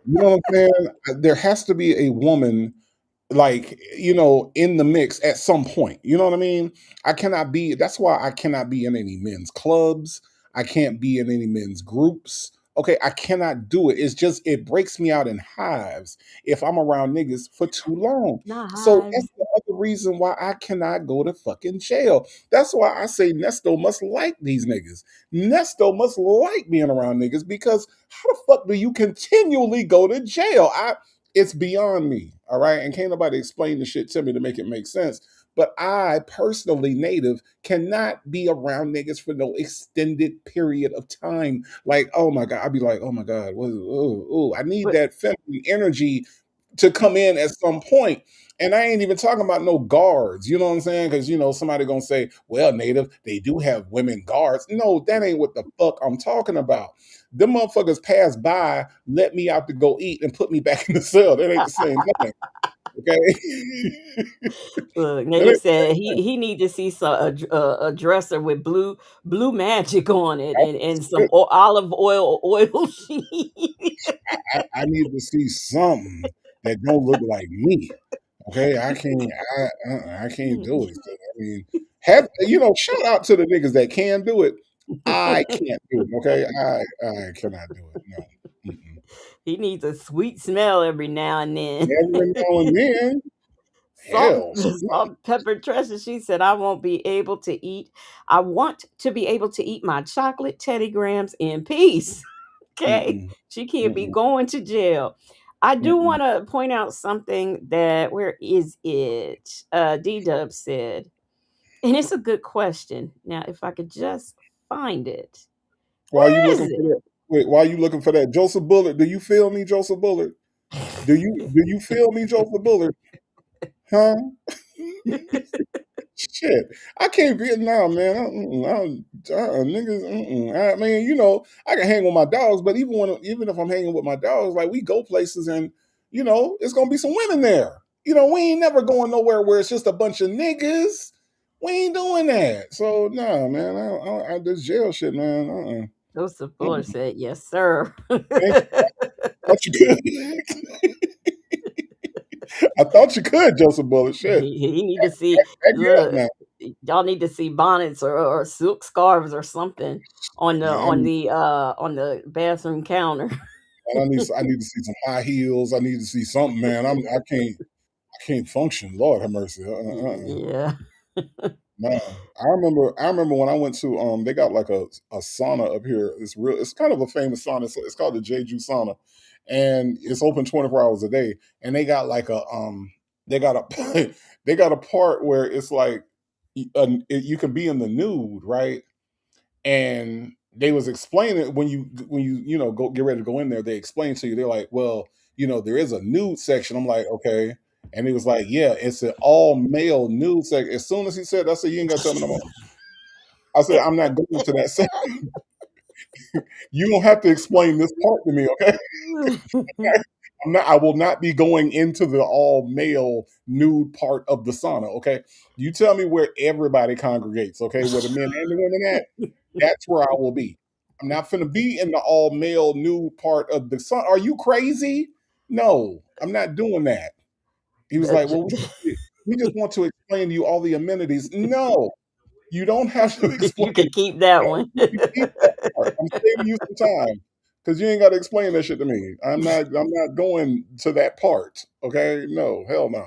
You know what I'm saying? There has to be a woman like in the mix at some point. You know what I mean? That's why I cannot be in any men's clubs. I can't be in any men's groups. Okay, I cannot do it. It's just it breaks me out in hives if I'm around niggas for too long. Not So that's hives. the other reason why I cannot go to fucking jail. That's why I say Nesto must like these niggas. Nesto must like being around niggas because how the fuck do you continually go to jail? It's beyond me, all right? And can't nobody explain the shit to me to make it make sense. But I personally, native, cannot be around niggas for no extended period of time. Like, oh my God, I'd be like, oh my God, I need But that feminine energy to come in at some point. And I ain't even talking about no guards, you know what I'm saying? Because somebody gonna say, well, native, they do have women guards. No, that ain't what the fuck I'm talking about. Them motherfuckers pass by, let me out to go eat, and put me back in the cell. That ain't the same thing. Okay. look, That Native ain't the said same thing. he need to see a dresser with blue magic on it and some That's olive oil sheet. I need to see something that don't look like me. Okay, I can't do it. So, I mean, shout out to the niggas that can do it. I can't do it. Okay, I cannot do it. No. Mm-mm. He needs a sweet smell every now and then. Every now and then, Salt, hell, salt, and pepper Tresha. She said, "I won't be able to eat. I want to be able to eat my chocolate Teddy Grahams in peace." Okay, mm-mm, she can't be mm-mm, going to jail. I do mm-mm. want to point out something that where is it? D Dub said, and it's a good question. Now, if I could just find it, While you where looking is for that, wait, while you looking for that, Joseph Bullard, do you feel me, Joseph Bullard? Do you feel me, Joseph Bullard? Huh? it? Shit, I can't be now, man. Niggas, I mean, I can hang with my dogs, but even if I'm hanging with my dogs, like we go places and it's gonna be some women there. We ain't never going nowhere where it's just a bunch of niggas. We ain't doing that. So nah, man. This jail shit, man. Joseph Fuller Mm-mm. said, "Yes, sir." Thank you. Thought you could. I thought you could, Joseph Bullet. Shit, He need to see back me up look, now. y'all need to see bonnets or silk scarves or something on the Yeah, on the bathroom counter. I need to see some high heels. I need to see something, man. I can't function. Lord have mercy. Yeah. Man, I remember when I went to they got like a sauna up here. It's kind of a famous sauna. It's called the Jeju sauna. And it's open 24 hours a day. And they got like they got a they got a part where it's like you can be in the nude, right? And they was explaining when you go get ready to go in there, they explain to you, they're like, well, there is a nude section. I'm like, okay. And he was like, yeah, it's an all male nude section. As soon as he said, I said, you ain't gotta tell me no more. I said, I'm not going to that section. You don't have to explain this part to me, okay? I will not be going into the all male nude part of the sauna, okay? You tell me where everybody congregates, okay? Where the men and the women at, that's where I will be. I'm not going to be in the all male nude part of the sauna. Are you crazy? No, I'm not doing that. He was like, well, we just want to explain to you all the amenities. No, you don't have to You explain. can keep that one. You keep that part. I'm saving you some time because you ain't got to explain that shit to me. I'm not going to that part. Okay, no, hell no.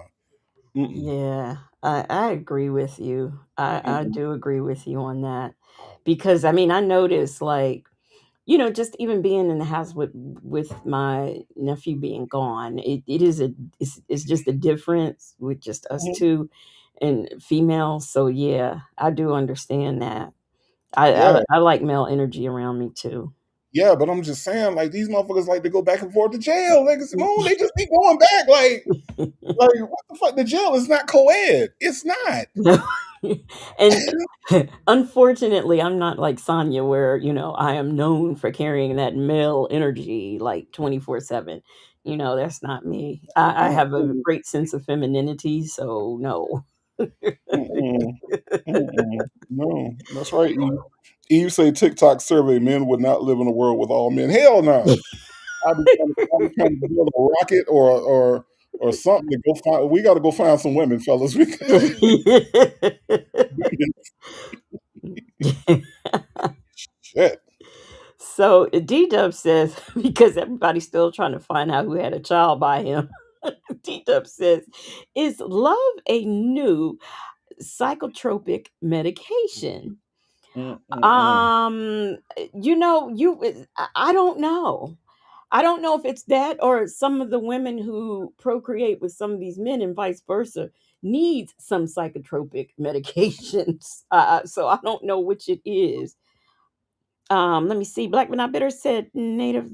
Mm-mm, Yeah, I agree with you. I mm-mm. do agree with you on that. Because I mean, I noticed like, just even being in the house with my nephew being gone, it is it's just a difference with just us Mhm. two and females. So yeah, I do understand that. Yeah, I like male energy around me too. yeah, but I'm just saying, like these motherfuckers like to go back and forth to jail. Like Simone, they just keep going back. Like what the fuck? The jail is not co-ed. It's not. No. And unfortunately, I'm not like Sonya where, I am known for carrying that male energy like 24/7. That's not me. I have a Mm-mm, great sense of femininity, so no. mm-mm, mm-mm. No, that's right. Eve. Eve say TikTok survey men would not live in a world with all men. Hell no. I be trying to build a rocket or something to go find. We got to go find some women, fellas. Shit. So D-Dub says, because everybody's still trying to find out who had a child by him, D-Dub says, is love a new psychotropic medication? Mm-mm-mm. I don't know. I don't know if it's that or some of the women who procreate with some of these men and vice versa needs some psychotropic medications. So I don't know which it is. Let me see. Black but not bitter said native.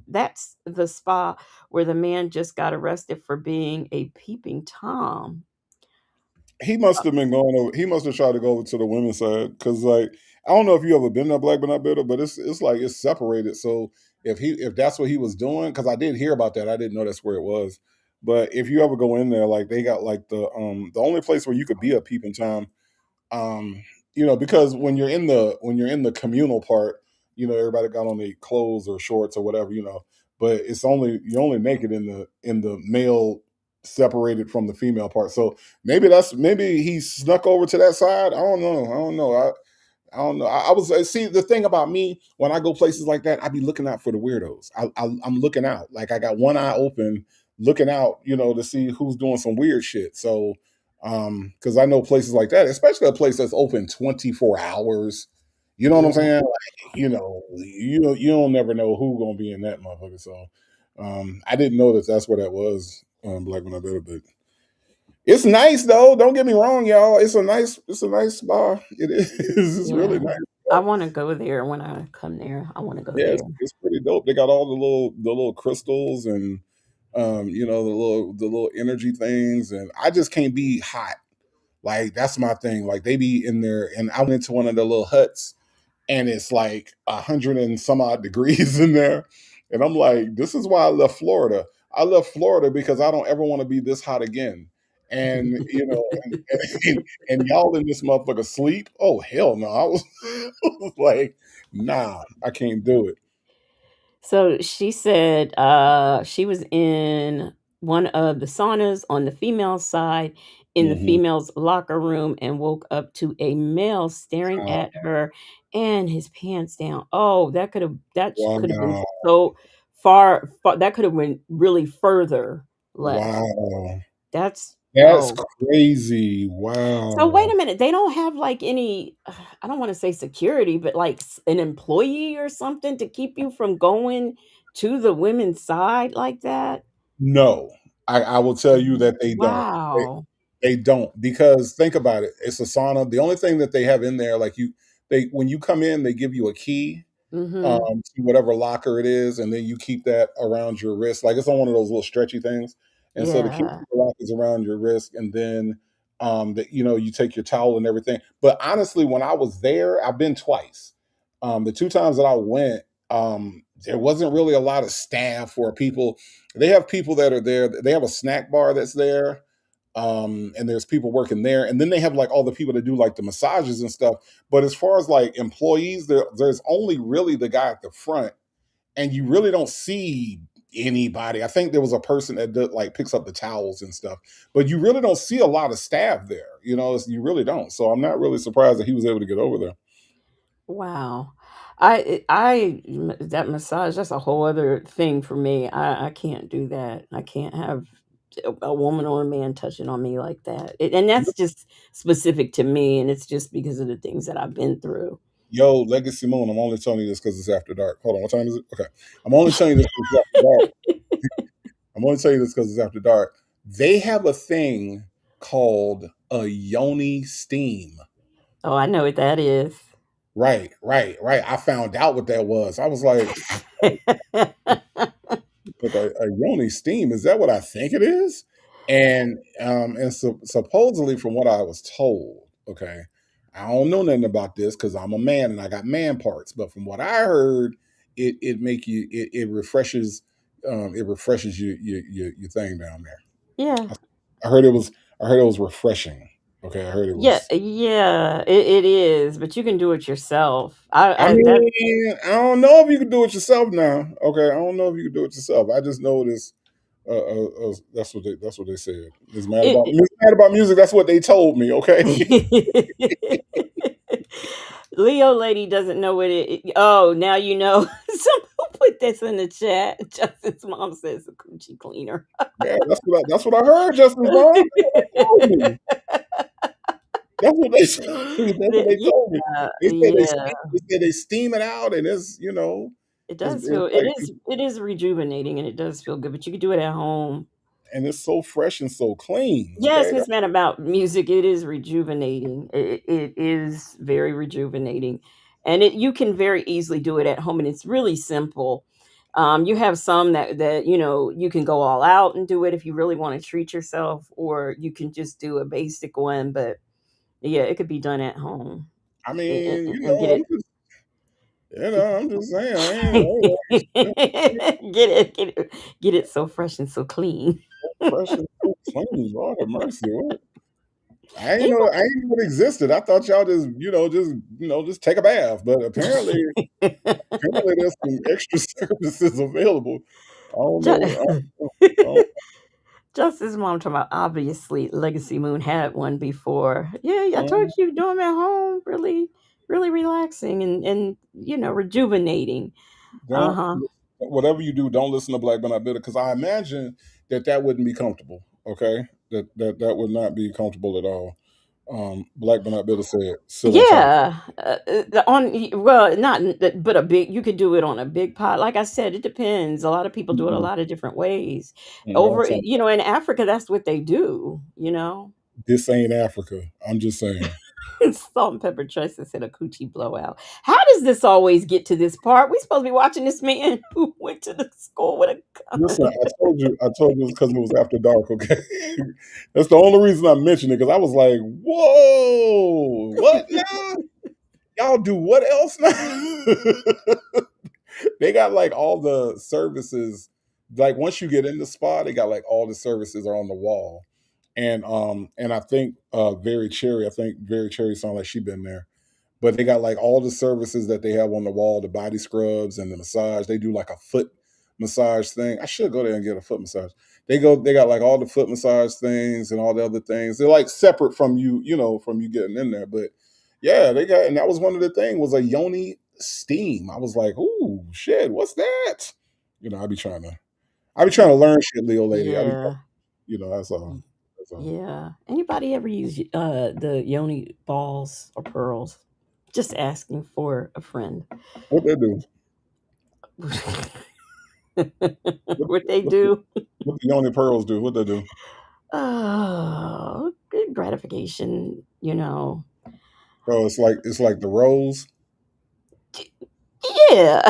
That's the spa where the man just got arrested for being a peeping tom. He must have been going over. He must have tried to go over to the women's side because, like, I don't know if you ever been to Black but Not Bitter, but it's like it's separated. So if that's what he was doing, because I did hear about that, I didn't know that's where it was. But if you ever go in there, like they got like the only place where you could be a peeping tom, um because when you're in the communal part, everybody got on their clothes or shorts or whatever, but it's only you only make it in the male separated from the female part. So maybe he snuck over to that side. I was see the thing about me when I go places like that, I be looking out for the weirdos. I'm looking out, like I got one eye open, looking out, to see who's doing some weird shit. So, because I know places like that, especially a place that's open 24 hours. You know what I'm Yeah. saying? Like, you don't never know who gonna be in that motherfucker. So, I didn't know that that's where that was. Black when I better, but it's nice though. Don't get me wrong, y'all. It's a nice spa. It is. It's Yeah. really nice. I want to go there when I come there. I want to go Yeah, there. it's pretty dope. They got all the little crystals and the little energy things, and I just can't be hot. Like that's my thing. Like they be in there, and I went into one of the little huts, and it's like 100 and some odd degrees in there, and I'm like, this is why I left Florida. I left Florida because I don't ever want to be this hot again. And and y'all in this motherfucker sleep. Oh hell no! I was, I was like, nah, I can't do it. So she said she was in one of the saunas on the female side in the Hmm. female's locker room and woke up to a male staring at her and his pants down. Oh, that could have been Wow, so far that could have went really further left. wow, That's that's oh. crazy. So wait Wow. a minute, they don't have like any I don't want to say security, but like an employee or something to keep you from going to the women's side like that? No, I will tell you that they don't. They, Wow. they don't because think about it. It's a sauna. The only thing that they have in there, like they when you come in, they give you a key Mhm. to whatever locker it is, and then you keep that around your wrist. Like it's on one of those little stretchy things. And so the key to Yeah. the lock is around your wrist, and then that you take your towel and everything. But honestly, when I was there, I've been twice. The two times that I went, there wasn't really a lot of staff or people. They have people that are there. They have a snack bar that's there, and there's people working there, and then they have like all the people that do like the massages and stuff. But as far as like employees, there's only really the guy at the front, and you really don't see anybody. I think there was a person that like picks up the towels and stuff, but you really don't see a lot of staff there. You really don't. So I'm not really surprised that he was able to get over there. Wow. That massage, that's a whole other thing for me. I can't do that. I can't have a woman or a man touching on me like that. And that's just specific to me, and it's just because of the things that I've been through. Yo, Legacy Moon, I'm only telling you this because it's after dark. Hold on, what time is it? Okay. I'm only telling you this because it's after dark. I'm only telling you this because it's after dark. They have a thing called a yoni steam. Oh, I know what that is. Right. I found out what that was. I was like, a yoni steam, is that what I think it is? And supposedly from what I was told, okay, I don't know nothing about this because I'm a man and I got man parts, but from what I heard, it refreshes your thing down there. Yeah. I heard it was refreshing. Okay, I heard it was. Yeah, it is, but you can do it yourself. I mean, I don't know if you can do it yourself now. Okay, I don't know if you can do it yourself. I just know this. That's what they said. It's mad about music. That's what they told me. Okay. Leo lady doesn't know what it. Oh, now you know. Someone put this in the chat. Justin's mom says a coochie cleaner. Yeah, that's what I heard. Justin's mom. That's what they told me. They said they steam it out, and it's It does feel it is rejuvenating, and it does feel good. But you can do it at home. And it's so fresh and so clean. Yes, Okay? Miss Man, about music, it is rejuvenating. It is very rejuvenating, and you can very easily do it at home, and it's really simple. You have some that you can go all out and do it if you really want to treat yourself, or you can just do a basic one. But yeah, it could be done at home. I mean, And get it. I'm just saying. Get it so fresh and so clean. Fresh and so clean. Lord have mercy. What? I didn't know it existed. I thought y'all just take a bath. But apparently there's some extra services available. I don't know. Justice mom talking about obviously Legacy Moon had one before. Yeah, I told you doing them at home, really, really relaxing and rejuvenating. Whatever you do, don't listen to Black But Not Bitter because I imagine that wouldn't be comfortable. Okay, that would not be comfortable at all. Black But Not Bitter said, yeah, but a big. You could do it on a big pot. Like I said, it depends. A lot of people do it a lot of different ways. In Africa, that's what they do. This ain't Africa. I'm just saying. Salt and pepper choices hit a coochie blowout. How does this always get to this part? We supposed to be watching this man who went to the school with a gun. Listen, I told you because it was after dark. Okay, that's the only reason I mentioned it because I was like, "Whoa, what now? Y'all do what else now?" They got like all the services. Like once you get in the spa, they got like all the services are on the wall. And I think Very Cherry sounds like she been there. But they got like all the services that they have on the wall, the body scrubs and the massage. They do like a foot massage thing. I should go there and get a foot massage. They got like all the foot massage things and all the other things. They're like separate from you, from you getting in there. But yeah, and that was one of the things was a yoni steam. I was like, ooh, shit, what's that? I be trying to learn shit, Leo lady. Yeah. That's all. Yeah. Anybody ever use the yoni balls or pearls? Just asking for a friend. What they do? What they do? What the yoni pearls do? What they do? Oh, good gratification. Oh, it's like the rose. Yeah.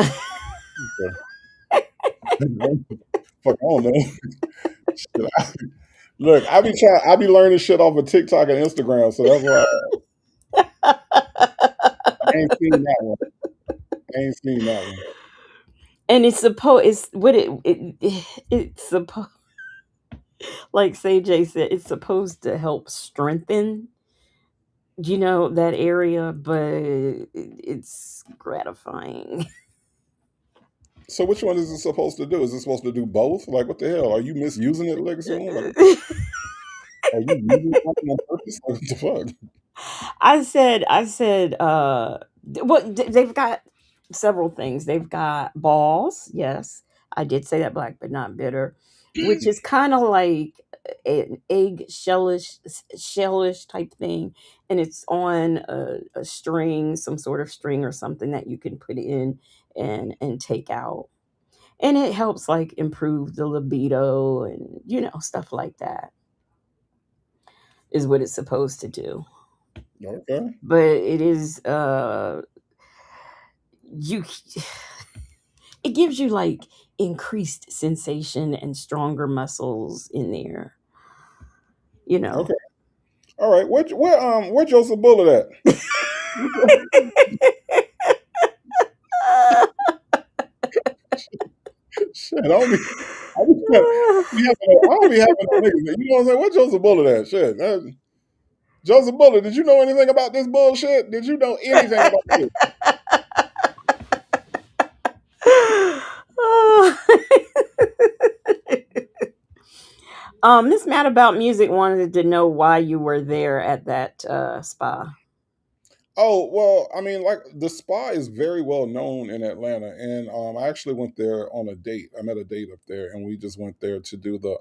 Fuck, I don't know. Look, I be learning shit off of TikTok and Instagram, so that's why I ain't seen that one. And it's supposed like Say J said, it's supposed to help strengthen that area, but it's gratifying. So which one is it supposed to do? Is it supposed to do both? Like what the hell? Are you misusing it, Legacy? Like, are you using it on purpose? What the fuck? I said, they've got several things. They've got balls. Yes, I did say that, Black But Not Bitter, which is kind of like an egg shellish type thing, and it's on a string, some sort of string or something that you can put in and take out, and it helps like improve the libido and stuff like that is what it's supposed to do. Okay. But it is you it gives you like increased sensation and stronger muscles in there. Okay. All right. Where Joseph Bullet at? Shit, I don't be having no niggas. You know what I'm saying? Where Joseph Bullet at? Shit. Joseph Bullet, did you know anything about this bullshit? Did you know anything about this? Miss Mad About Music wanted to know why you were there at that spa. Oh, well, I mean, like the spa is very well known in Atlanta, and I actually went there on a date. I met a date up there, and we just went there to do the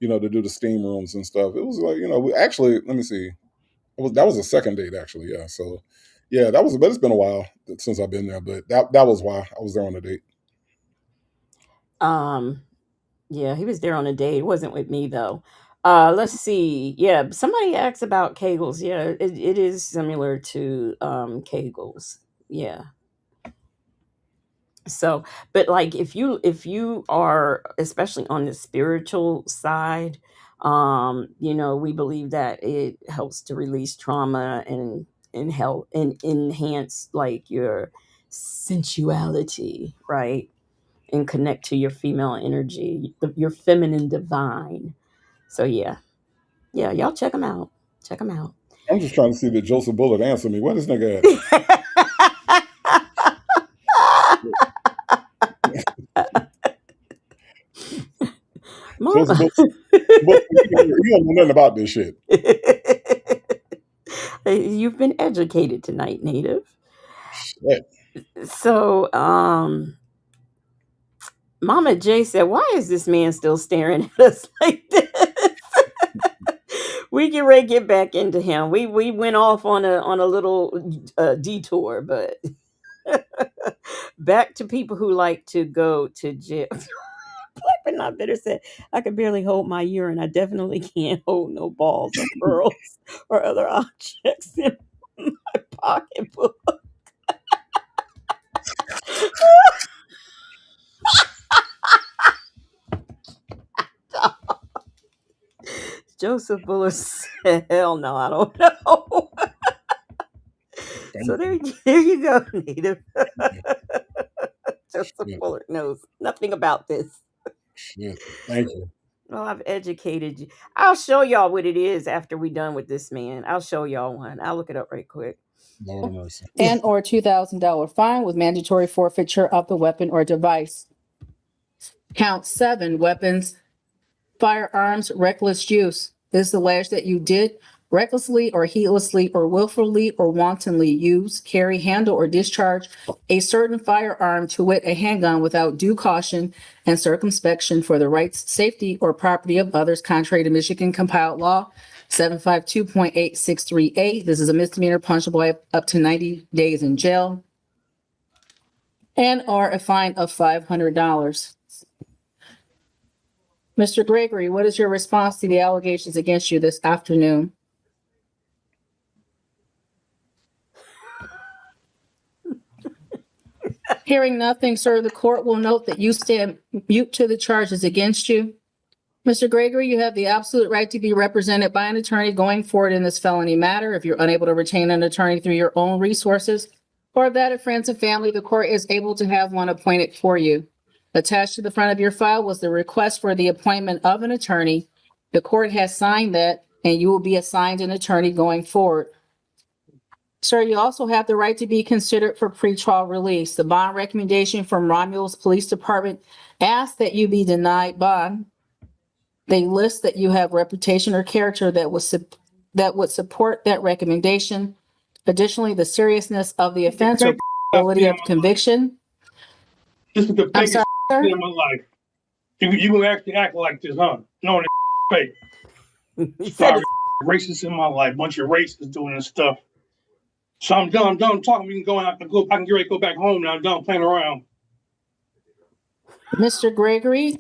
to do the steam rooms and stuff. It was like, we actually, let me see. That was a second date actually, yeah. So yeah, but it's been a while since I've been there, but that was why I was there on a date. Yeah, he was there on a date. It wasn't with me though. Let's see. Yeah, somebody asked about Kegels. Yeah, it is similar to Kegels. Yeah. So, but like if you are especially on the spiritual side, we believe that it helps to release trauma and help and enhance like your sensuality, right? And connect to your female energy, your feminine divine. So yeah, y'all check them out. Check them out. I'm just trying to see that Joseph Bullet answer me. Where this nigga at? Joseph Bullet, you don't know nothing about this shit. You've been educated tonight, Native. Shit. So, Mama J said, "Why is this man still staring at us like this?" We get ready to get back into him. We went off on a little detour, but back to people who like to go to jail. Black but not bitter said, "I can barely hold my urine. I definitely can't hold no balls or pearls or other objects in my pocketbook." Joseph Buller said, "Hell no, I don't know." So there you go, Native. Joseph Buller knows nothing about this. Shit. Thank you. Well, I've educated you. I'll show y'all what it is after we're done with this, man. I'll show y'all one. I'll look it up right quick. Lord have mercy. And or $2,000 fine with mandatory forfeiture of the weapon or device. Count 7, weapons, firearms, reckless use. This is alleged that you did recklessly or heedlessly or willfully or wantonly use, carry, handle, or discharge a certain firearm, to wit, a handgun, without due caution and circumspection for the rights, safety, or property of others, contrary to Michigan compiled law 752.8638. This is a misdemeanor punishable by up to 90 days in jail and or a fine of $500. Mr. Gregory, what is your response to the allegations against you this afternoon? Hearing nothing, sir, the court will note that you stand mute to the charges against you. Mr. Gregory, you have the absolute right to be represented by an attorney going forward in this felony matter. If you're unable to retain an attorney through your own resources, or that of friends and family, the court is able to have one appointed for you. Attached to the front of your file was the request for the appointment of an attorney. The court has signed that, and you will be assigned an attorney going forward. Sir, you also have the right to be considered for pretrial release. The bond recommendation from Romulus Police Department asks that you be denied bond. They list that you have reputation or character that would support that recommendation. Additionally, the seriousness of the offense or probability of conviction. This is the I'm biggest sorry, sir? in my life. You can actually act like this, huh? No, fake. He said Five it's racists in my life, bunch of racists doing this stuff. So I'm done. I'm done talking. We can go and I can get ready to go back home now. I'm done playing around. Mr. Gregory,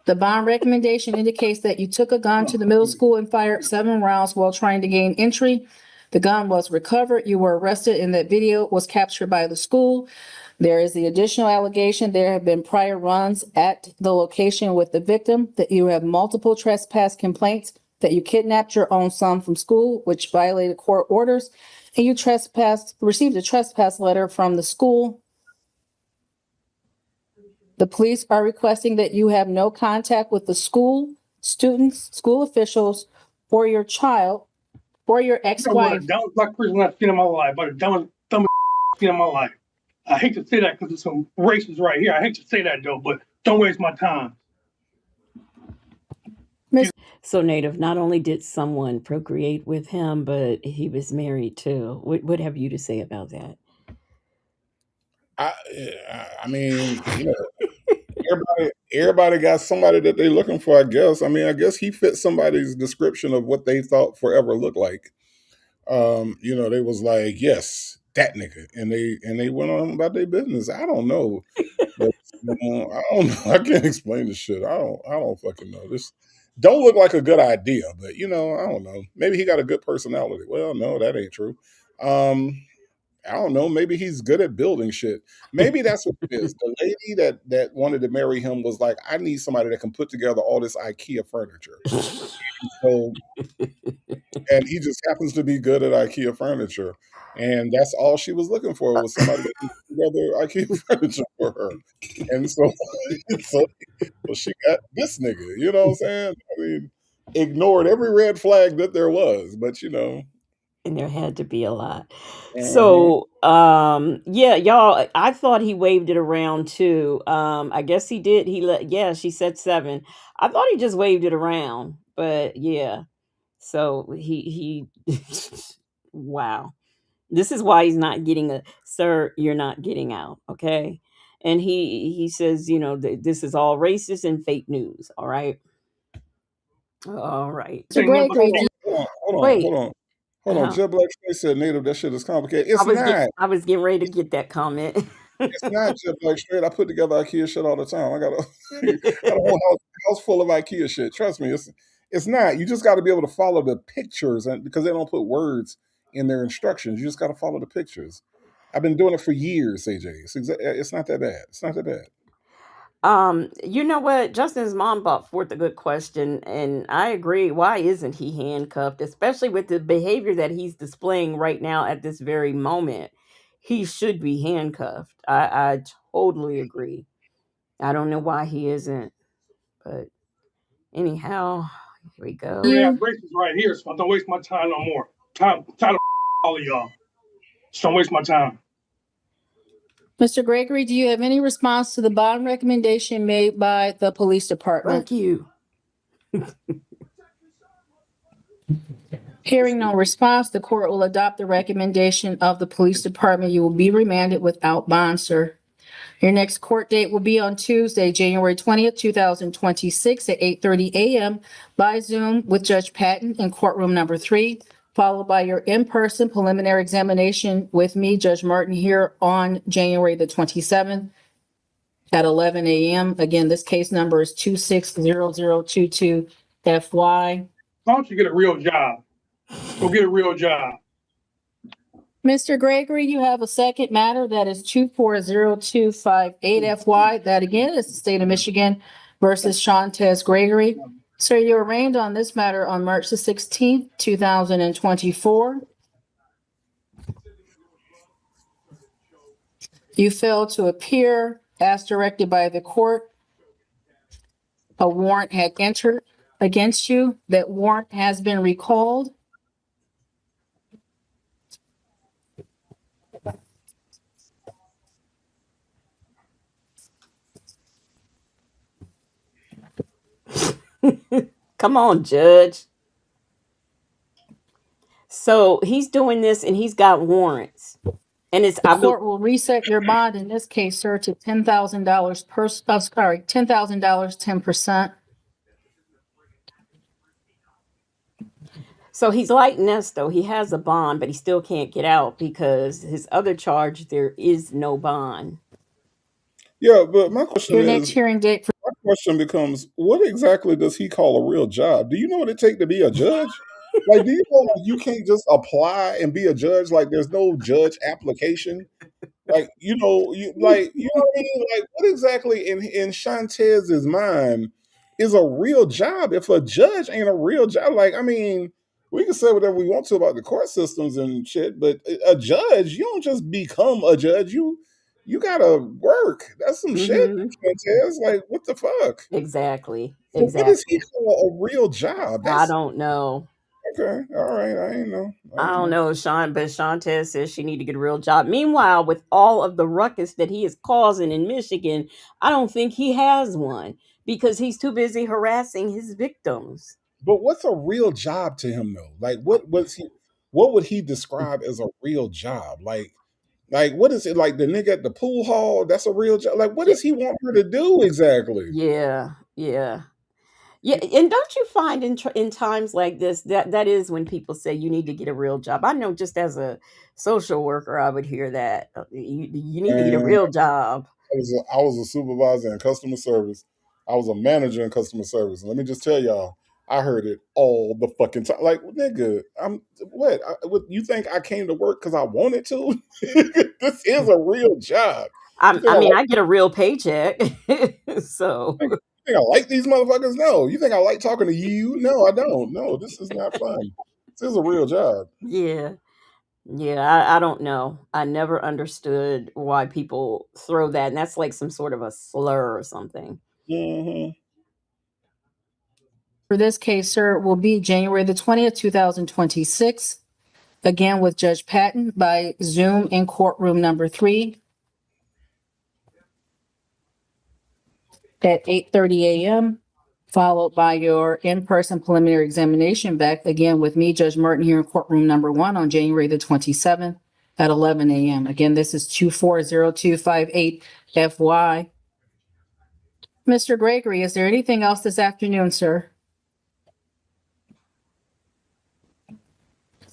the bond recommendation indicates that you took a gun to the middle school and fired 7 rounds while trying to gain entry. The gun was recovered. You were arrested and that video was captured by the school. There is the additional allegation. There have been prior runs at the location with the victim, that you have multiple trespass complaints, that you kidnapped your own son from school, which violated court orders, and you received a trespass letter from the school. The police are requesting that you have no contact with the school, students, school officials, or your child, or your ex-wife. The dumbest black person I've seen in my life, but the dumbest I've seen in my life. I hate to say that because there's some racists right here. I hate to say that though, but don't waste my time. so Native. Not only did someone procreate with him, but he was married too. What have you to say about that? I mean, you know, everybody got somebody that they're looking for, I guess. I mean, I guess he fit somebody's description of what they thought forever looked like. You know, they was like, yes, that nigga, and they went on about their business. I don't know. But, I don't know. I can't explain this shit. I don't fucking know. This don't look like a good idea, but you know, I don't know. Maybe he got a good personality. Well, no, that ain't true. I don't know. Maybe he's good at building shit. Maybe that's what it is. The lady that wanted to marry him was like, I need somebody that can put together all this IKEA furniture. So, and he just happens to be good at IKEA furniture. And that's all she was looking for, was somebody that could put together IKEA furniture for her. And so, so she got this nigga, you know what I'm saying? I mean, ignored every red flag that there was, but you know. And there had to be a lot. So, yeah, y'all, I thought he waved it around too. I guess he did. Yeah, she said 7. I thought he just waved it around, but yeah. So he wow. This is why he's not getting sir, you're not getting out, okay? And he says, you know, this is all racist and fake news, all right? All right. Mr. Gregory, Hold on. Jet Black Straight said Native, that shit is complicated. It's not. I was getting ready to get that comment. It's not Jet Black Straight. I put together IKEA shit all the time. I got a whole house full of IKEA shit. Trust me, it's not. You just got to be able to follow the pictures, and because they don't put words in their instructions, you just got to follow the pictures. I've been doing it for years, AJ. It's not that bad. It's not that bad. You know what? Justin's mom brought forth a good question, and I agree. Why isn't he handcuffed? Especially with the behavior that he's displaying right now at this very moment. He should be handcuffed. I totally agree. I don't know why he isn't, but anyhow, here we go. We have racists right here, so don't waste my time no more. Time all of y'all. So don't waste my time. Mr. Gregory, do you have any response to the bond recommendation made by the police department? Thank you. Hearing no response, the court will adopt the recommendation of the police department. You will be remanded without bond, sir. Your next court date will be on Tuesday, January 20th, 2026 at 8:30 a.m. by Zoom with Judge Patton in courtroom number 3, followed by your in-person preliminary examination with me, Judge Martin, here on January the 27th at 11 a.m. Again, this case number is 260022 FY. Why don't you get a real job? Go get a real job. Mr. Gregory, you have a second matter that is 240258 FY. That again is the state of Michigan versus Shantez Gregory. Sir, you were arraigned on this matter on March the 16th, 2024. You failed to appear as directed by the court. A warrant had entered against you. That warrant has been recalled. Come on, Judge. So he's doing this and he's got warrants. And it's the court will reset your bond in this case, sir, to $10,000 $10,000, 10%. So he's like Nesto. He has a bond, but he still can't get out because his other charge, there is no bond. Yeah, but my question Your next is, hearing date for my question becomes, what exactly does he call a real job? Do you know what it takes to be a judge? Like, do you know like, you can't just apply and be a judge? Like, there's no judge application. Like, you know, you know what I mean? Like, what exactly in Shantez's mind is a real job if a judge ain't a real job? Like, I mean, we can say whatever we want to about the court systems and shit, but a judge, you don't just become a judge. You gotta work. That's some shit, Hmm. Shantez. Like, what the fuck? Exactly. So what does he Exactly. call a real job? I That's don't know. okay. All right. I ain't know. I I ain't don't know. know, Sean, but Shantez says she need to get a real job. Meanwhile, with all of the ruckus that he is causing in Michigan, I don't think he has one because he's too busy harassing his victims. But what's a real job to him though? Like what would he describe as a real job? Like what is it like the nigga at the pool hall? That's a real job. Like what Yeah, does he want her to do exactly? yeah, yeah. Yeah, and don't you find in times like this that is when people say you need to get a real job? I know just as a social worker, I would hear that you need to get a And real job. I was a supervisor in customer service. I was a manager in customer service. And let me just tell y'all, I heard it all the fucking time. Like, nigga, what you think I came to work because I wanted to? This is a real job. You think I I mean, like I get a real paycheck, so you think I like these motherfuckers? No. You think I like talking to you? No, I don't. No, this is not fun. This is a real job. yeah, yeah. I don't know. I never understood why people throw that, and that's like some sort of a slur or something. Hmm. for this case, sir, will be January the 20th, 2026. Again with Judge Patton by Zoom in courtroom number 3 at 8:30 a.m., followed by your in-person preliminary examination back again with me, Judge Merton, here in courtroom number 1 on January the 27th at 11 a.m. Again, this is 240258 FY. Mr. Gregory, is there anything else this afternoon, sir?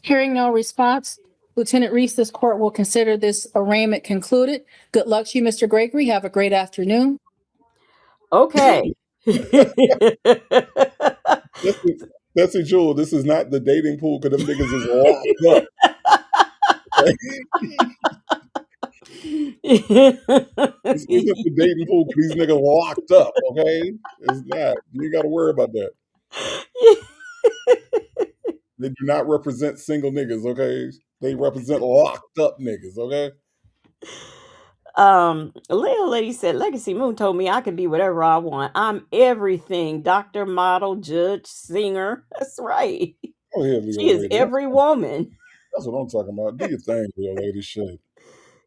Hearing no response, Lieutenant Reese, this court will consider this arraignment concluded. Good luck to you, Mr. Gregory. Have a great afternoon. Okay. That's it, Jewel. This is not the dating pool because them niggas is locked up. This isn't the dating pool because these niggas locked up, okay? It's not. You ain't got to worry about that. They do not represent single niggas, okay? They represent locked up niggas, okay? Leo Lady said, Legacy Moon told me I could be whatever I want. I'm everything. Doctor, model, judge, singer. That's right. Oh, yeah, Leo She is Lady. every woman. That's what I'm talking about. Do your thing, Leo Lady. Shit.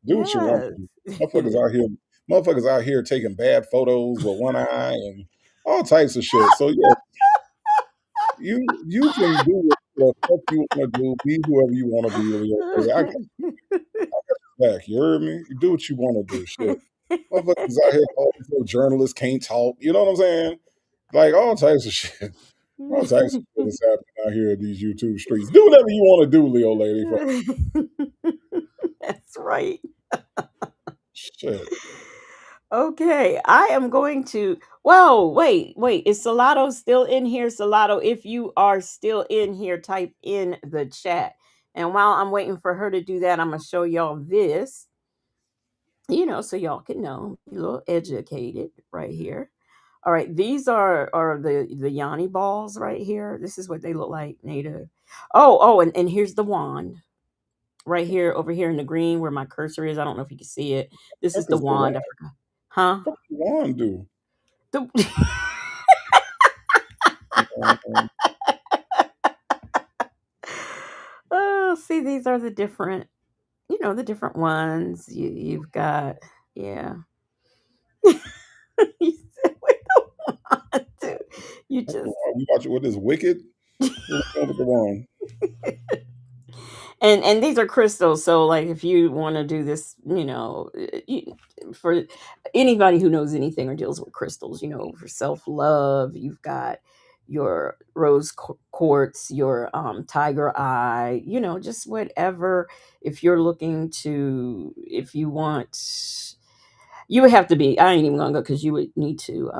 Do what you want to do. Yes. Motherfuckers out here taking bad photos with one eye and all types of shit. So yeah, you can do what the fuck you want to do, be whoever you want to be. Leo Lady. I got your back. You heard me? You do what you want to do. Shit. Motherfuckers out here calling for journalists can't talk. You know what I'm saying? Like all types of shit. All types of shit is happening out here in these YouTube streets. Do whatever you want to do, Leo Lady. That's right. Shit. Okay, I am going to. Whoa, wait. Is Salato still in here? Salato, if you are still in here, type in the chat. And while I'm waiting for her to do that, I'm going to show y'all this, so y'all can know, be a little educated right here. All right, these are the Yanni balls right here. This is what they look like, native. And here's the wand right here, over here in the green where my cursor is. I don't know if you can see it. This is What the is the wand. I wand? forgot. Huh? What does the wand do? Oh, see, these are the different, the different ones. You've got, yeah. You said with the wand, dude. You just We watching what is Wicked? What's going with the wand? and these are crystals. So, like, if you want to do this, for anybody who knows anything or deals with crystals, for self love, you've got, your rose quartz, your tiger eye, just whatever. If you're looking to, if you want, you would have to be, I ain't even gonna go, because you would need to,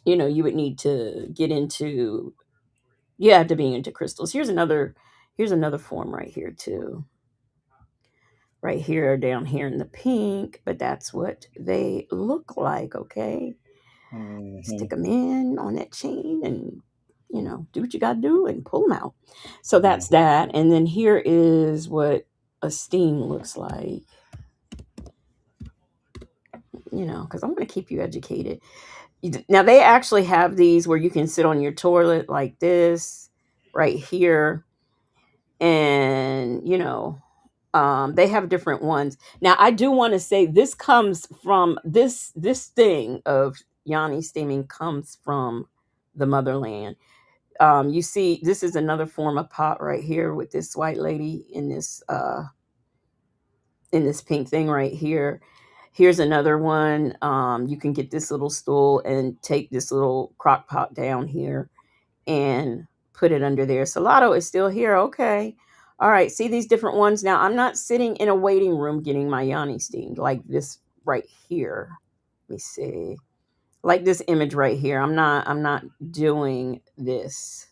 you would need to get into, you have to be into crystals. Here's another form right here too, right here, down here in the pink, but that's what they look like. Okay, stick them in on that chain and do what you gotta do and pull them out. So that's that. And then here is what a steam looks like, because I'm going to keep you educated. Now they actually have these where you can sit on your toilet like this right here, and they have different ones. Now I do want to say this comes from this thing of Yanni steaming comes from the motherland. You see, this is another form of pot right here with this white lady in this pink thing right here. Here's another one. You can get this little stool and take this little crock pot down here and put it under there. Salado is still here. Okay. All right. See these different ones. Now I'm not sitting in a waiting room getting my Yanni steamed like this right here. Let me see. Like this image right here. I'm not doing this.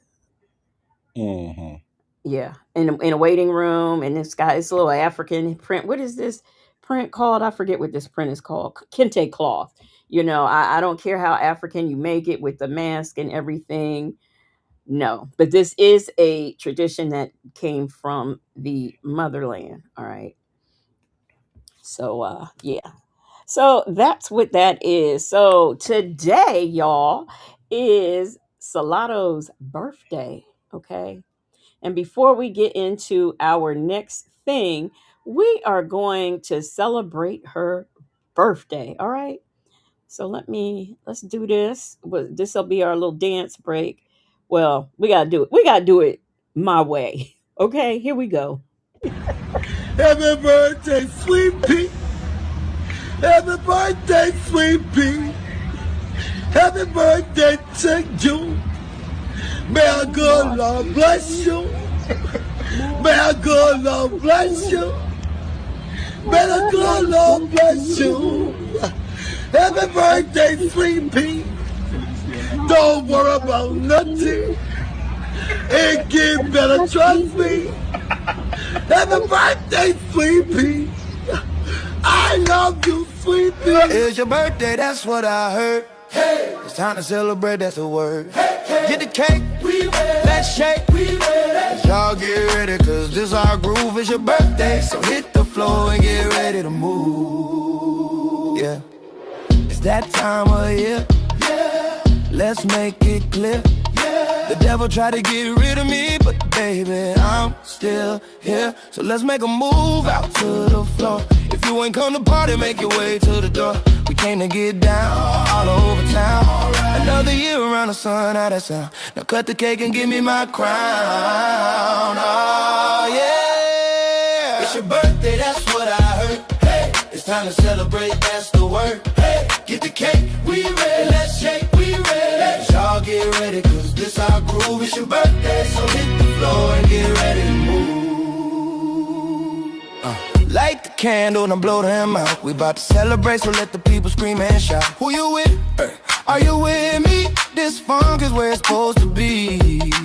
Yeah, in a waiting room, and this a little African print. What is this print called? I forget what this print is called. Kente cloth. I don't care how African you make it with the mask and everything. No, but this is a tradition that came from the motherland. All right. So yeah. So that's what that is. So today, y'all, is Salado's birthday. Okay. And before we get into our next thing, we are going to celebrate her birthday. All right. So let's do this. This will be our little dance break. Well, we got to do it. We got to do it my way. Okay, here we go. Happy birthday, sweet pea. Happy birthday, sweet pea. Happy birthday to you. May our good Lord bless you. May our good Lord bless you. May the good Lord bless you. Happy birthday, sweet pea. Don't worry about nothing. It get better, trust me. Happy birthday, sweet pea. I love you, sweet pea. It's your birthday, that's what I heard. Hey, it's time to celebrate, that's the word. Hey, hey. Get the cake, we ready. Let's shake, we ready. Y'all get ready, cause this our groove. It's your birthday, so hit the floor and get ready to move. Yeah, it's that time of year. Yeah, let's make it clear. Yeah, the devil tried to get rid of me, but baby, I'm still here. So let's make a move out to the floor. If you ain't come to party, make your way to the door. We came to get down all over town. Another year around the sun, how that sound? Now cut the cake and give me my crown. Oh yeah, it's your birthday, that's what I heard. Hey, it's time to celebrate, that's the word. Hey, get the cake, we ready. Let's shake, we ready. Y'all get ready, cause this our groove. It's your birthday, so hit the floor and get ready to move. Light the candle and blow them out. We about to celebrate, so let the people scream and shout. Who you with? Are you with me? This funk is where it's supposed to be.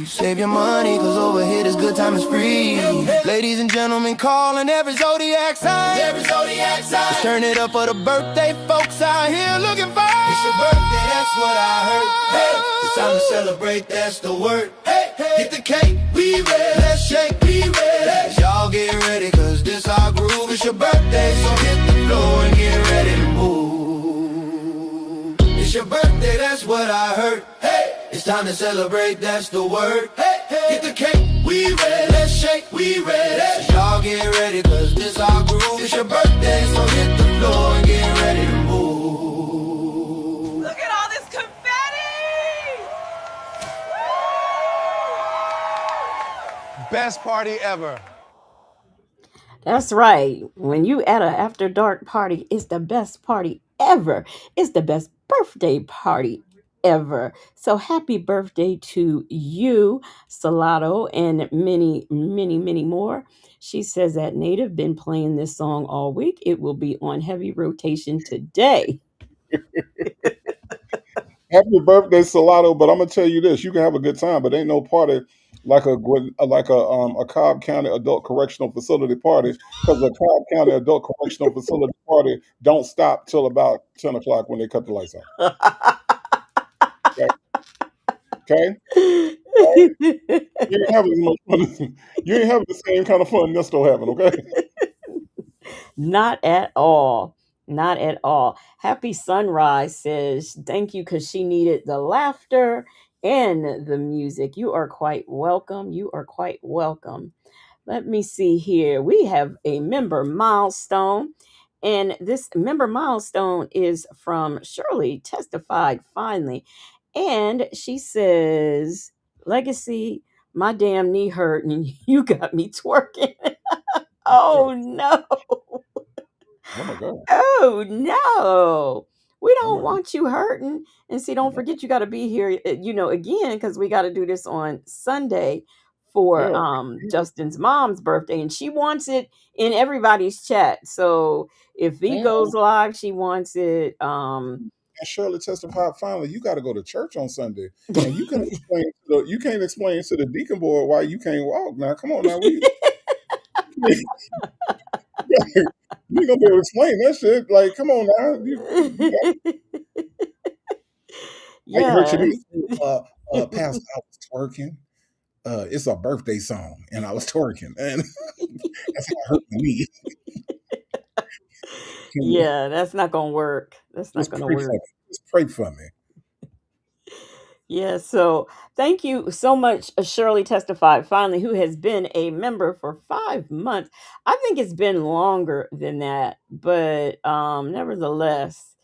Save your money, cause over here this good time is free. Ladies and gentlemen, calling every zodiac sign. Let's turn it up for the birthday folks out here looking fine. It's your birthday, that's what I heard. Hey, it's time to celebrate, that's the word. Hey, get the cake, we ready. Let's shake, we ready. Y'all get ready, cause this our groove. It's your birthday, so hit the floor and get ready to move. It's your birthday, that's what I heard. Hey, it's time to celebrate, that's the word. Hey, get the cake, we ready. Let's shake, we ready. So y'all get ready, cause this our groove. It's your birthday, so hit the floor and get ready to move. Look at all this confetti! Best party ever. That's right. When you at an after dark party, it's the best party ever. It's the best birthday party ever. So happy birthday to you, Salato, and many, many, many more. She says that Native been playing this song all week. It will be on heavy rotation today. Happy birthday, Salado! But I'm gonna tell you this: you can have a good time, but ain't no party like a Cobb County Adult Correctional Facility party, because the Cobb County Adult Correctional Facility party don't stop till about 10 o'clock when they cut the lights off. Okay, okay? All right? You ain't having as much fun. You ain't having the same kind of fun Nesto having. Okay. Not at all. Not at all. Happy Sunrise says thank you because she needed the laughter and the music. You are quite welcome. You are quite welcome. Let me see here. We have a member milestone, and this member milestone is from Shirley Testified Finally. And she says, Legacy, my damn knee hurt, and you got me twerking. Oh no. Oh my god. Oh no. We Oh don't my god. want you hurting. And see, don't forget you got to be here, again, because we got to do this on Sunday for Yeah. Justin's mom's birthday. And she wants it in everybody's chat. So if he And, goes live, she wants it. and Shirley Testified Finally, you got to go to church on Sunday, and you can't explain to the deacon board why you can't walk. Now, come on, now you ain't gonna be able to explain that shit. Like, come on now, I hurt your Yes. knee. Pastor, I was twerking. It's a birthday song, and I was twerking, and that's how I hurt my knee. Yeah, that's not gonna work. That's not Just gonna pray for work. me. Just pray for me. Yeah, so thank you so much, Shirley Testified Finally, who has been a member for 5 months. I think it's been longer than that, but nevertheless,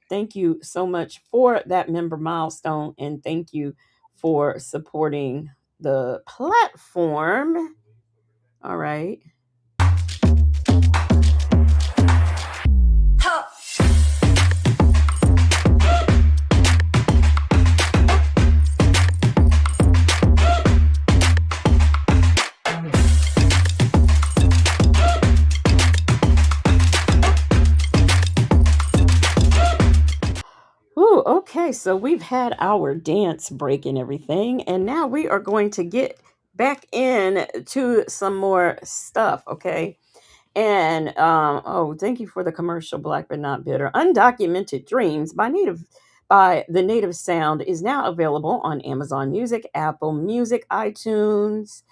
thank you so much for that member milestone, and thank you for supporting the platform. All right. Ooh, okay, so we've had our dance break and everything, and now we are going to get back in to some more stuff, okay? And oh, thank you for the commercial, Black but Not Bitter. Undocumented Dreams by the Native Sound is now available on Amazon Music, Apple Music, iTunes,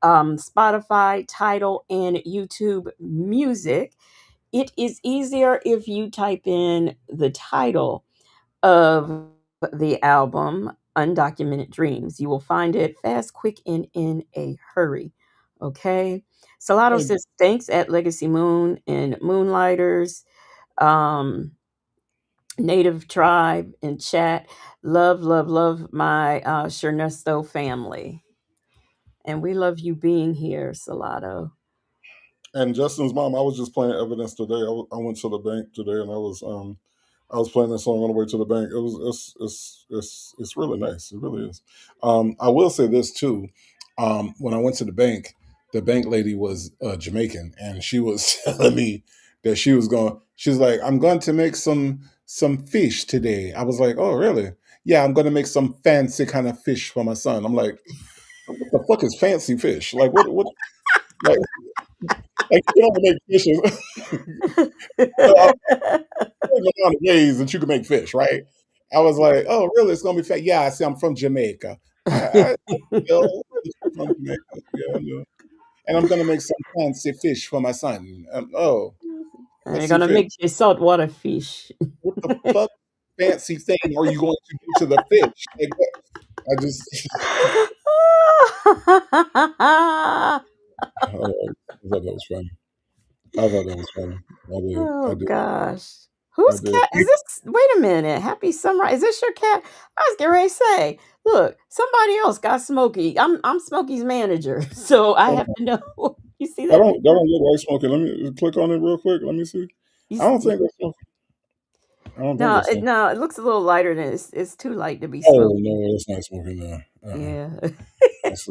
Spotify, Tidal, and YouTube Music. It is easier if you type in the title of the album, Undocumented Dreams. You will find it fast, quick, and in a hurry. Okay. Salado Hey, says thanks at Legacy Moon and Moonlighters, um, Native Tribe and chat. Love, love, love my Chernesto family. And we love you being here, Salado. and Justin's mom, I was just playing Evidence today. I went to the bank today, and I was playing that song on the way to the bank. It's really nice. It really is. I will say this too. When I went to the bank lady was Jamaican, and she was telling me that she was going. She's like, "I'm going to make some fish today." I was like, "Oh, really?" Yeah, I'm going to make some fancy kind of fish for my son. I'm like, "What the fuck is fancy fish? Like, what? Like, you don't make fishes." There's a lot of ways that you can make fish, right? I was like, "Oh, really? It's gonna be fat." Yeah, I see. I'm from Jamaica. I know that you're from Jamaica. Yeah, I know. And I'm gonna make some fancy fish for my son. Oh, And you're fancy gonna fish. make a saltwater fish. What the fuck fancy thing are you going to do to the fish? Like, what? I just, oh, I thought that was funny. I thought that was funny. I did. I Oh did. gosh. I Whose did. cat is this? Wait a minute. Happy sunrise. Is this your cat? I was getting ready to say, look, somebody else got Smokey. I'm Smokey's manager. So I have to know. You see that That picture? don't look like smoking. Let me click on it real quick. Let me see. You I don't see, think that's smoking. I don't think No, that's smoking. no, it looks a little lighter than it's too light to be Oh smoking. no, that's not smoking. No, Yeah. that's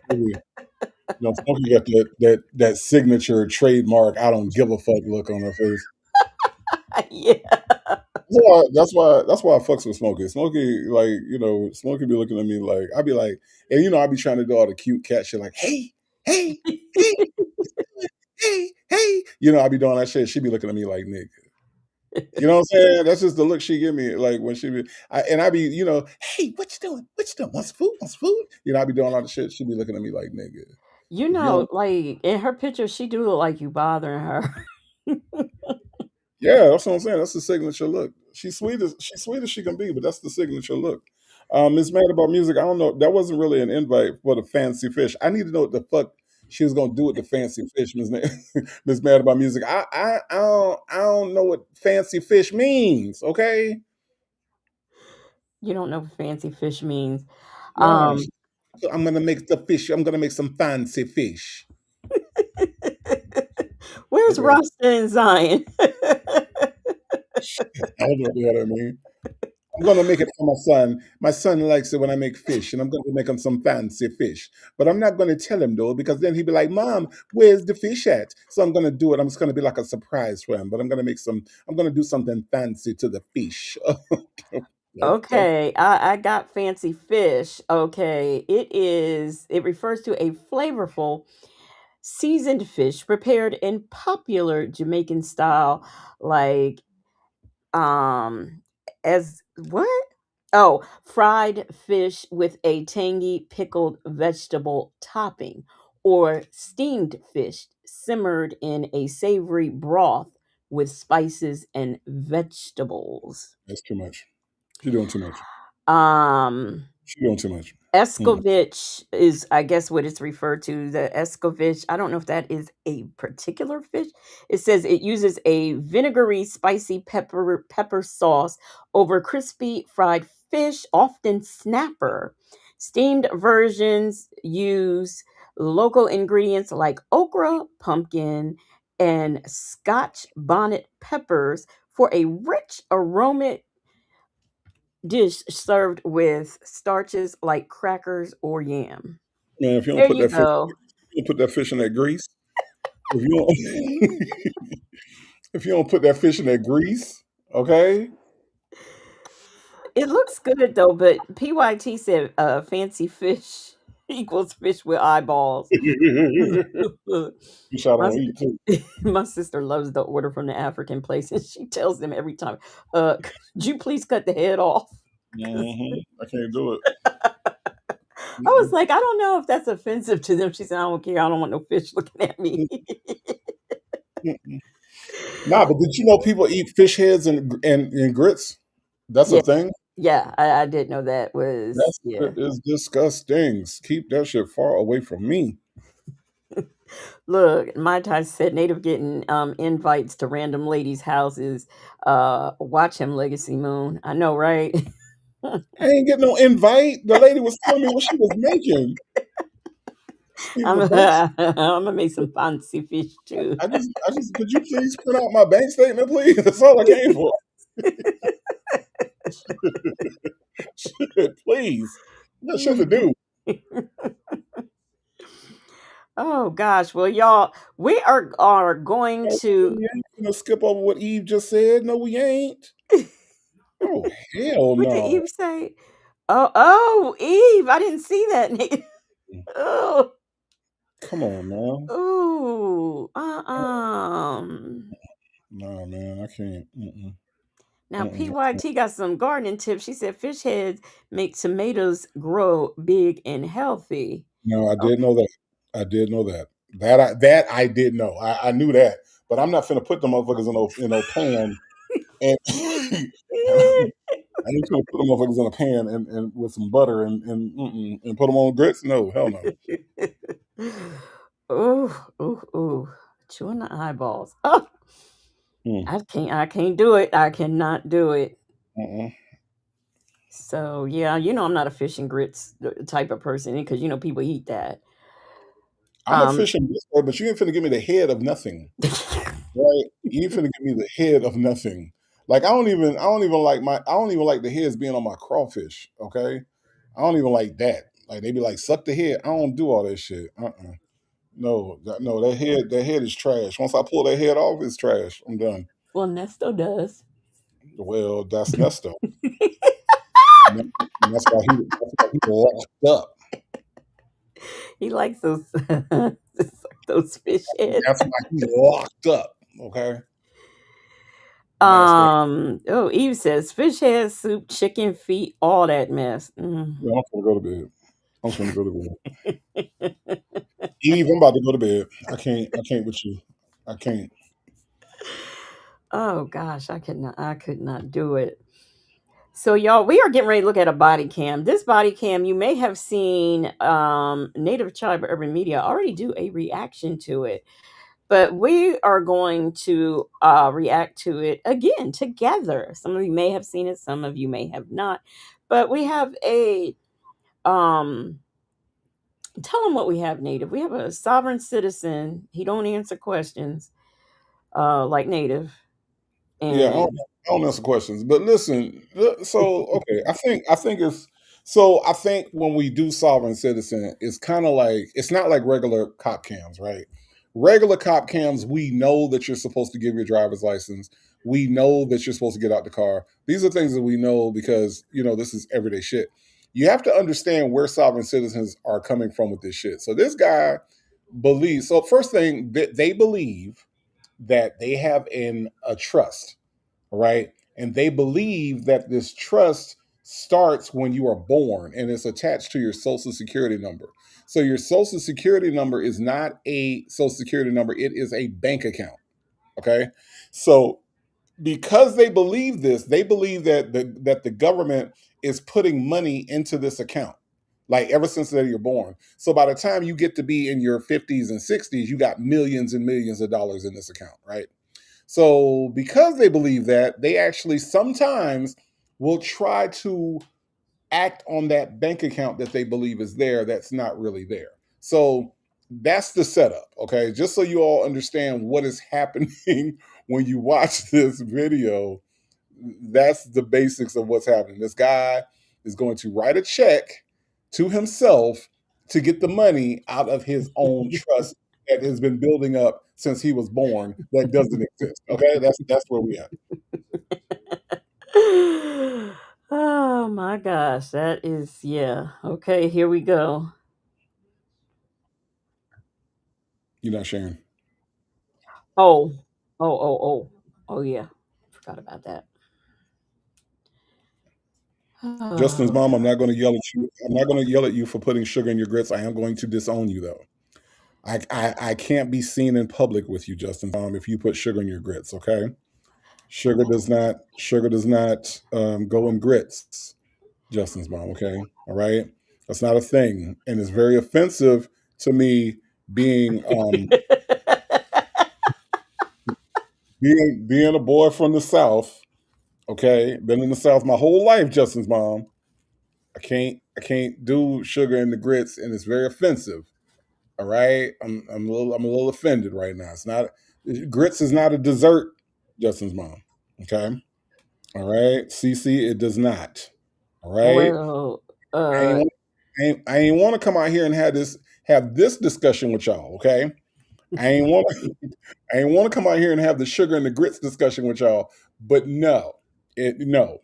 maybe, Smokey got that signature trademark. I don't give a fuck look on her face. Yeah. That's why I fucks with Smokey. Smokey, like, Smokey be looking at me like, I'd be like, and I be trying to do all the cute cat shit, like, hey, hey, hey, hey, hey. I be doing that shit. She be looking at me like, nigga. You know what I'm saying? That's just the look she give me. Like when she be, I be, hey, what you doing? What you doing? Want some food? Want some food? I be doing all the shit. She be looking at me like, nigga. If you don't, Like in her picture, she do look like you bothering her. yeah, that's what I'm saying. That's the signature look. She's sweet as she can be, but that's the signature look. Miss Mad About Music. I don't know. That wasn't really an invite for the fancy fish. I need to know what the fuck she was gonna do with the fancy fish, Miss Miss Mad About Music. I don't know what fancy fish means. Okay. You don't know what fancy fish means. No, I'm gonna make the fish. I'm gonna make some fancy fish. Where's Okay. Rasta and Zion? I don't know what that mean. I'm gonna make it for my son. My son likes it when I make fish, and I'm gonna make him some fancy fish. But I'm not gonna tell him though, because then he'll be like, "Mom, where's the fish at?" So I'm gonna do it. I'm just gonna be like a surprise for him. But I'm gonna do something fancy to the fish. Okay, I got fancy fish. Okay, it refers to a flavorful seasoned fish prepared in popular Jamaican style, like um as what? Oh, fried fish with a tangy pickled vegetable topping, or steamed fish simmered in a savory broth with spices and vegetables. That's too much. She's doing too much. Um She's doing too much. Escovitch is, I guess, what it's referred to. The escovitch. I don't know if that is a particular fish. It says it uses a vinegary, spicy pepper sauce over crispy fried fish, often snapper. Steamed versions use local ingredients like okra, pumpkin, and Scotch bonnet peppers for a rich aroma dish served with starches like crackers or yam. Man, if you don't There put you that fish, go. you put that fish in that grease. If you don't, if you don't put that fish in that grease, okay. It looks good though, but PYT said fancy fish equals fish with eyeballs. You shot my, on eat too. my sister loves the order from the African place, and she tells them every time, could you please cut the head off? I can't do it. I was like, I don't know if that's offensive to them. She said, I don't care. I don't want no fish looking at me. Nah, but did you know people eat fish heads and grits? That's a Yeah, thing. yeah, I did know that That was, yeah. shit is disgusting. Keep that shit far away from me. Look, my Ty said Native getting invites to random ladies' houses. Watch him, Legacy Moon. I know, right? I ain't getting no invite. The lady was telling me what she was making. I'm Even worse. gonna make some fancy fish too. Could you please print out my bank statement, please? That's all I came for. Shit, please. You got shit to do. Oh gosh, well, y'all, we are going We to. ain't gonna skip over what Eve just said. No, we ain't. Oh, hell What did no. Eve say? Oh, Eve! I didn't see that. Oh, Come on, man. ooh, No, man, I can't. Now, I can't. PYT got some gardening tips. She said fish heads make tomatoes grow big and healthy. No, I did Okay. know that. I did know that. That I did know. I knew that. But I'm not finna put them motherfuckers in no pan and I ain't gonna put them motherfuckers in a pan and with some butter and put them on grits. No, hell no. Ooh, ooh, ooh. Chewing the eyeballs. Oh, Mm, I can't do it. I cannot do it. mm-mm. So yeah, I'm not a fish and grits type of person because people eat that. I'm a Um, fish and grits but you ain't finna give me the head of nothing, right? You ain't finna give me the head of nothing. Like I don't even like the heads being on my crawfish. Okay, I don't even like that. Like they be like suck the head. I don't do all that shit. No, no, that head is trash. Once I pull that head off, it's trash. I'm done. Well, Nesto does. Well, that's Nesto. And that's why he locked up. He likes those those fish heads. That's why he locked up. Okay. Nasty. Oh, Eve says fish head soup, chicken feet, all that mess. Yeah, I'm gonna go to bed. I'm gonna go to bed. Eve, I'm about to go to bed. I can't with you. I can't. Oh gosh, I could not do it. So y'all, we are getting ready to look at a body cam. This body cam, you may have seen Native Tribe Urban Media already do a reaction to it. But we are going to react to it again together. Some of you may have seen it, some of you may have not. But we have a tell them what we have, Native. We have a sovereign citizen. He don't answer questions like Native. Yeah, And I don't answer questions. But listen, so okay, I think it's so I think when we do sovereign citizen, it's kind of like it's not like regular cop cams, right? Regular cop cams, we know that you're supposed to give your driver's license. We know that you're supposed to get out the car. These are things that we know because this is everyday shit. You have to understand where sovereign citizens are coming from with this shit. So this guy believes. So first thing that they believe that they have a trust, right? And they believe that this trust starts when you are born and it's attached to your social security number. So your social security number is not a social security number, it is a bank account. Okay. So because they believe this, they believe that the government is putting money into this account. Like ever since that you're born. So by the time you get to be in your 50s and 60s, you got millions and millions of dollars in this account, right? So because they believe that, they actually sometimes will try to act on that bank account that they believe is there that's not really there. So that's the setup, okay? Just so you all understand what is happening when you watch this video, that's the basics of what's happening. This guy is going to write a check to himself to get the money out of his own trust that has been building up since he was born that doesn't exist. Okay, that's where we are. oh my gosh, that is yeah. Okay, here we go. You're not sharing. Oh, oh yeah. Forgot about that. Justin's mom, I'm not going to yell at you. I'm not going to yell at you for putting sugar in your grits. I am going to disown you though. I can't be seen in public with you, Justin's mom, if you put sugar in your grits. Okay, sugar does not go in grits. Justin's mom. Okay, all right, that's not a thing, and it's very offensive to me being being a boy from the South. Okay, been in the South my whole life, Justin's mom. I can't do sugar in the grits, and it's very offensive. All right, I'm a little offended right now. It's not grits is not a dessert, Justin's mom. Okay, all right, CC, it does not. All right, well, I ain't want to come out here and have this discussion with y'all. Okay, I ain't want to come out here and have the sugar and the grits discussion with y'all. But no, no.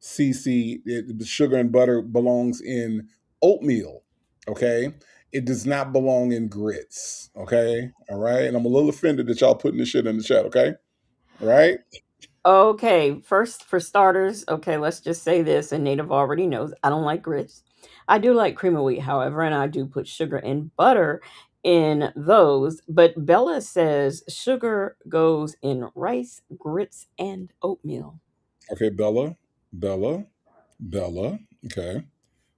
CC, the sugar and butter belongs in oatmeal. Okay, it does not belong in grits. Okay, all right. And I'm a little offended that y'all putting this shit in the chat. Okay, all right. okay, first for starters, okay, let's just say this, and Native already knows I don't like grits. I do like cream of wheat, however, and I do put sugar and butter in those. But Bella says sugar goes in rice, grits, and oatmeal. Okay, Bella. Okay,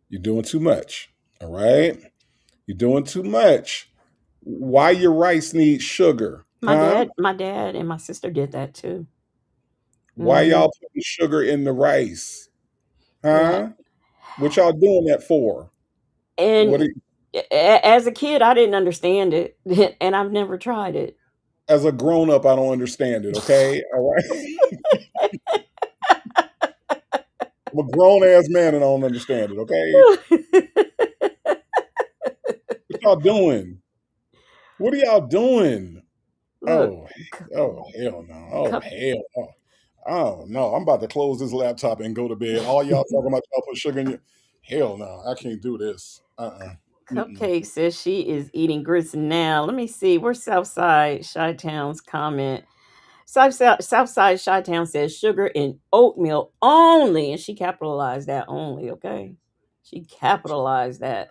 you're doing too much. All right, you're doing too much. Why your rice needs sugar? My dad and my sister did that too. Why y'all putting sugar in the rice? Yeah. What y'all doing that for? And as a kid, I didn't understand it, and I've never tried it. As a grown up, I don't understand it. Okay, all right. I'm a grown ass man and I don't understand it. Okay, what y'all doing? What are y'all doing? Look, Oh, oh hell no! Oh cup hell no! Oh no! I'm about to close this laptop and go to bed. All y'all talking about y'all put sugar in your hell no! I can't do this. Mm-mm. Cupcake says she is eating grits now. Let me see. Where's Southside Chi-Town's comment? Southside Chi-Town says sugar and oatmeal only, and she capitalized that only. Okay, she capitalized that.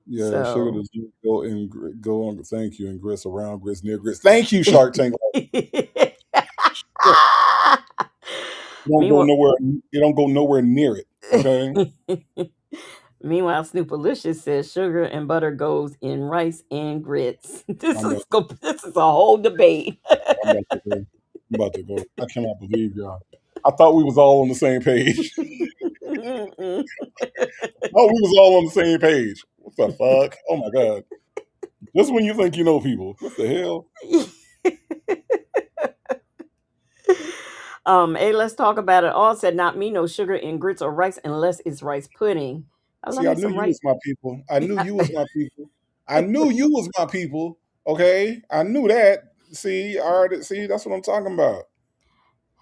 Yeah, sugar So does go in go on. Thank you, and grits around grits near grits. Thank you, Shark Tank. It don't go meanwhile, nowhere. You don't go nowhere near it. Okay. meanwhile, Snoopalicious says sugar and butter goes in rice and grits. This I'm is about, this is a whole debate. I'm about to go. I'm about to go. I cannot believe y'all. I thought we was all on the same page. Oh, we was all on the same page. What the fuck? Oh my god. Just when you think you know people. What the hell? Hey, let's talk about it. All said, not me, no sugar in grits or rice unless it's rice pudding. I love See, I me knew some you rice. was my people. I knew you was my people. I knew you was my people. Okay? I knew that. See, I already see, that's what I'm talking about.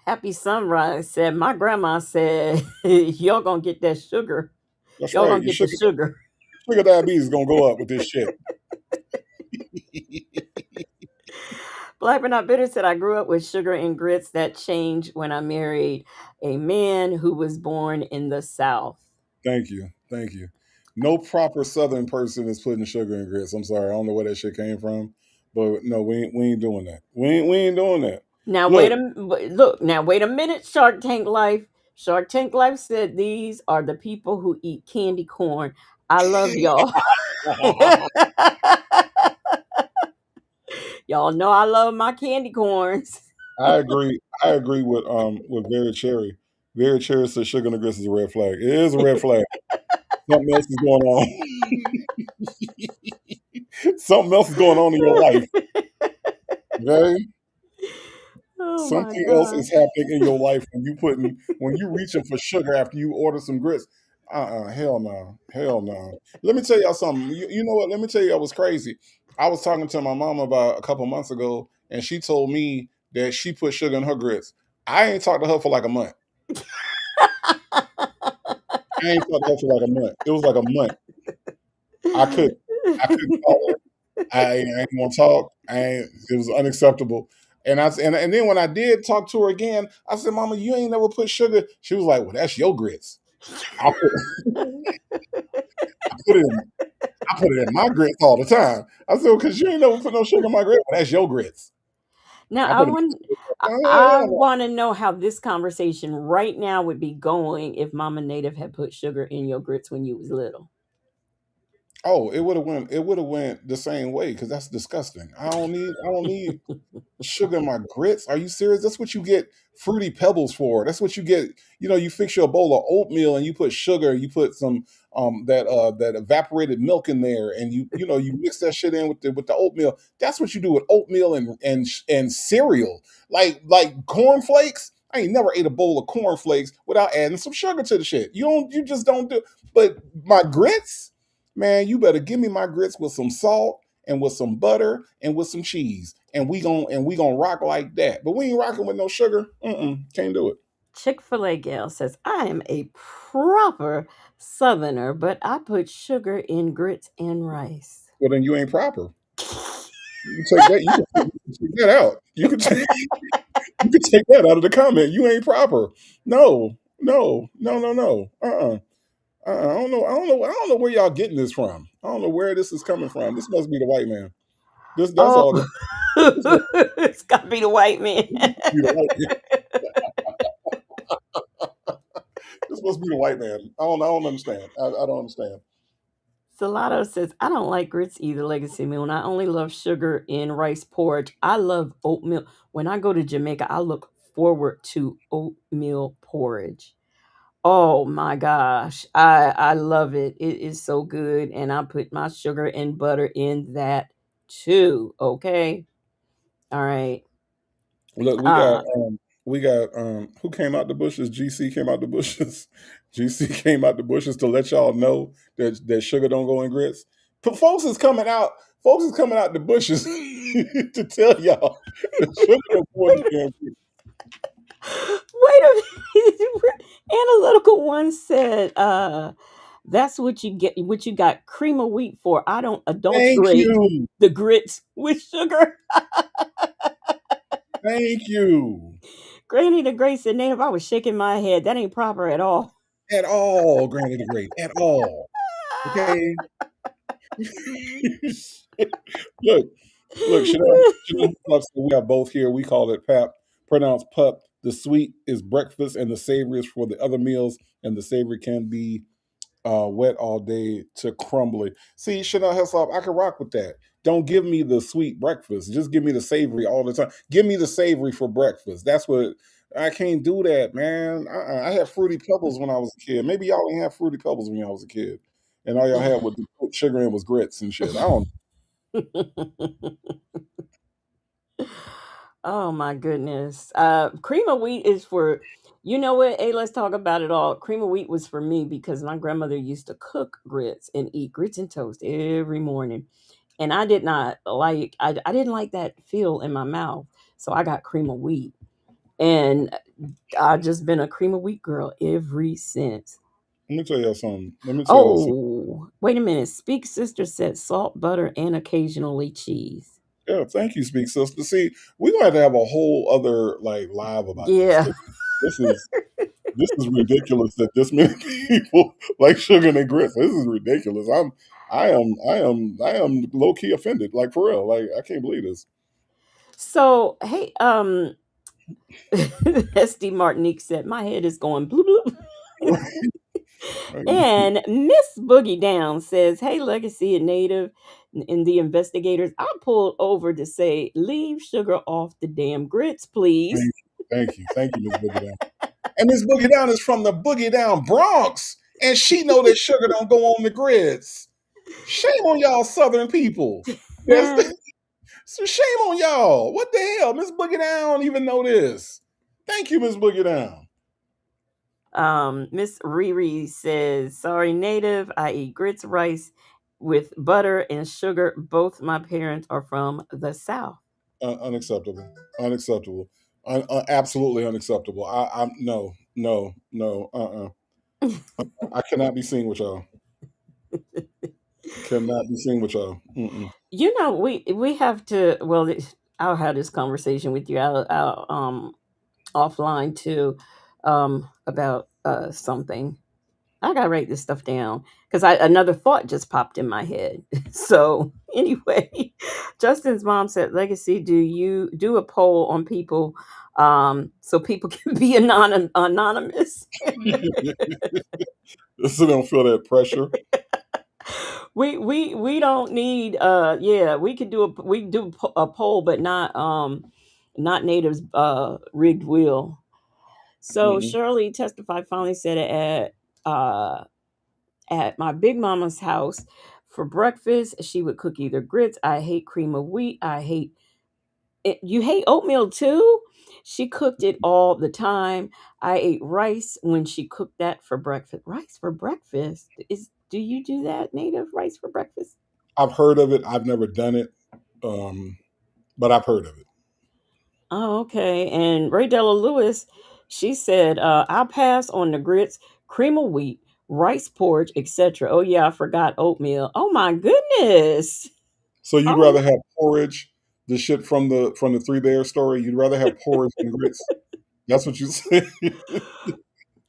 Happy Sunrise said, my grandma said, y'all gonna get that sugar. That's Y'all right. gonna Your get the sugar. sugar diabetes is gonna go up with this shit. Black but not bitter said, I grew up with sugar and grits. That changed when I married a man who was born in the South. Thank you. Thank you. No proper Southern person is putting sugar in grits. I'm sorry. I don't know where that shit came from. But no, we ain't doing that. We ain't doing that. Now Look, wait a minute, Shark Tank Life. Shark Tank Life said these are the people who eat candy corn. I love y'all. Y'all know I love my candy corns. I agree. I agree with Very Cherry. Very Cherry says sugar in the grits is a red flag. It is a red flag. Something else is going on. Something else is going on in your life. Okay? Oh my Something else god. is happening in your life when you reaching for sugar after you order some grits. Hell no. Hell no. Let me tell y'all something. You know what? Let me tell you I was crazy. I was talking to my mom about a couple months ago, and she told me that she put sugar in her grits. I ain't talked to her for like a month. I ain't talked to her for like a month. It was like a month. I could I couldn't call her. I ain't want to talk. It was unacceptable. And then when I did talk to her again, I said, "Mama, you ain't never put sugar." She was like, "Well, that's your grits. I put, I put it in I put it in my grits all the time." I said, "Because you ain't never put no sugar in my grits. Well, that's your grits. Now I put it." I Hell no. want to know how this conversation right now would be going if Mama Native had put sugar in your grits when you was little. Oh, it would have went the same way because that's disgusting. I don't need sugar in my grits. Are you serious? That's what you get fruity pebbles for. That's what you get. You know, you fix your bowl of oatmeal and you put sugar, you put some that evaporated milk in there, and you know you mix that shit in with the oatmeal. That's what you do with oatmeal and cereal, like cornflakes. I ain't never ate a bowl of cornflakes without adding some sugar to the shit. You just don't do. But my grits, man, you better give me my grits with some salt and with some butter and with some cheese, and we gonna rock like that. But we ain't rocking with no sugar. Can't do it. Chick-fil-A gal says, I am a proper southerner, but I put sugar in grits and rice. Well, then you ain't proper. You can take that. You can take that out. You can take that out of the comment. You ain't proper. No, no, no, no, no. I don't know. I don't know. I don't know where y'all getting this from. I don't know where this is coming from. This must be the white man. That's Oh, all. This must it's got to be the white man. be the white man. This must be the white man. I don't understand. I don't understand. Salato says, I don't like grits either, Legacy Moon. I only love sugar in rice porridge. I love oatmeal. When I go to Jamaica, I look forward to oatmeal porridge. Oh my gosh. I love it. It is so good. And I put my sugar and butter in that too. Okay. All right. Look, Uh, we got who came out the bushes? GC came out the bushes. GC came out the bushes to let y'all know that sugar don't go in grits. Folks is coming out. Folks is coming out the bushes to tell y'all that sugar don't go in wait, the damn grits. wait a minute. Analytical one said, that's what you get, what you got cream of wheat for. I don't Thank adulterate you. the grits with sugar. Thank you. Granny the Great said, Native, I was shaking my head. That ain't proper at all. At all, Granny the Great. At all. Okay. Look, Chanel Puffs, we are both here. We call it PAP, pronounced pup. The sweet is breakfast, and the savory is for the other meals, and the savory can be wet all day to crumbly. See, Chanel Hesselhoff, I can rock with that. Don't give me the sweet breakfast. Just give me the savory all the time. Give me the savory for breakfast. That's what I can't do that, man. I had fruity pebbles when I was a kid. Maybe y'all didn't have fruity pebbles when y'all was a kid, and all y'all had was put sugar in was grits and shit. I don't. Oh my goodness. Cream of wheat is for, you know what? Hey, let's talk about it all. Cream of wheat was for me because my grandmother used to cook grits and eat grits and toast every morning. And I did not like, I didn't like that feel in my mouth. So I got cream of wheat. And I've just been a cream of wheat girl ever since. Let me tell y'all something. Let me tell y'all something. Oh, wait a minute. Speak Sister said salt, butter, and occasionally cheese. Yeah, thank you, Speak Sister. See, we're gonna have to have a whole other like live about this. Yeah. This is ridiculous that this many people like sugar and grits. This is ridiculous. I am low key offended. Like for real. Like I can't believe this. So, hey, SD Martinique said, my head is going blue blue. And Miss Boogie Down says, hey, Legacy and Native and the investigators, I pulled over to say, leave sugar off the damn grits, please. Thank you, Miss Boogie Down. And Miss Boogie Down is from the Boogie Down Bronx, and she know that sugar don't go on the grits. Shame on y'all Southern people. Yes. So shame on y'all. What the hell? Miss Boogie Down don't even know this. Thank you, Miss Boogie Down. Miss Riri says, sorry, Native. I eat grits, rice with butter and sugar. Both my parents are from the South. Unacceptable. Unacceptable. Absolutely unacceptable. I'm no. I cannot be seen with y'all. Cannot be seen with y'all. Mm-mm. You know, we have to. Well, I'll have this conversation with you. I'll offline too, about something. I gotta write this stuff down because another thought just popped in my head. So anyway, Justin's mom said, "Legacy, do you do a poll on people, so people can be anonymous?" So they don't feel that pressure. We don't need yeah, we could do a poll, but not Native's rigged wheel. So Mm-hmm. Shirley testified finally said it at my big mama's house for breakfast. She would cook either grits. I hate cream of wheat. I hate it. You hate oatmeal too? She cooked it all the time. I ate rice when she cooked that for breakfast. Rice for breakfast? Do you do that, Native? Rice for breakfast? I've heard of it. I've never done it, but I've heard of it. Oh, okay. And Ray Della Lewis, she said, I'll pass on the grits, cream of wheat, rice porridge, etc. Oh yeah, I forgot oatmeal. Oh my goodness. So you'd Oh, rather have porridge, the shit from the Three Bears story. You'd rather have porridge than grits. That's what you say.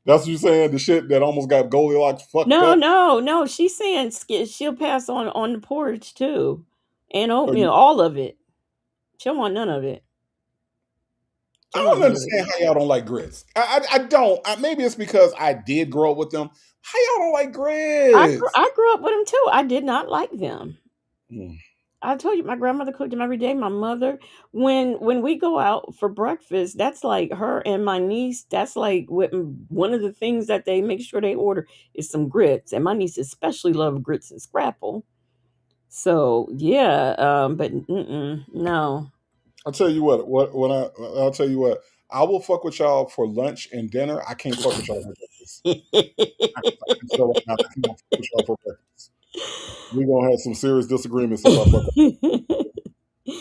That's what you're saying. The shit that almost got Goldilocks fucked up. no. She's saying she'll pass on the porridge too, and Or you, oatmeal, all of it. She don't want none of it. She I don't want don't none of it. understand how y'all don't like grits. I don't. Maybe it's because I did grow up with them. How y'all don't like grits? I grew up with them too. I did not like them. Hmm. I told you my grandmother cooked them every day. My mother, when we go out for breakfast, that's like her and my niece. That's like one of the things that they make sure they order is some grits, and my niece especially love grits and scrapple. So yeah, but no. I'll tell you what. I'll tell you what. I will fuck with y'all for lunch and dinner. I can't fuck with y'all for breakfast. I can tell right now, I cannot fuck with y'all for breakfast. We're gonna have some serious disagreements if I fuck.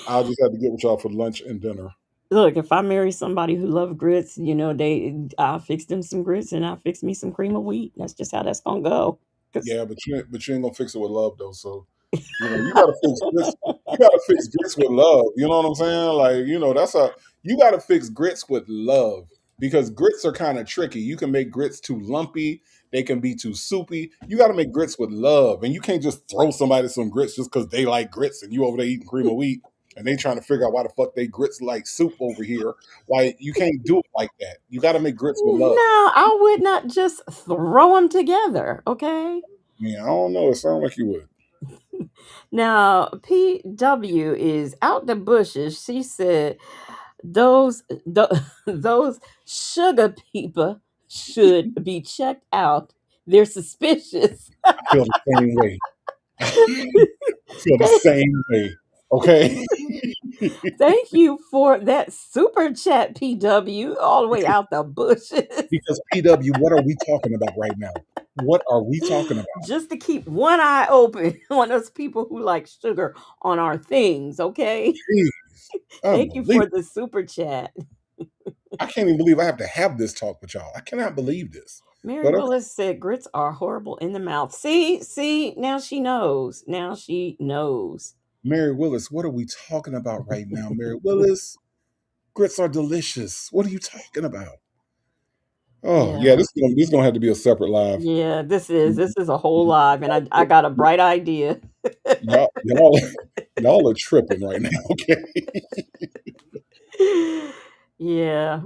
I'll just have to get with y'all for lunch and dinner. Look, if I marry somebody who loves grits, I'll fix them some grits and I'll fix me some cream of wheat. That's just how that's gonna go. 'Cause Yeah, but you ain't gonna fix it with love though. So you gotta fix grits. You gotta fix grits with love. You know what I'm saying? Like, that's you gotta fix grits with love because grits are kind of tricky. You can make grits too lumpy. They can be too soupy. You gotta make grits with love, and you can't just throw somebody some grits just because they like grits and you over there eating cream of wheat and they trying to figure out why the fuck they grits like soup over here. Like you can't do it like that. You gotta make grits with love. no, I would not just throw them together, okay? Yeah, I don't know. It sounds like you would. Now, PW is out the bushes. She said those those sugar people should be checked out. They're suspicious. I feel the same way. I feel the same way. Okay. Thank you for that super chat, PW, all the way out the bushes. Because PW, what are we talking about right now? What are we talking about? Just to keep one eye open on those people who like sugar on our things, okay? Jeez. Thank you for the super chat. I can't even believe I have to have this talk with y'all. I cannot believe this. Mary But okay. Willis said grits are horrible in the mouth. See, now she knows. Now she knows. Mary Willis, what are we talking about right now, Mary Willis? Grits are delicious. What are you talking about? Oh, yeah, this is gonna have to be a separate live. Yeah, this is a whole live, and I got a bright idea. Y'all are tripping right now, okay? Yeah.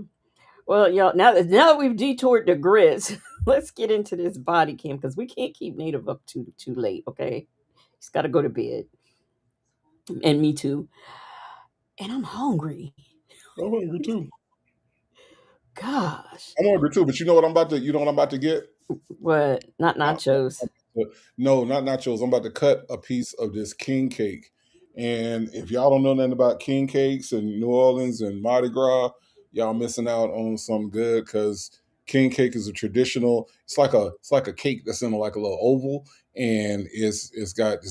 Well, y'all, now that we've detoured the grits, let's get into this body cam because we can't keep Native up too late, okay? He's got to go to bed. And me too. And I'm hungry. I'm hungry too. Gosh. I'm hungry too, but you know what I'm about to get? What? Not nachos. No, not nachos. I'm about to cut a piece of this king cake. And if y'all don't know nothing about king cakes in New Orleans and Mardi Gras, y'all missing out on something good because king cake is a traditional. It's like a cake that's in like a little oval, and it's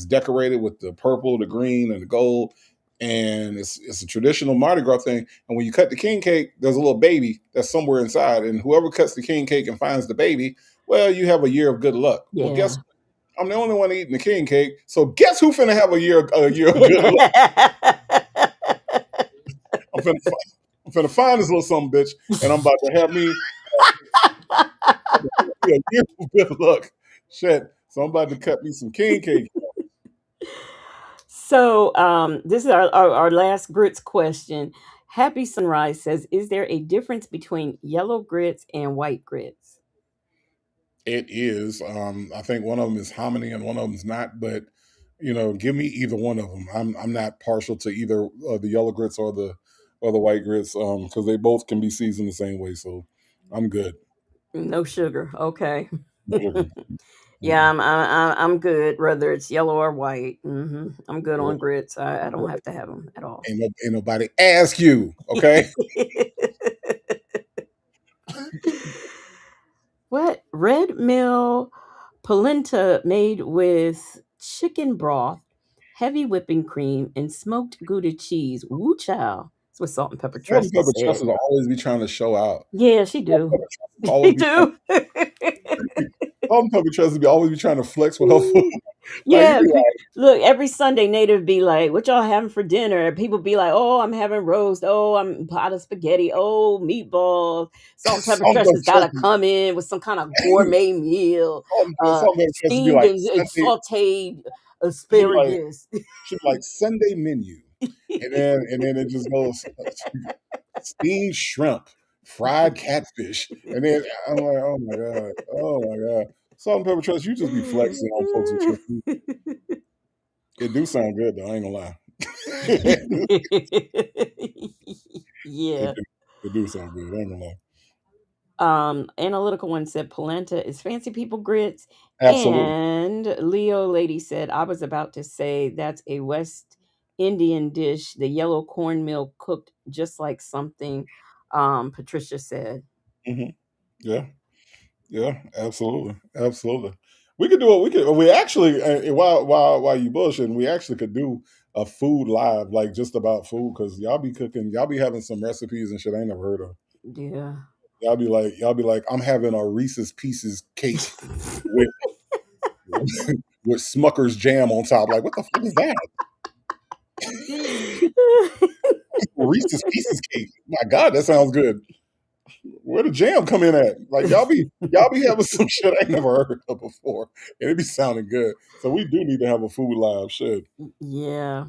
decorated with the purple, the green, and the gold. And it's a traditional Mardi Gras thing. And when you cut the king cake, there's a little baby that's somewhere inside. And whoever cuts the king cake and finds the baby, well, you have a year of good luck. Yeah. Well, guess what? I'm the only one eating the king cake. So guess who finna have a year of good luck? I'm finna find this little something bitch, and I'm about to have me a year of good luck. Shit. So I'm about to cut me some king cake. So this is our last grits question. Happy Sunrise says, is there a difference between yellow grits and white grits? It is. I think one of them is hominy and one of them is not, but give me either one of them. I'm not partial to either the yellow grits or the white grits because they both can be seasoned the same way. So I'm good. No sugar. Okay. No sugar. Yeah, I'm good, whether it's yellow or white. I'm good on grits. I don't have to have them at all. Ain't nobody ask you, okay? What? Red Mill polenta made with chicken broth, heavy whipping cream, and smoked Gouda cheese. Woo chow. That's what Salt and Pepper Trust Salt and Pepper Trust will always be trying to show out. Yeah, she do. She do. Salt and Pepper Trust will always be trying to flex with her food. Yeah, look, every Sunday Native be like, what y'all having for dinner? People be like, oh, I'm having roast. Oh, I'm pot of spaghetti. Oh, meatballs. Salt and Pepper Trust has got to come in with some kind of gourmet meal. Steamed and sauteed asparagus. She's like Sunday menu. And then it just goes steamed shrimp, fried catfish. And then I'm like, oh my God. Salt and Pepper Trust, you just be flexing on folks with your food. It do sound good though, I ain't gonna lie. Yeah. It do sound good, I ain't gonna lie. Analytical One said polenta is fancy people grits. Absolutely. And Leo Lady said, I was about to say that's a West Indian dish, the yellow cornmeal cooked just like something Patricia said. Hmm. Yeah. Yeah, absolutely, absolutely. We could do it. We actually while you bullshitting, we actually could do a food live, like just about food, because y'all be cooking, y'all be having some recipes and shit I ain't never heard of. Yeah. Y'all be like, I'm having a Reese's Pieces cake with with Smucker's jam on top. Like, what the fuck is that? Reese's Pieces cake. My God, that sounds good. Where the jam come in at? Like y'all be having some shit I ain't never heard of before, and it be sounding good. So we do need to have a food live shit. Yeah.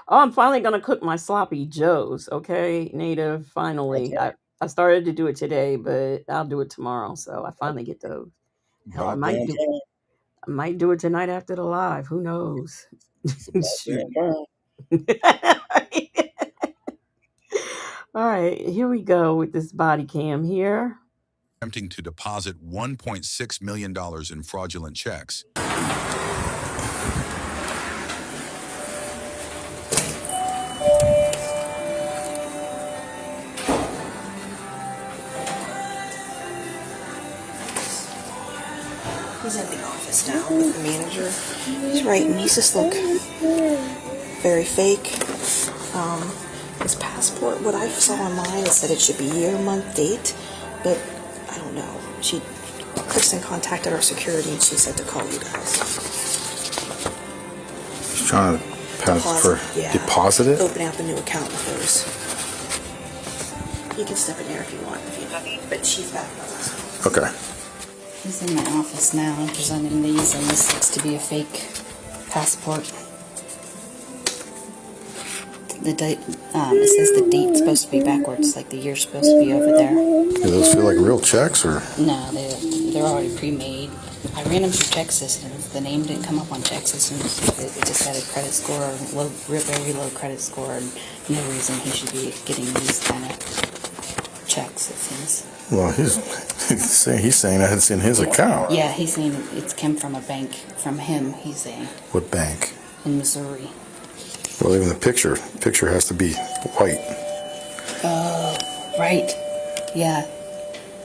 Oh, I'm finally gonna cook my sloppy joes. Okay, Native. Finally, I started to do it today, but I'll do it tomorrow. So I finally get those. Hell, I might do it tonight after the live. Who knows? All right, here we go with this body cam here. Attempting to deposit $1.6 million in fraudulent checks. He's in the office now with the manager. He's writing. He's just look very fake. His passport, what I saw online, it said it should be year, month, date, but I don't know. Kristen contacted our security and she said to call you guys. She's trying to deposit it? Opening up a new account with hers. You can step in there if you want, but she's back with us. Okay. He's in my office now. I'm presenting these, and this looks to be a fake passport. The date, it says the date's supposed to be backwards, like the year's supposed to be over there. Do those feel like real checks, or? No, they're already pre-made. I ran them through check systems. The name didn't come up on check systems. It just had a credit score, very low credit score, and no reason he should be getting these kind of checks, it seems. Well, he's saying that it's in his account. Yeah, he's saying it's came from a bank, from him, he's saying. What bank? In Missouri. Well, even the picture has to be white. Oh, right. Yeah.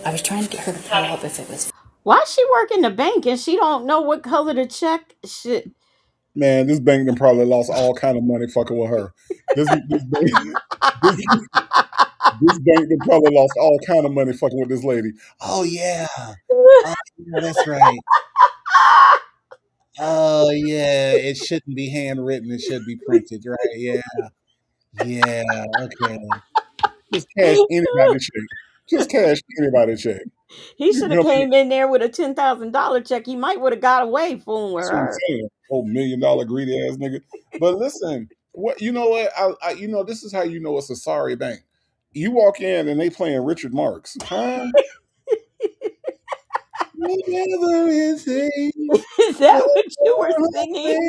I was trying to get her to pull up if it was. Why she work in the bank and she don't know what color the check should? Man, this bank done probably lost all kind of money fucking with her. This bank done probably lost all kind of money fucking with this lady. Oh yeah, that's right. Oh yeah, it shouldn't be handwritten. It should be printed, right? Yeah, okay. Just cash anybody check. He should have came in there with a $10,000 check. He might would have got away fooling with her. Oh, $1 million greedy ass nigga. But listen, what you know what? I this is how you know it's a sorry bank. You walk in and they playing Richard Marx. Huh? Whatever it takes. Is that what you were singing?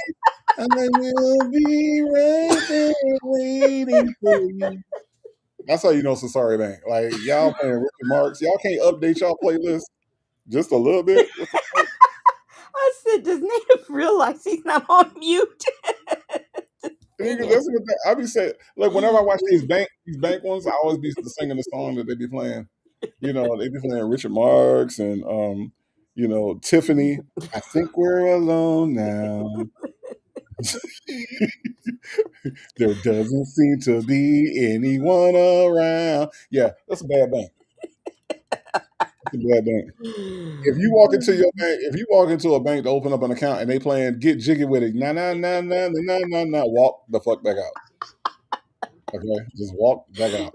I will be right there waiting for you. That's how you know it's a sorry bank. Like y'all playing Richard Marx. Y'all can't update y'all playlist just a little bit. I said, does Native realize he's not on mute? That's what I be saying. Like whenever I watch these bank ones, I always be singing the song that they be playing. You know, they be playing Richard Marx and Tiffany. I think we're alone now. There doesn't seem to be anyone around. Yeah, that's a bad bank. That's a bad bank. If you walk into a bank to open up an account and they playing Get Jiggy With It, nah, walk the fuck back out. Okay, just walk back out.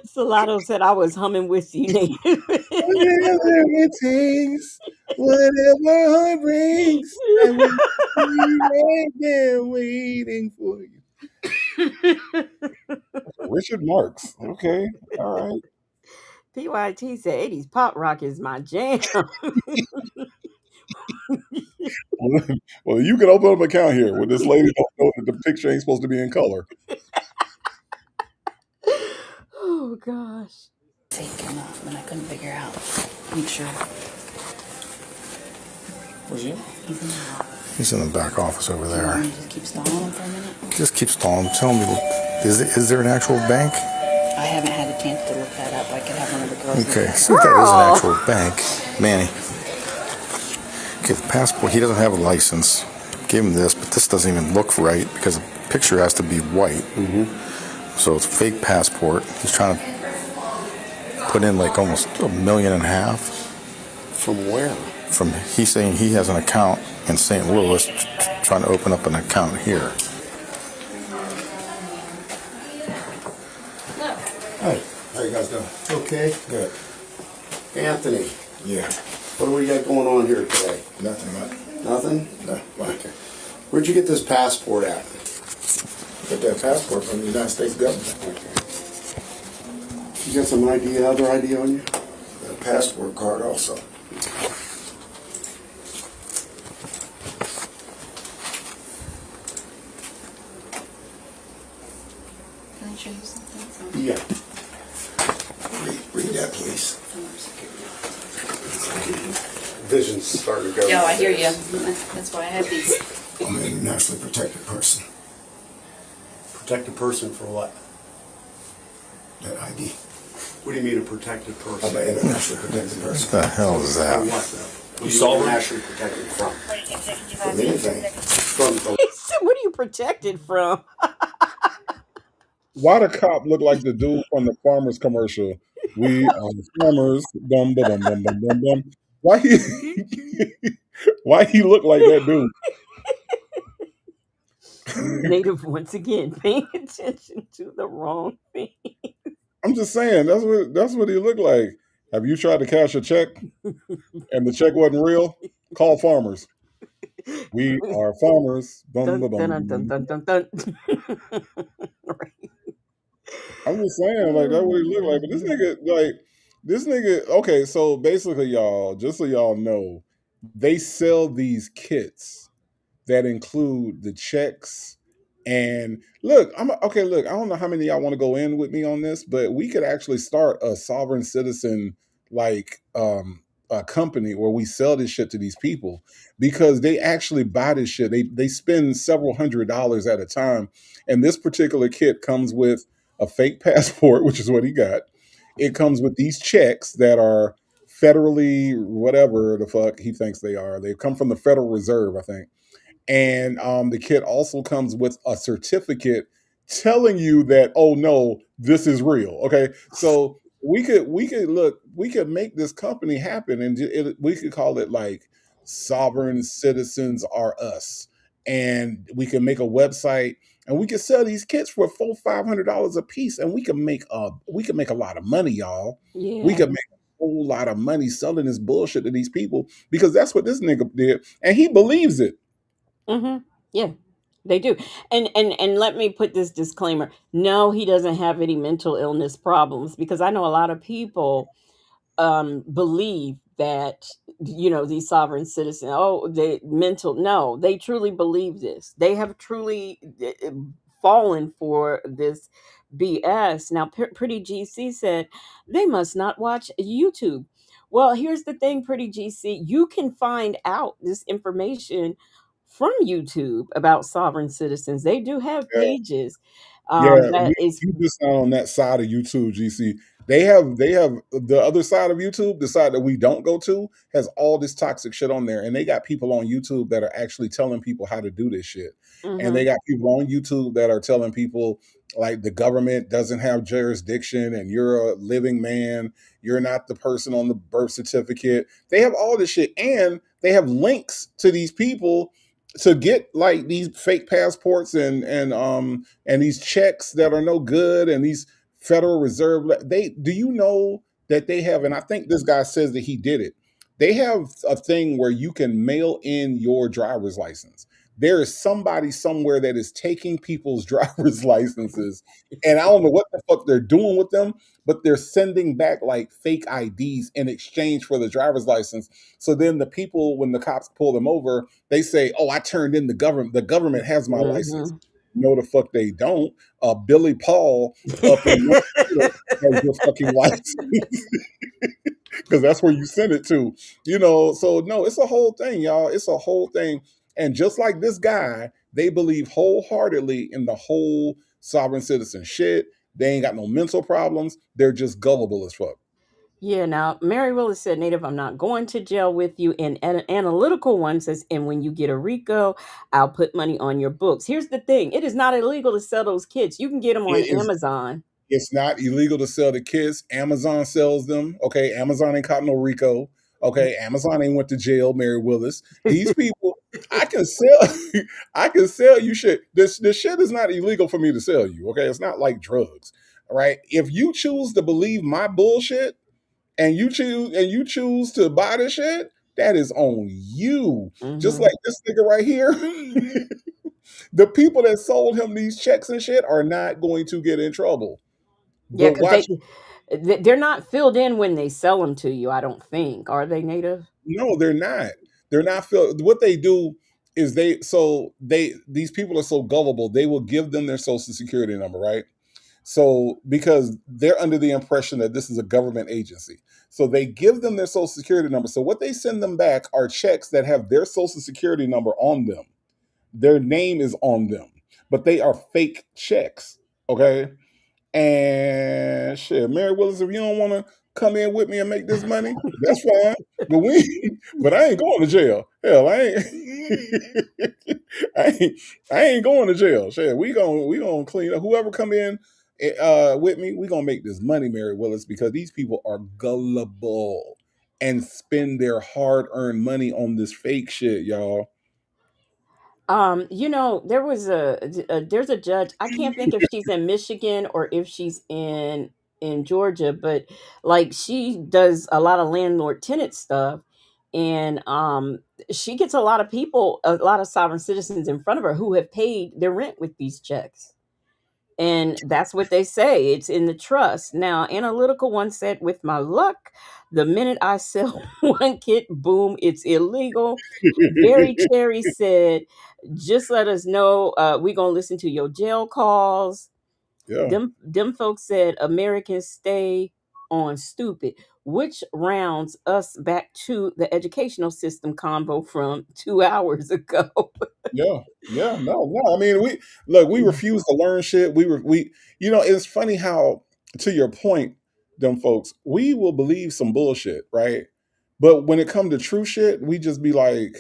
Salado said I was humming with you, Native. Whatever it takes, whatever heart breaks, I will be right there waiting for you. Richard Marx. Okay, all right. PYT said 80s pop rock is my jam. Well, you can open up an account here with this lady don't know that the picture ain't supposed to be in color. Oh gosh. Fake enough, and I couldn't figure out. I'm sure. Was he? He's in the office. He's in the back office over there. Just keep stalling him for a minute. Just keep stalling. Tell me, is there an actual bank? I haven't had a chance to look that up. I could have one of the girls. Okay, see if that is an actual bank. Manny. Okay, the passport, he doesn't have a license. Gave him this, but this doesn't even look right because the picture has to be white. So it's a fake passport. He's trying to put in like almost $1.5 million. From where? He's saying he has an account in St. Louis, trying to open up an account here. Hey, how you guys doing? Okay. Good. Anthony. Yeah. What do we got going on here today? Nothing much. Nothing? No. Okay. Where'd you get this passport at? Get that passport from the United States government. Okay. You got some other ID on you? A passport card also. Can I show you something? Yeah. Read that, please. Vision's starting to go. Yeah, I hear you. That's why I have these. I'm an internationally protected person. Protected person for what? That ID. What do you mean a protected person? I'm an internationally protected person. What the hell is that? From what though? You saw internationally protected from? From anything. From the He said, what are you protected from? Why the cop look like the dude from the farmers commercial? We are farmers. Dum dum dum dum dum dum. Why he look like that dude? Native once again paying attention to the wrong thing. I'm just saying that's what he looked like. Have you tried to cash a check and the check wasn't real? Call farmers. We are farmers. Dum, dum, dum, dum, dum. I'm just saying, like, that's what he looked like. But this nigga, okay, so basically, y'all, just so y'all know, they sell these kits that include the checks. And look, I don't know how many of y'all want to go in with me on this, but we could actually start a sovereign citizen, like, a company where we sell this shit to these people because they actually buy this shit. They spend several $100s at a time. And this particular kit comes with a fake passport, which is what he got. It comes with these checks that are federally, whatever the fuck he thinks they are. They come from the Federal Reserve, I think. And the kit also comes with a certificate telling you that, oh no, this is real. Okay. So we could make this company happen, and we could call it like Sovereign Citizens Are Us. And we can make a website and we can sell these kits for $400-$500 a piece, and we can make a lot of money, y'all. Yeah. We could make a whole lot of money selling this bullshit to these people because that's what this nigga did, and he believes it. Yeah, they do. And let me put this disclaimer. No, he doesn't have any mental illness problems, because I know a lot of people believe that, these sovereign citizens, no, they truly believe this. They have truly fallen for this BS. Now, Pretty GC said they must not watch YouTube. Well, here's the thing, Pretty GC, you can find out this information from YouTube about sovereign citizens. They do have pages. You just not on that side of YouTube, GC. They have the other side of YouTube, the side that we don't go to, has all this toxic shit on there, and they got people on YouTube that are actually telling people how to do this shit. And they got people on YouTube that are telling people like the government doesn't have jurisdiction and you're a living man, you're not the person on the birth certificate. They have all this shit, and they have links to these people to get like these fake passports and these checks that are no good, and these Federal Reserve. Do you know that they have? And I think this guy says that he did it. They have a thing where you can mail in your driver's license. There is somebody somewhere that is taking people's driver's licenses, and I don't know what the fuck they're doing with them, but they're sending back like fake IDs in exchange for the driver's license. So then the people, when the cops pull them over, they say, "Oh, I turned in the government. The government has my license." No, the fuck they don't. Billy Paul up in has your fucking license. Because that's where you send it to. So no, it's a whole thing, y'all. It's a whole thing. And just like this guy, they believe wholeheartedly in the whole sovereign citizen shit. They ain't got no mental problems. They're just gullible as fuck. Yeah, now Mary Willis said, Native, I'm not going to jail with you. And an analytical one says, and when you get a RICO, I'll put money on your books. Here's the thing. It is not illegal to sell those kits. You can get them on Amazon. It's not illegal to sell the kits. Amazon sells them. Okay, Amazon ain't caught no RICO. Okay, Amazon ain't went to jail, Mary Willis. These people, I can sell you shit. This shit is not illegal for me to sell you. Okay, it's not like drugs. All right. If you choose to believe my bullshit and you choose to buy this shit, that is on you. Just like this nigga right here. The people that sold him these checks and shit are not going to get in trouble. Yeah, because they're not filled in when they sell them to you, I don't think. Are they, Native? No, they're not. They're not filled. What they do is these people are so gullible, they will give them their social security number, right? So because they're under the impression that this is a government agency. So they give them their social security number. So what they send them back are checks that have their social security number on them. Their name is on them, but they are fake checks. Okay. And shit, Mary Willis, if you don't want to come in with me and make this money, that's fine. But I ain't going to jail. Hell, I ain't going to jail. Shit, we gonna clean up. Whoever come in with me, we gonna make this money, Mary Willis, because these people are gullible and spend their hard-earned money on this fake shit, y'all. There was there's a judge. I can't think if she's in Michigan or if she's in Georgia, but like she does a lot of landlord tenant stuff, and she gets a lot of sovereign citizens in front of her who have paid their rent with these checks. And that's what they say. It's in the trust. Now, Analytical One said, with my luck, the minute I sell one kit, boom, it's illegal. Very Cherry said, just let us know. We're going to listen to your jail calls. Yeah. Them folks said, Americans stay on stupid, which rounds us back to the educational system convo from 2 hours ago. No. I mean, we refuse to learn shit. It's funny how, to your point, them folks, we will believe some bullshit, right? But when it comes to true shit, we just be like,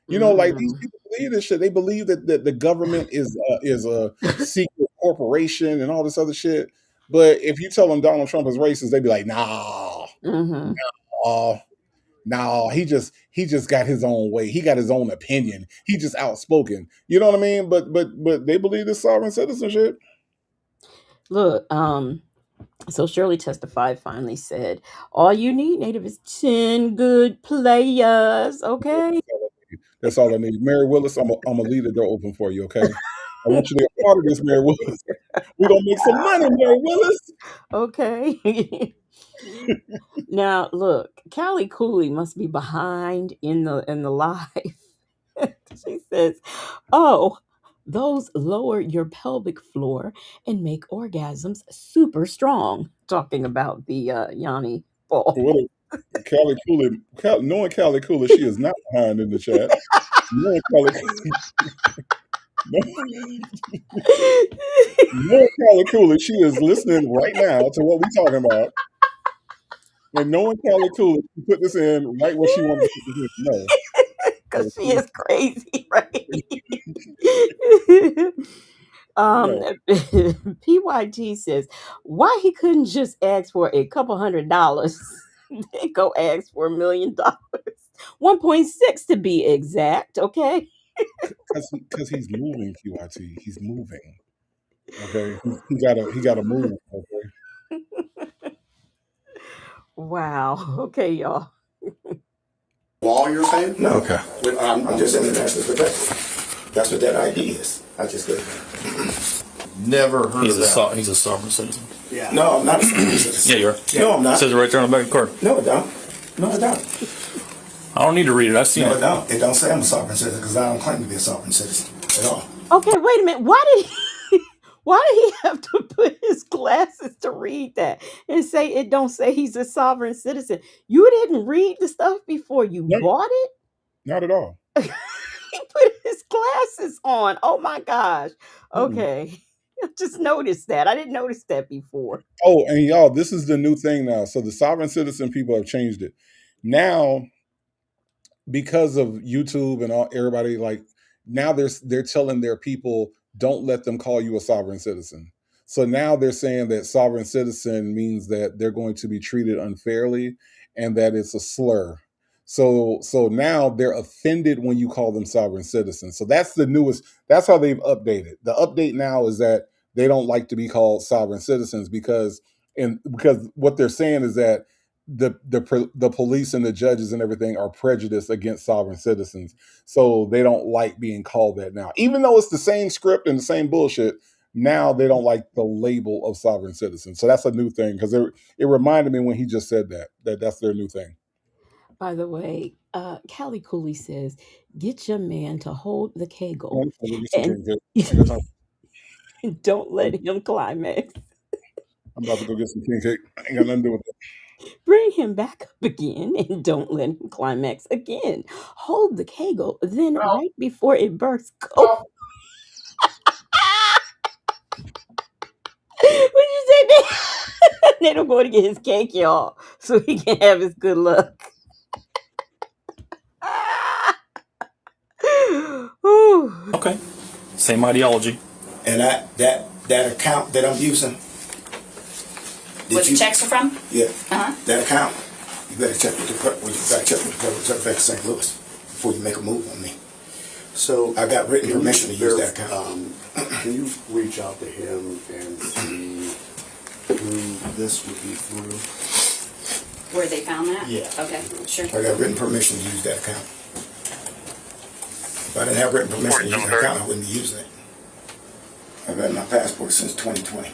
like these people believe this shit. They believe that the government is a secret corporation and all this other shit. But if you tell them Donald Trump is racist, they'd be like, nah. No, he just got his own way. He got his own opinion. He just outspoken. You know what I mean? But they believe this sovereign citizenship. Look, so Shirley Testified finally said, all you need, Native, is 10 good players, okay? That's all I need. Mary Willis, I'm gonna leave the door open for you, okay? I want you to be a part of this, Mary Willis. We're gonna make some money, Mary Willis. Okay. Now, look, Callie Cooley must be behind in the live. She says, "Oh, those lower your pelvic floor and make orgasms super strong." Talking about the Yanni ball. Callie Cooley, knowing Callie Cooley, she is not behind in the chat. Knowing Callie Cooley, she is listening right now to what we're talking about. And knowing Callie Cooley, she put this in right where she wanted to put this in. No. Because she is crazy, right? PYT says, why he couldn't just ask for a couple $100? They go ask for $1 million. 1.6 to be exact, okay? Because he's moving, PYT. He's moving. Okay. He gotta move, okay. Wow. Okay, y'all. Wall you're saying? No. Okay. I'm just saying that's what that ID is. I just never heard of that. He's a sovereign citizen. Yeah. No, I'm not a sovereign citizen. Yeah, you are. Yeah. No, I'm not. It says it right there on the back of the card. No, it don't. No, it don't. I don't need to read it. I've seen it. No, it don't. It don't say I'm a sovereign citizen because I don't claim to be a sovereign citizen at all. Okay, wait a minute. Why did he have to put his glasses to read that and say it don't say he's a sovereign citizen? You didn't read the stuff before you bought it? Not at all. he put his glasses on. Oh my gosh. Okay. I just noticed that. I didn't notice that before. Oh, and y'all, this is the new thing now. So the sovereign citizen people have changed it. Now, because of YouTube and all everybody, like now they're telling their people, don't let them call you a sovereign citizen. So now they're saying that sovereign citizen means that they're going to be treated unfairly and that it's a slur. So now they're offended when you call them sovereign citizens. So that's the newest, that's how they've updated. The update now is that they don't like to be called sovereign citizens because what they're saying is that the police and the judges and everything are prejudiced against sovereign citizens. So they don't like being called that now. Even though it's the same script and the same bullshit, now they don't like the label of sovereign citizen. So that's a new thing because it reminded me when he just said that's their new thing. By the way, Callie Cooley says, get your man to hold the kegel and don't let him climax. I'm about to go get some king cake. I ain't got nothing to do with that. Bring him back up again and don't let him climax again. Hold the kegel, then right before it bursts, go. What you say? They don't go to get his cake, y'all, so he can have his good luck. Okay, same ideology. And that account that I'm using. Where the checks are from? Yeah. That account. You better check with the Federal Reserve Bank of St. Louis before you make a move on me. So I got written permission to use that account. Can you reach out to him and see who this would be through? Where they found that? Yeah. Okay, sure. I got written permission to use that account. If I didn't have written permission to use that account, I wouldn't be using it. I've had my passport since 2020.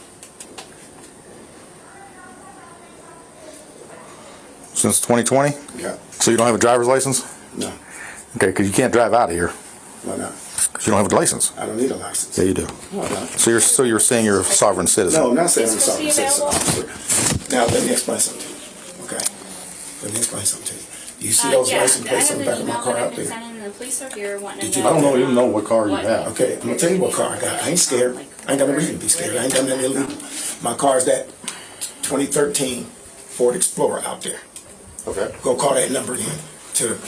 Since 2020? Yeah. So you don't have a driver's license? No. Okay, because you can't drive out of here. Why not? Because you don't have a license. I don't need a license. Yeah, you do. So you're saying you're a sovereign citizen? No, I'm not saying I'm a sovereign citizen. Now, let me explain something to you. Okay? Let me explain something to you. You see those license plates on the back of my car out there? I don't even know what car you have. Okay, I'm going to tell you what car I got. I ain't scared. I ain't got no reason to be scared. I ain't done nothing illegal. My car is that 2013 Ford Explorer out there. Okay. Go call that number in to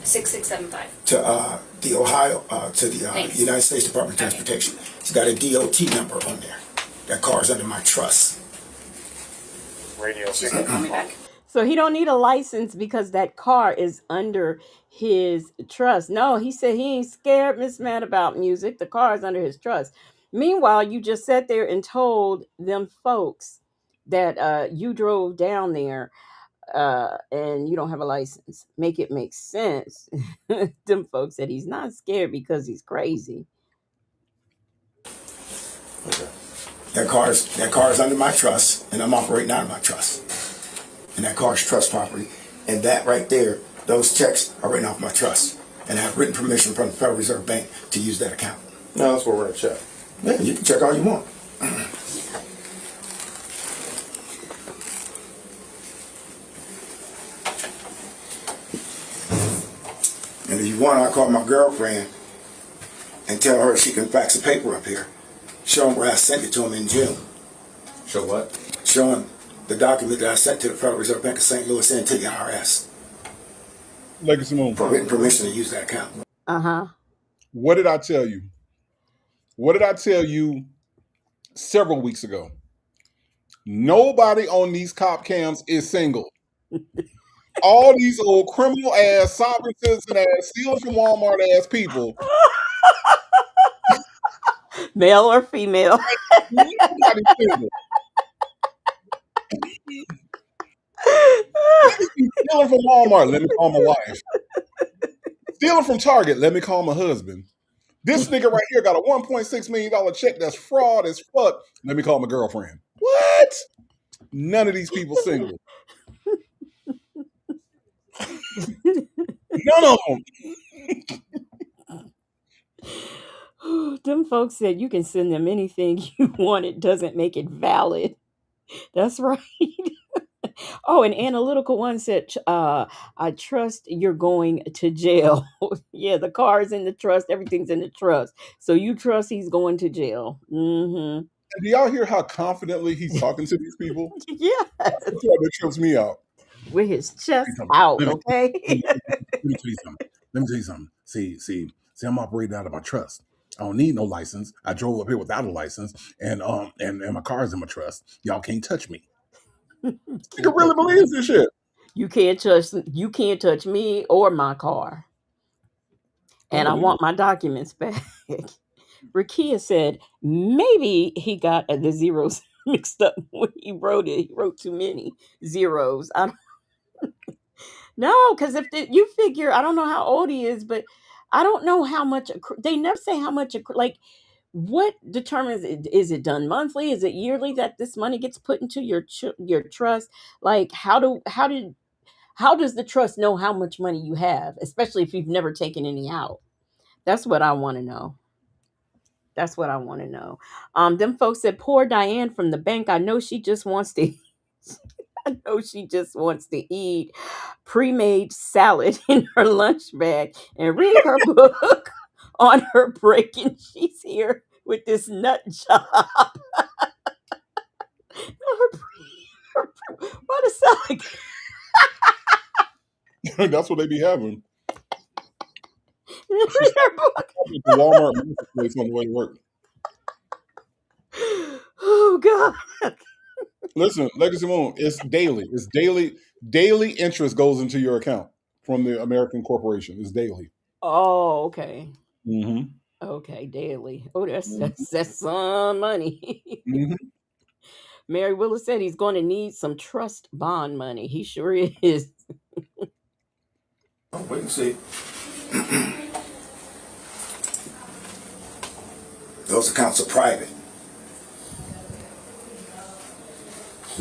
6675. to the Ohio to the United States Department of Transportation. It's got a DOT number on there. That car is under my trust. Radio. Call me back. So he don't need a license because that car is under his trust. No, he said he ain't scared, Miss Mad, about music. The car is under his trust. Meanwhile, you just sat there and told them folks that you drove down there and you don't have a license. Make it make sense. Them folks said he's not scared because he's crazy. Okay. That car is under my trust, and I'm operating out of my trust. And that car is trust property. And that right there, those checks are written off my trust. And I have written permission from the Federal Reserve Bank to use that account. No, that's what we're going to check. Yeah, you can check all you want. And if you want, I'll call my girlfriend and tell her she can fax the paper up here. Show them where I sent it to him in June. Show what? Show him the document that I sent to the Federal Reserve Bank of St. Louis and to the IRS. Legacy Moon. For written permission to use that account. Uh-huh. What did I tell you? What did I tell you several weeks ago? Nobody on these cop cams is single. All these old criminal ass, sovereign citizen ass, stealing from Walmart ass people. Male or female. Nobody's single. Stealing from Walmart, let me call my wife. Stealing from Target, let me call my husband. This nigga right here got a $1.6 million check that's fraud as fuck. Let me call my girlfriend. What? None of these people single. None of them. Them folks said you can send them anything you want. It doesn't make it valid. That's right. Oh, an analytical one said, I trust you're going to jail. Yeah, the car is in the trust, everything's in the trust. So you trust he's going to jail. Mm-hmm. And do y'all hear how confidently he's talking to these people? Yes. That's what that trips me out. With his chest Let out, me, okay? let me tell you something. Let me tell you something. See, I'm operating out of my trust. I don't need no license. I drove up here without a license, and my car's in my trust. Y'all can't touch me. You can really believe this shit. You can't touch me or my car. And I want my documents back. Rakia said maybe he got the zeros mixed up when he wrote it. He wrote too many zeros. I don't No, because you figure, I don't know how old he is, but I don't know how much they never say how much like what determines it. Is it done monthly? Is it yearly that this money gets put into your trust? Like how does the trust know how much money you have, especially if you've never taken any out? That's what I want to know. That's what I want to know. Them folks said, poor Diane from the bank. I know she just wants to eat pre-made salad in her lunch bag and read her book on her break, and she's here with this nut job. What a salad. That's what they be having. Read her book. The Walmart place on the way to work. Oh God. Listen, Legacy Moon, it's daily. It's daily. Daily interest goes into your account from the American corporation. It's daily. Oh, okay. Mm-hmm. Okay, daily. Oh, that's some money. Mm-hmm. Mary Willis said he's going to need some trust bond money. He sure is. Oh, wait and see. Those accounts are private.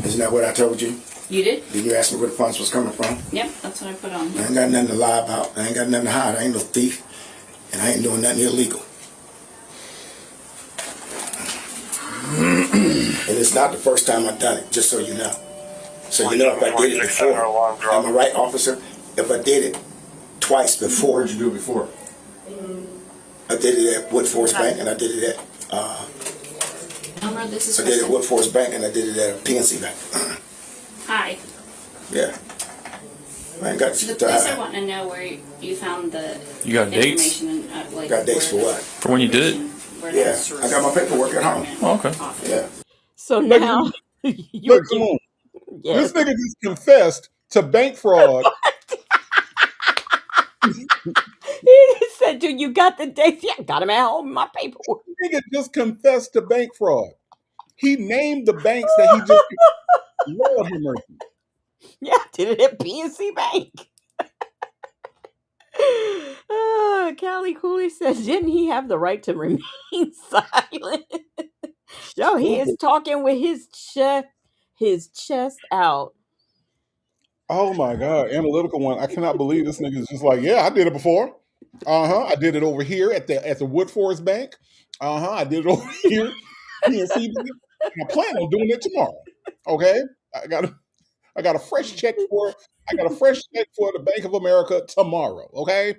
Isn't that what I told you? You did? Did you ask me where the funds was coming from? Yep, that's what I put on. I ain't got nothing to lie about. I ain't got nothing to hide. I ain't no thief. And I ain't doing nothing illegal. And it's not the first time I've done it, just so you know. So you know if I did it before. Am I right, officer? If I did it twice before. Where'd you do it before? I did it at Woodforest Bank, and I did it at This is I did it at Woodforest Bank, and I did it at PNC Bank. Hi. Yeah. I ain't got The shit to police are hide. wanting to know where you found the You got dates? information. Like Got dates for where what? For when you did it? where Yeah, that's I got my paperwork at home. Oh, okay. Yeah. So now Look, come on. Yes. This nigga just confessed to bank fraud. He said, "Do you got the dates?" Yeah, I got them at home. My paperwork. Nigga just confessed to bank fraud. He named the banks that he just. Lord have mercy. Yeah, I did it at PNC Bank. Callie Cooley says, "Didn't he have the right to remain silent?" No, he is talking with his chest out. Oh my God, analytical one. I cannot believe this nigga is just like, yeah, I did it before. I did it over here at the Woodforest Bank. I did it over here. PNC Bank. I plan on doing it tomorrow. Okay, I got a fresh check for the Bank of America tomorrow. Okay.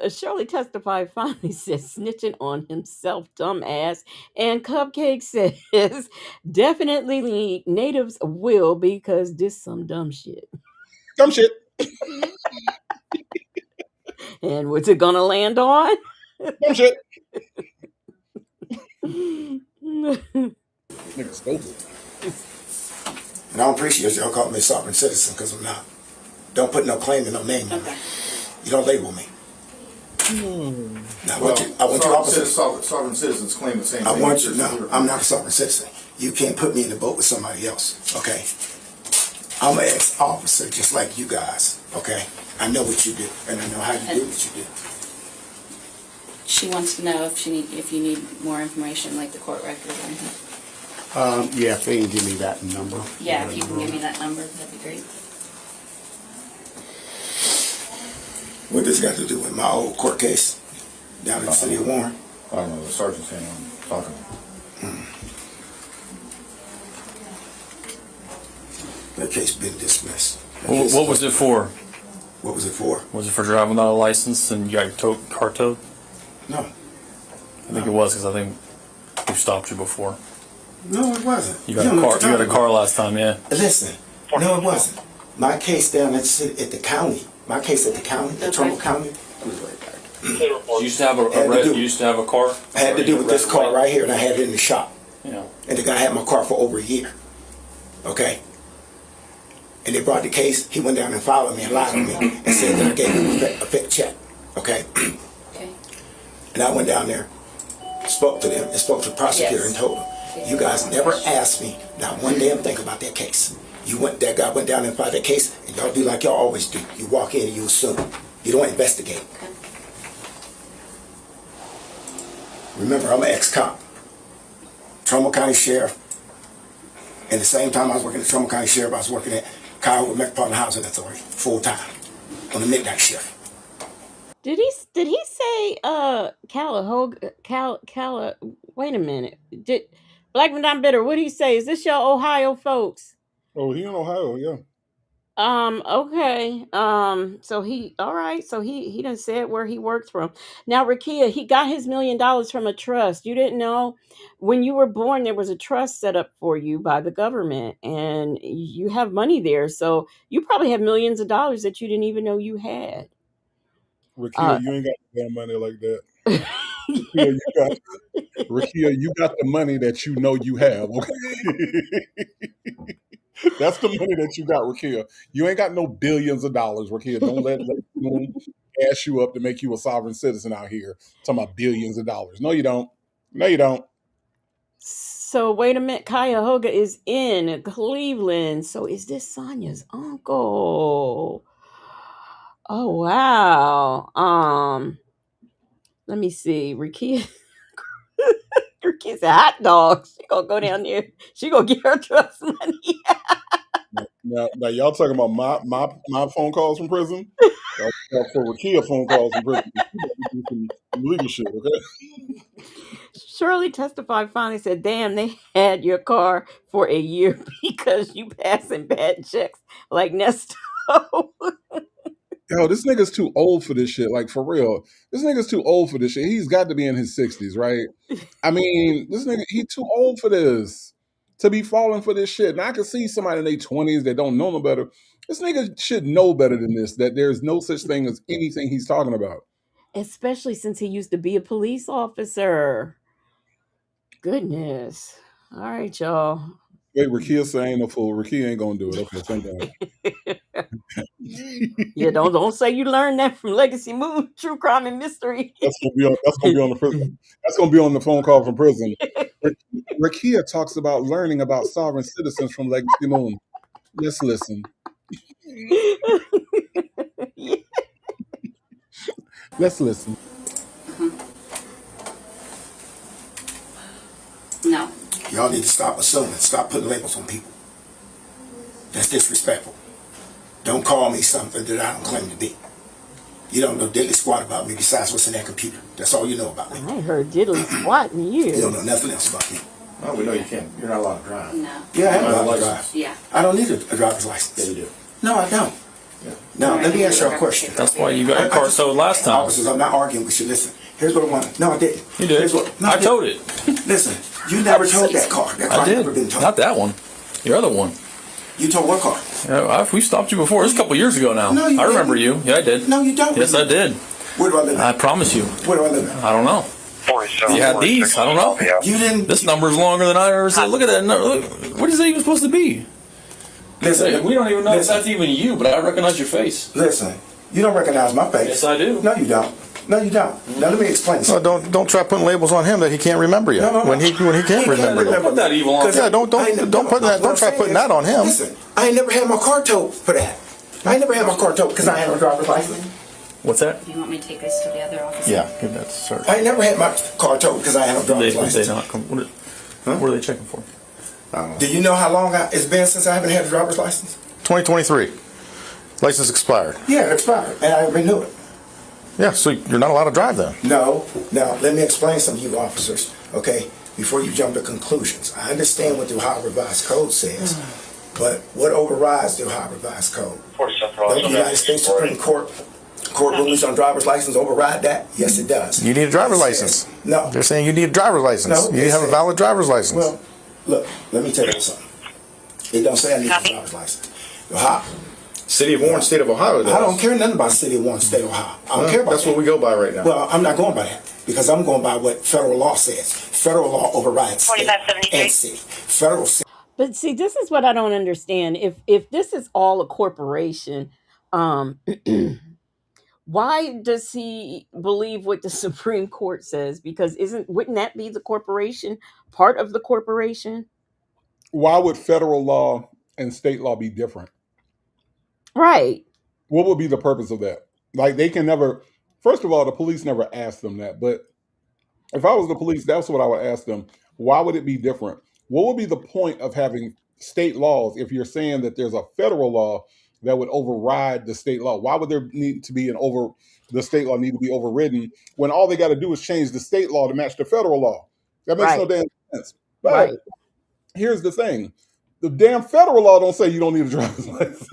Shirley testified finally says snitching on himself, dumbass. And Cupcake says definitely natives will because this some dumb shit. Dumb shit. And what's it gonna land on? Dumb shit. Nigga stupid. And I don't appreciate y'all calling me a sovereign citizen because I'm not. Don't put no claim and no name on me. You don't label me. Now, I want you officer. Sovereign citizens claim the same thing. I want you. No, I'm not a sovereign citizen. You can't put me in the boat with somebody else. Okay. I'm an ex-officer just like you guys. Okay. I know what you do, and I know how you do what you do. She wants to know if you need more information, like the court record or anything. Yeah, if they can give me that number. Yeah, if you can give me that number, that'd be great. What this got to do with my old court case down in the city of Warren? I don't know. The sergeant's saying I'm talking. case been dismissed. What was it for? What was it for? Was it for driving without a license and you got your car towed? No. I think it was because I think we stopped you before. No, it wasn't. You got a car. You got a car last time, yeah. Listen, no, it wasn't. My case down at the county. My case at the county, at Trumbull County. You used to have you used to have a car. I had to do with this car right here, and I had it in the shop. Yeah. And the guy had my car for over a year. Okay. And they brought the case. He went down and followed me and lied on me and said that I gave him a fake check. Okay. Okay. And I went down there, spoke to them, and spoke to the prosecutor and told him, you guys never asked me not one damn thing about that case. That guy went down and filed that case, and y'all do like y'all always do. You walk in and you assume. You don't investigate. Okay. Remember, I'm an ex-cop. Trumbull County Sheriff. And the same time I was working at Trumbull County Sheriff, I was working at Cuyahoga Metropolitan Housing Authority full-time on the midnight shift. Did he say wait a minute. Did Black Madame Bitter, what did he say? Is this your Ohio folks? Oh, he in Ohio, yeah. Okay. So he done said where he works from. Now, Rakia, he got his $1 million from a trust. You didn't know when you were born there was a trust set up for you by the government, and you have money there. So you probably have millions of dollars that you didn't even know you had. Rakia, you ain't got damn money like that. Rakia, you got the money that you know you have. Okay? That's the money that you got, Rakia. You ain't got no billions of dollars, Rakia. Don't let them ask you up to make you a sovereign citizen out here. Talking about billions of dollars. No, you don't. No, you don't. So wait a minute. Cuyahoga is in Cleveland. So is this Sonia's uncle? Oh wow. Let me see. Rakia said hot dogs. She gonna go down there. She gonna get her trust money. Now y'all talking about my phone calls from prison? Y'all for Rakia phone calls from prison. Some legal shit, okay? Shirley testified finally said, damn, they had your car for a year because you passing bad checks like Nesto. Yo, this nigga's too old for this shit. Like, for real. This nigga's too old for this shit. He's got to be in his 60s, right? I mean, this nigga, he too old for this. To be falling for this shit. And I can see somebody in their 20s that don't know no better. This nigga should know better than this, that there's no such thing as anything he's talking about. Especially since he used to be a police officer. Goodness. All right, y'all. Wait, Rakia saying no fool. Rakia ain't gonna do it. Okay, thank God. Yeah, don't say you learned that from Legacy Moon, True Crime and Mystery. That's gonna be on the prison. That's gonna be on the phone call from prison. Rakia talks about learning about sovereign citizens from Legacy Moon. Let's listen. Yeah. Let's listen. No. Y'all need to stop assuming. Stop putting labels on people. That's disrespectful. Don't call me something that I don't claim to be. You don't know diddly squat about me besides what's in that computer. That's all you know about me. I ain't heard diddly squat in years. You don't know nothing else about me. Well, we know you can't. You're not allowed to drive. No. Yeah, I am allowed to drive. Yeah. I don't need a driver's license. Yeah, you do. No, I don't. Yeah. Now, let me ask you a question. That's why you got your car towed last time. Officers, I'm not arguing with you. Listen, here's what I want. No, I didn't. You did. I towed it. Listen, you never towed that car. That car I did. never been towed. Not that one. Your other one. You towed what car? Yeah, we stopped you before. It was a couple years ago now. No, you I remember didn't. you. Yeah, I did. No, you don't. Yes, I did. Where do I live at? I promise you. Where do I live at? I don't know. You had these. I don't know. You didn't. This number's longer than I ever said. Look at that. What is it even supposed to be? Listen, we don't even know if that's even you, but I recognize your face. Listen, you don't recognize my face. Yes, I do. No, you don't. No, you don't. Now let me explain No, something. don't try putting labels on him that he can't remember you. No. When he can't remember you. Don't put that evil on. Yeah, don't put that. Don't try putting that on him. Listen, I ain't never had my car towed for that. I ain't never had my car towed because I had a driver's license. What's that? Do you want me to take this to the other office? Yeah, give that to sir. I ain't never had my car towed because I had a driver's They license. not come. What are they checking for? Do you know how long it's been since I haven't had a driver's license? 2023. License expired. Yeah, it expired, and I renew it. Yeah, so you're not allowed to drive then. No. Now, let me explain something to you officers, okay, before you jump to conclusions. I understand what the Ohio Revised Code says, But what overrides the Ohio Revised Code? The United States Supreme Court rulings on driver's license override that? Yes, it does. You need a driver's license. No. They're saying you need a driver's license. No, you need to have a valid driver's license. Well, look, let me tell you something. It don't say I need a driver's license. Ohio. City of Warren, State of Ohio does. I don't care nothing about City of Warren, State of Ohio. I don't care about that's that. what we go by right now. Well, I'm not going by that because I'm going by what federal law says. Federal law overrides state and city. Federal. But see, this is what I don't understand. If this is all a corporation, why does he believe what the Supreme Court says? Because wouldn't that be the corporation, part of the corporation? Why would federal law and state law be different? Right. What would be the purpose of that? Like, they can never, first of all, the police never asked them that. But if I was the police, that's what I would ask them. Why would it be different? What would be the point of having state laws if you're saying that there's a federal law that would override the state law? Why would there need to be the state law need to be overridden when all they got to do is change the state law to match the federal law? That makes no damn sense. But here's the thing. The damn federal law don't say you don't need a driver's license.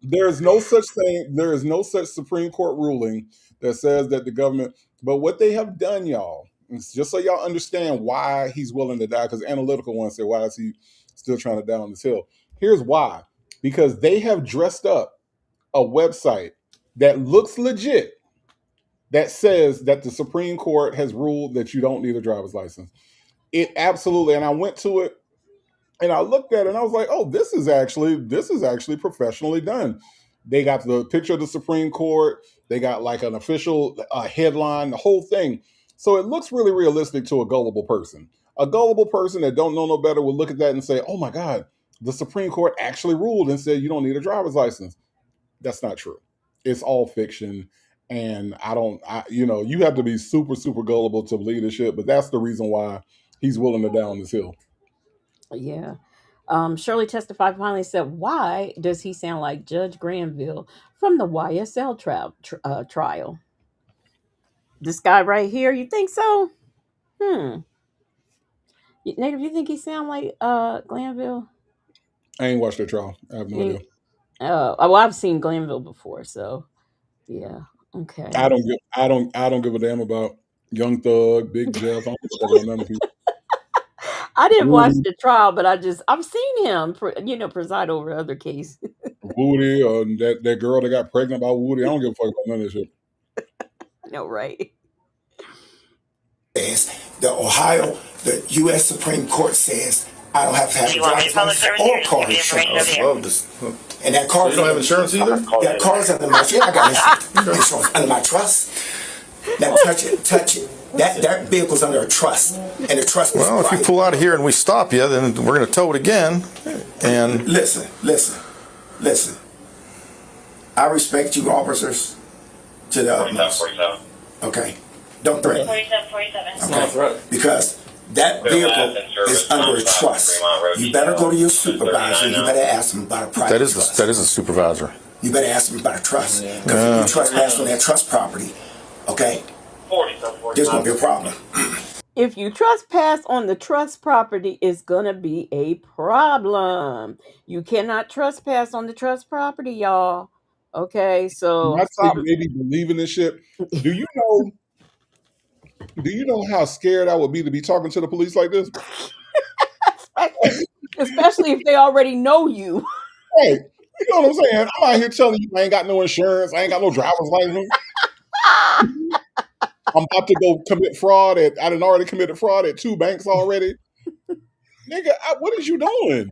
There is no such thing. There is no such Supreme Court ruling that says that the government, but what they have done, y'all, just so y'all understand why he's willing to die, because analytical ones say, why is he still trying to die on this hill? Here's why. Because they have dressed up a website that looks legit that says that the Supreme Court has ruled that you don't need a driver's license. It absolutely, and I went to it and I looked at it and I was like, oh, this is actually professionally done. They got the picture of the Supreme Court. They got like an official headline, the whole thing. So it looks really realistic to a gullible person. A gullible person that don't know no better will look at that and say, oh my God, the Supreme Court actually ruled and said you don't need a driver's license. That's not true. It's all fiction. And you have to be super, super gullible to believe this shit. But that's the reason why he's willing to die on this hill. Yeah. Shirley testified finally said, why does he sound like Judge Granville from the YSL trial? This guy right here, you think so? Native, you think he sound like Glanville? I ain't watched the trial. I have no idea. Well, I've seen Glanville before, so yeah. Okay. I don't give a damn about Young Thug, Big Jeff. I don't give a damn about none of people. I didn't watch the trial, but I've seen him, preside over other cases. Woody, that girl that got pregnant by Woody. I don't give a fuck about none of this shit. I know, right? The U.S. Supreme Court says I don't have to have a driver's license or car insurance. I love this. And that car, you don't have insurance either? That car's under my I got insurance under my trust. Now touch it. That vehicle's under a trust, and the trust. Well, if you pull out of here and we stop you, then we're going to tow it again. And listen. I respect you, officers, to the utmost. Okay, don't threaten. 47. Okay, because that vehicle is under a trust. You better go to your supervisor. You better ask him about a private trust. That is a supervisor. You better ask him about a trust. Because if you trespass on that trust property, okay, there's going to be a problem. If you trespass on the trust property, it's going to be a problem. You cannot trespass on the trust property, y'all. Okay, so I think maybe believing this shit. Do you know how scared I would be to be talking to the police like this? Especially if they already know you. Hey, you know what I'm saying? I'm out here telling you I ain't got no insurance, I ain't got no driver's license. I'm about to go commit fraud I done already committed fraud at 2 banks already. Nigga, what is you doing?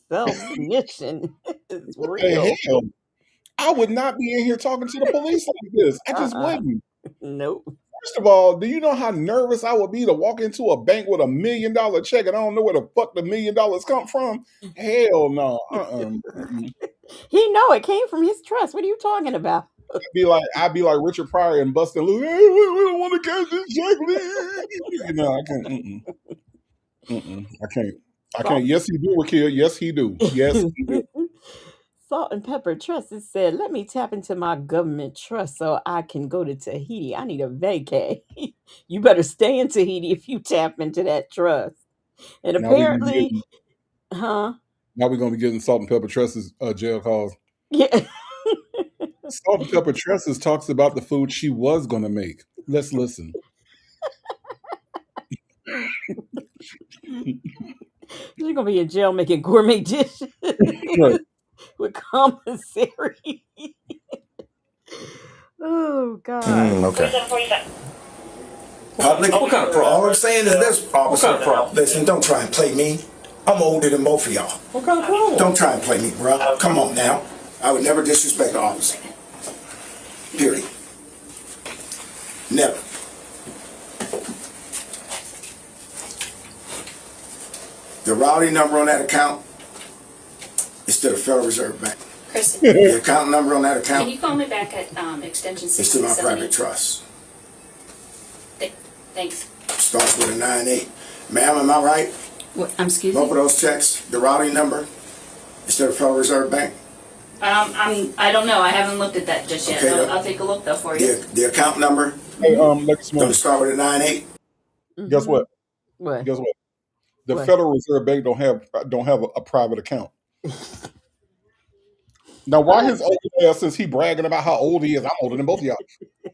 Self-mission is What real. the hell? I would not be in here talking to the police like this. I just wouldn't. Nope. First of all, do you know how nervous I would be to walk into a bank with $1 million check and I don't know where the fuck the $1 million come from? Hell no. He know it came from his trust. What are you talking about? I'd be like Richard Pryor and Bustin' Loose. Hey, we don't want to catch this check, please. No, I can't. I can't. Yes, he do, Rakia. Yes, he do. Yes, he do. Salt and Pepper Trust, it said, let me tap into my government trust so I can go to Tahiti. I need a vacay. You better stay in Tahiti if you tap into that trust. And Now we're gonna be apparently, getting huh? now we're gonna be getting Salt and Pepper Trust's jail calls. Yeah. Salt and Pepper Trust talks about the food she was gonna make. Let's listen. She's gonna be in jail making gourmet dishes Right. with commissary. Oh God. Okay. Public, What kind of problem? all I'm saying is this, officer. kind of problem? Listen, don't try and play me. I'm older than both of y'all. What kind of problem? Don't try and play me, bro. Come on now. I would never disrespect the officer. Period. Never. The routing number on that account is to the Federal Reserve Bank. Kristen, The account number on that can account you call me back at extension is to my 670? private trust. Thanks. Starts with a 98. Ma'am, am I right? What, excuse Both me? of those checks, the routing number is to the Federal Reserve Bank. I don't know. I haven't looked at that just yet. Okay, I'll take a look though for you. The account number Hey, Lex going to start with a 98. guess what? What? Guess what? The What? Federal Reserve Bank don't have a private account. Now, why his old ass, since he bragging about how old he is, I'm older than both of y'all.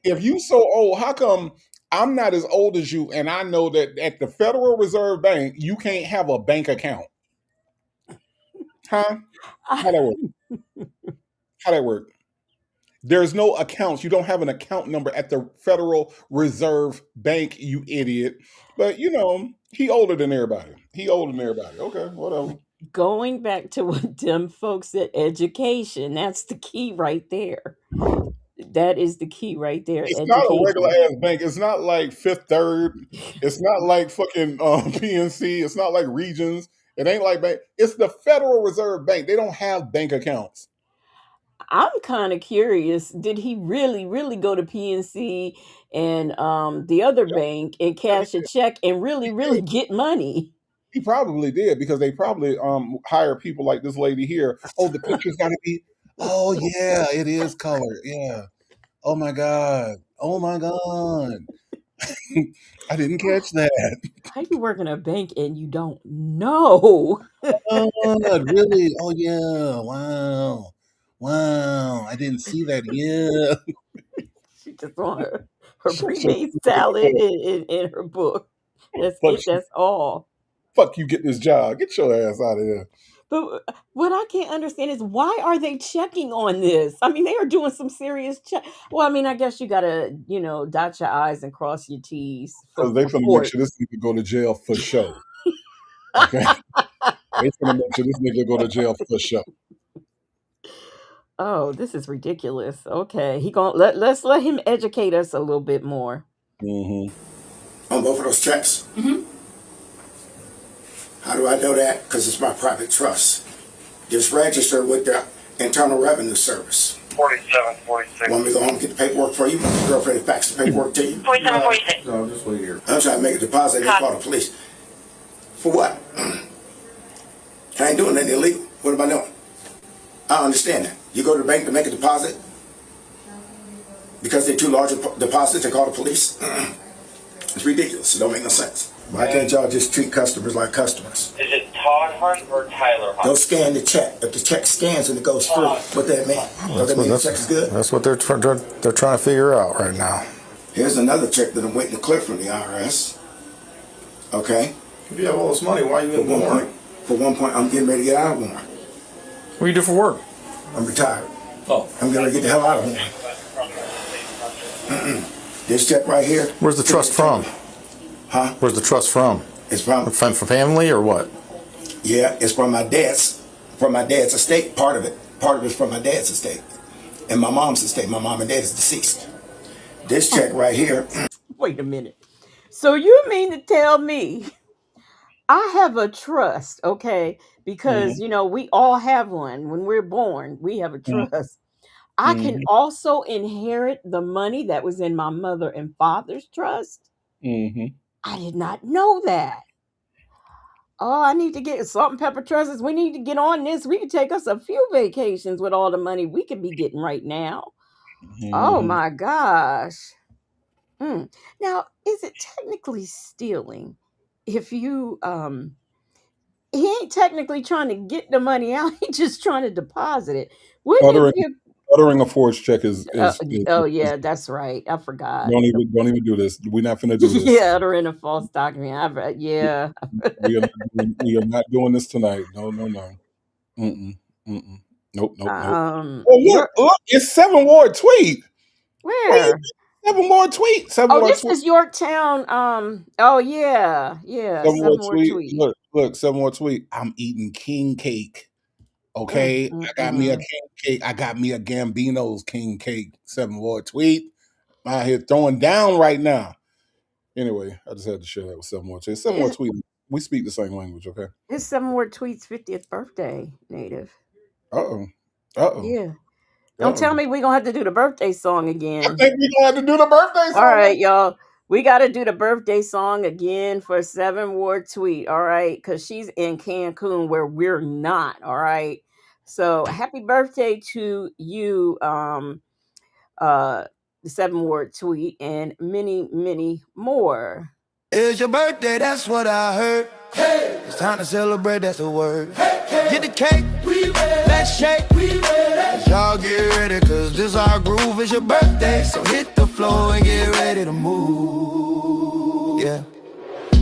If you so old, how come I'm not as old as you, and I know that at the Federal Reserve Bank, you can't have a bank account? Huh? How that work? How that work? There's no accounts. You don't have an account number at the Federal Reserve Bank, you idiot. But, you know, he older than everybody. He older than everybody. Okay, whatever. Going back to what them folks said, education. That's the key right there. That is the key right there. It's not a regular Education. ass bank. It's not like Fifth Third. It's not like fucking PNC. It's not like Regions. It ain't like bank. It's the Federal Reserve Bank. They don't have bank accounts. I'm kind of curious. Did he really, really go to PNC and the other bank and cash a check and really, really get money? He probably did because they probably hire people like this lady here. Oh, the picture's got to be. Oh yeah, it is colored. Yeah. Oh my god. Oh my god. I didn't catch that. How you work in a bank and you don't know? God, really? Oh yeah. Wow. Wow. I didn't see that. Yeah. She just want her pre-made salad in her book. That's Fuck, it. That's all. fuck you, get this job. Get your ass out of here. But what I can't understand is why are they checking on this? I mean, they are doing some serious check. Well, I mean, I guess you gotta, dot your I's and cross your T's Because they for finna make court. sure this nigga go to jail for show. Okay? They finna make sure this nigga go to jail for show. Oh, this is ridiculous. Okay, let's let him educate us a little bit more. Mm-hmm. On both of those checks. How do I know that? Because it's my private trust. Just registered with the Internal Revenue Service. 4746. Want me to go home and get the paperwork for you? My girlfriend will fax the paperwork to you. 4746. No, just wait here. I'm trying to make a deposit and they call the police. For what? I ain't doing nothing illegal. What am I doing? I don't understand that. You go to the bank to make a deposit because they're too large a deposit to call the police? It's ridiculous. It don't make no sense. Why can't y'all just treat customers like customers? Is it Todd Hunt or Tyler Hunt? Go scan the check. If the check scans and it goes through, what that mean? Does that mean the check is good? That's what they're trying to figure out right now. Here's another check that I'm waiting to clear from the IRS. Okay? If you have all this money, why are you in Warren? For 1 point, I'm getting ready to get out of Warren. What do you do for work? I'm retired. Oh. I'm getting ready to get the hell out of Warren. This check right here. Where's the trust from? Huh? Where's the trust from? It's from family or what? Yeah, it's from my dad's estate. Part of it's from my dad's estate, and my mom's estate. My mom and dad is deceased. This check right here. Wait a minute. So you mean to tell me I have a trust, okay? Because we all have one. When we're born, we have a trust. I can also inherit the money that was in my mother and father's trust. I did not know that. Oh, I need to get Salt and Pepper Trusts. We need to get on this. We could take us a few vacations with all the money we could be getting right now. Oh my gosh. Now, is it technically stealing if you he ain't technically trying to get the money out, he's just trying to deposit it. Wouldn't it Uttering be uttering a forged check oh is yeah, that's right. I forgot. don't even do this. We're not finna do this. Yeah, uttering a false document. Yeah. We are not doing this tonight. No. Mm-mm. Mm-mm. Nope. Oh Your look, it's 7 Ward tweet. where? 7 Ward tweet. 7 Oh, Ward this tweet. is Yorktown. Oh yeah, 7 Ward Seven Ward tweet. tweet. Look, 7 Ward tweet. I'm eating king cake. Okay, I got me a king cake. I got me a Gambino's king cake. 7 Ward tweet. I'm out here throwing down right now. Anyway, I just had to share that with 7 Ward tweet. 7 Ward tweet. We speak the same language, okay? It's 7 Ward tweet's 50th birthday, Native. Uh-oh. Yeah. Don't tell me we're gonna have to do the birthday song again. I think we're gonna have to do the birthday song. All right, y'all. We got to do the birthday song again for 7 Ward tweet. All right, because she's in Cancun where we're not. All right. So happy birthday to you, the 7 Ward tweet, and many, many more. It's your birthday, that's what I heard. Hey, it's time to celebrate, that's the word. Hey, get the cake, let's shake. Y'all get ready, cause this our groove. It's your birthday, so hit the floor and get ready to move. Yeah,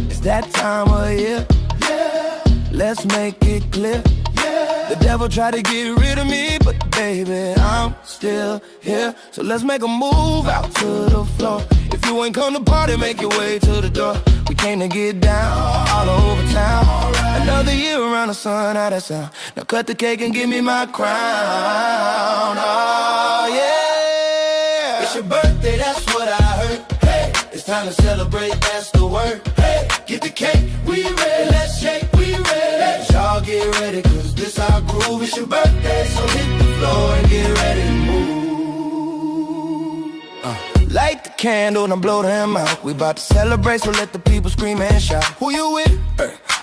it's that time of year. Yeah, let's make it clear. Yeah, the devil tried to get rid of me, but baby, I'm still here. So let's make a move out to the floor. If you ain't come to party, make your way to the door. We came to get down all over town. Another year around the sun, how that sound? Now cut the cake and give me my crown. Oh yeah, it's your birthday, that's what I heard. Hey, it's time to celebrate, that's the word. Hey, get the cake, we ready, let's shake, we ready. Y'all get ready, cause this our groove. It's your birthday, so hit the floor and get ready to move. Light the candle and blow them out. We about to celebrate, so let the people scream and shout. Who you with?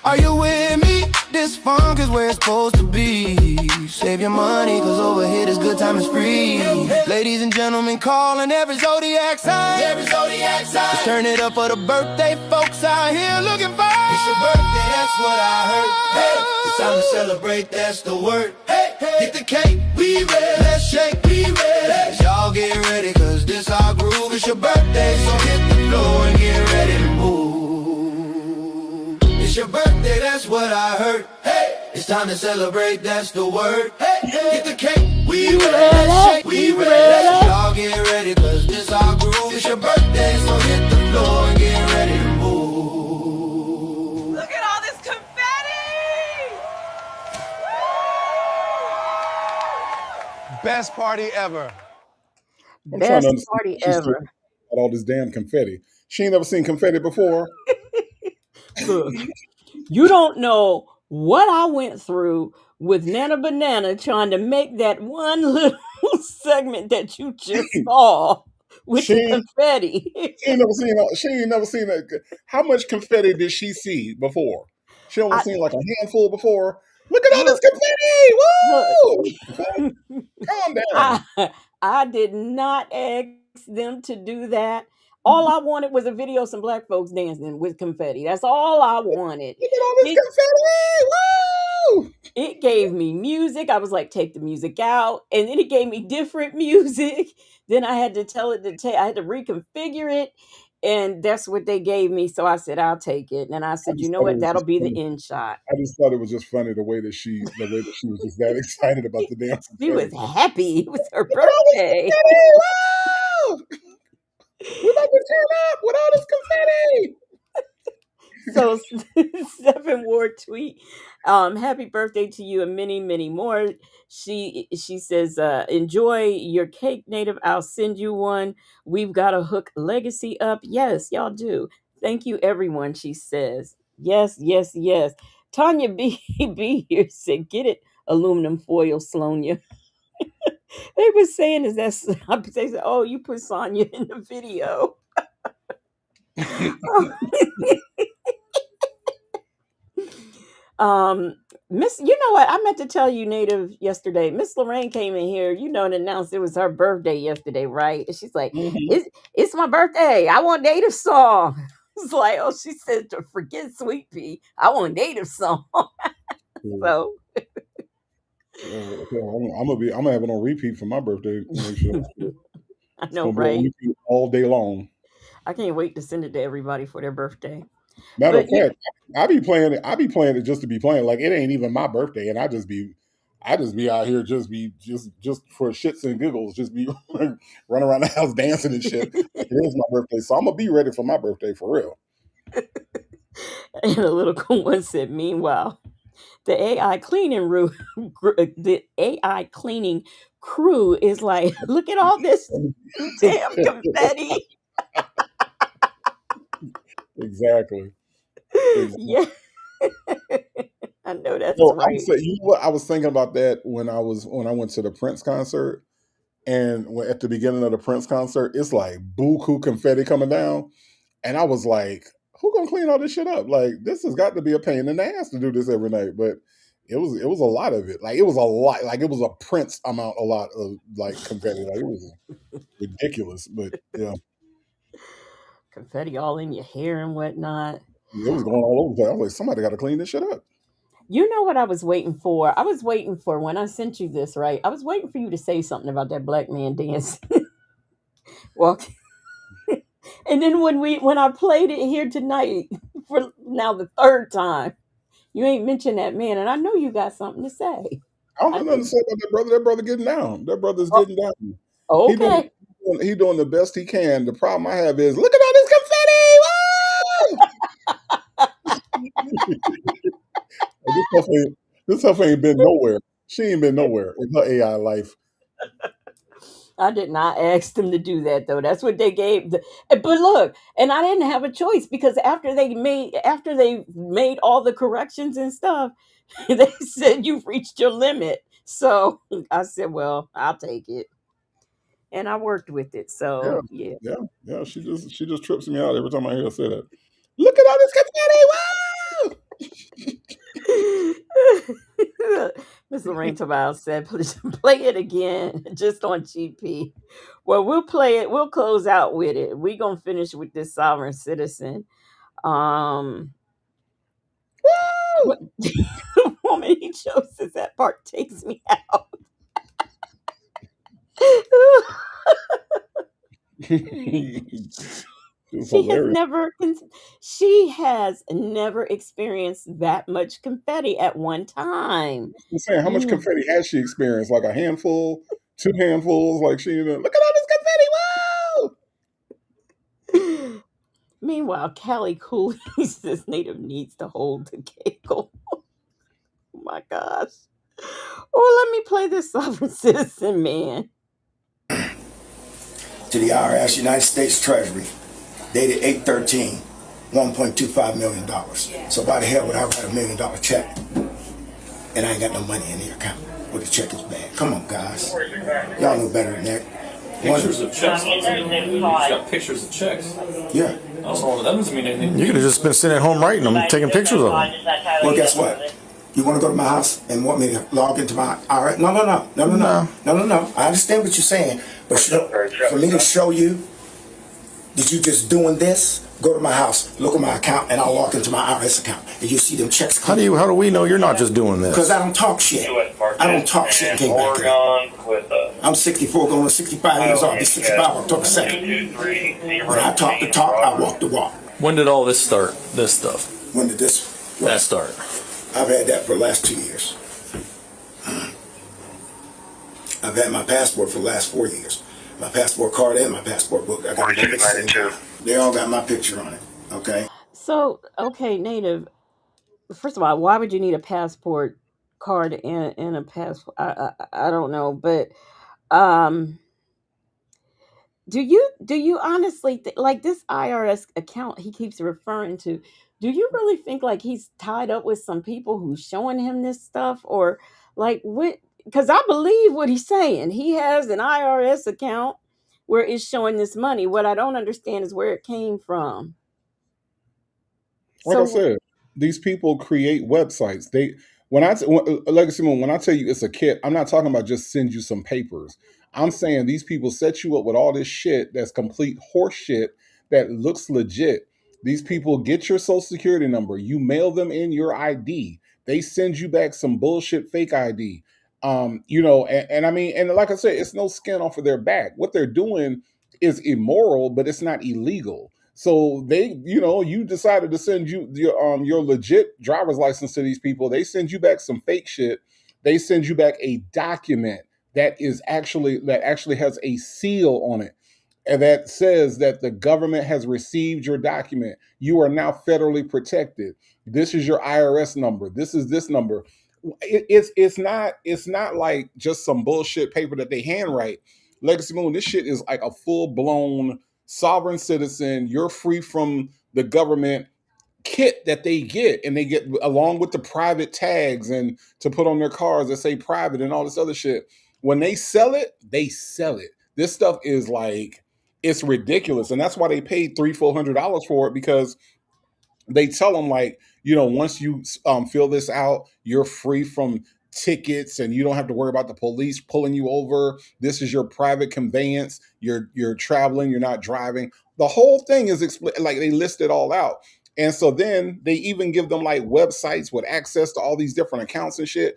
Are you with me? This funk is where it's supposed to be. Save your money, cause over here this good time is free. Ladies and gentlemen, calling every zodiac sign. Let's turn it up for the birthday folks out here looking fine. It's your birthday, that's what I heard. Hey, it's time to celebrate, that's the word. Hey, get the cake, we ready. Let's shake, we ready. Y'all get ready, cause this our groove. It's your birthday, so hit the floor and get ready to move. It's your birthday, that's what I heard. Hey, it's time to celebrate, that's the word. Hey, get the cake, we ready. Let's shake, we ready. Y'all get ready, cause this our groove. It's your birthday, so hit the floor and get ready to move. Look at all this confetti! Best party ever. I'm trying to Best understand party what she's ever. doing about all this damn confetti. She ain't never seen confetti before. Look, you don't know what I went through with Nana Banana trying to make that one little segment that you just saw with She the ain't, confetti. she ain't never seen that. How much confetti did she see before? She only I, seen like a handful before. Look at all this confetti! Woo! Calm down. I did not ask them to do that. All I wanted was a video of some black folks dancing with confetti. That's all I wanted. Look at all this confetti! Woo! It gave me music. I was like, take the music out. And then it gave me different music. Then I had to tell it to take, I had to reconfigure it. And that's what they gave me. So I said, I'll take it. And I I said, you just know thought it what? was That'll just be the funny. end shot. I just thought it was just funny the way that she was just that excited about the damn She was confetti. happy. It was her Look at all this birthday. confetti! Woo! We about to turn up with all this confetti. So 7 Ward tweet. Happy birthday to you and many, many more. She says, enjoy your cake, Native. I'll send you one. We've got to hook Legacy up. Yes, y'all do. Thank you, everyone, she says. Yes. Tanya B here said, get it, aluminum foil, Slonia. They were saying is that they said, oh, you put Sonya in the video. Miss, you know what? I meant to tell you, Native, yesterday. Miss Lorraine came in here, and announced it was her birthday yesterday, right? And she's like, it's my birthday. I want Native song. It's like, oh, she said to forget Sweet Pea. I want Native song. So I'm gonna have it on repeat for my birthday. Make sure. I know, right? All day long. I can't wait to send it to everybody for their birthday. Matter of fact, I be playing it just to be playing. Like it ain't even my birthday, and I just be out here just for shits and giggles, just be running around the house dancing and shit. It is my birthday, so I'm gonna be ready for my birthday for real. And a little cool one said, meanwhile, the AI cleaning crew is like, look at all this damn confetti. Exactly. Yeah. I know that's right. You know what? I was thinking about that when I went to the Prince concert, and at the beginning of the Prince concert, it's like buku confetti coming down, and I was like, who gonna clean all this shit up? Like, this has got to be a pain in the ass to do this every night. But it was a lot of it. Like, it was a lot. Like, it was a Prince amount, a lot of like confetti. Like, it was ridiculous. But yeah, confetti all in your hair and whatnot. It was going all over the place. I was like, somebody got to clean this shit up. You know what I was waiting for? I was waiting for, when I sent you this, right? I was waiting for you to say something about that black man dancing. Well, and then when I played it here tonight for now the third time, you ain't mentioned that man, and I know you got something to say. I don't have nothing to say about that brother. That brother getting down. That brother's getting down. Okay. He doing the best he can. The problem I have is, look at all this confetti! This stuff ain't been nowhere. She ain't been nowhere in her AI life. I did not ask them to do that, though. That's what they gave. But look, and I didn't have a choice, because after they made all the corrections and stuff, they said you've reached your limit. So I said, well, I'll take it, and I worked with it. So yeah. She just trips me out every time I hear her say that. Look at all this confetti! Wow! Miss Lorraine Tobias said, please play it again, just on GP. Well, we'll play it. We'll close out with it. We're going to finish with this sovereign citizen. The woman he chose is that part takes me out. She has never experienced that much confetti at one time. I'm saying, how much confetti has she experienced? Like a handful, 2 handfuls? Like, she, look at all this confetti! Wow! Meanwhile, Callie Cooley says Native needs to hold the giggle. Oh my gosh. Or let me play this sovereign citizen man. To the IRS, United States Treasury, dated 8/13, $1.25 million. So why the hell would I write $1 million check and I ain't got no money in the account? Well, the check is bad. Come on, guys. Y'all know better than that. Pictures of checks. You got pictures of checks. Yeah. Also, that doesn't mean anything. You could have just been sitting at home writing them, taking pictures of them. Well, guess what? You want to go to my house and want me to log into my... All right. No. I understand what you're saying. But for me to show you that you just doing this, go to my house, look at my account, and I'll log into my IRS account. And you see them checks. How do we know you're not just doing this? Because I don't talk shit. I don't talk shit and came back here. I'm 64 going to 65 years old. I'll be 65 October 2nd. When I talk the talk, I walk the walk. When did all this start, this stuff? When did this... That start? I've had that for the last 2 years. I've had my passport for the last 4 years. My passport card and my passport book. I got they all got my picture on it. Okay. So, okay, Native. First of all, why would you need a passport card and a passport? I don't know, but do you honestly like this IRS account he keeps referring to? Do you really think like he's tied up with some people who's showing him this stuff, or like what? Because I believe what he's saying. He has an IRS account where it's showing this money. What I don't understand is where it came from. Like I said, these people create websites. Legacy Moon, when I tell you it's a kit, I'm not talking about just send you some papers. I'm saying these people set you up with all this shit that's complete horse shit that looks legit. These people get your social security number, you mail them in your ID, they send you back some bullshit fake ID. And I mean, and like I said, it's no skin off of their back. What they're doing is immoral, but it's not illegal. So they, you decided to send your legit driver's license to these people. They send you back some fake shit. They send you back a document that actually has a seal on it, and that says that the government has received your document. You are now federally protected. This is your IRS number. This is this number. It's not like just some bullshit paper that they handwrite. Legacy Moon, this shit is like a full blown sovereign citizen. You're free from the government kit that they get, and they get along with the private tags and to put on their cars that say private and all this other shit. When they sell it, they sell it. This stuff is like, it's ridiculous, and that's why they paid $300-400 for it, because they tell them, like, once you fill this out, you're free from tickets and you don't have to worry about the police pulling you over. This is your private conveyance. You're traveling, you're not driving. The whole thing is like they list it all out. And so then they even give them like websites with access to all these different accounts and shit.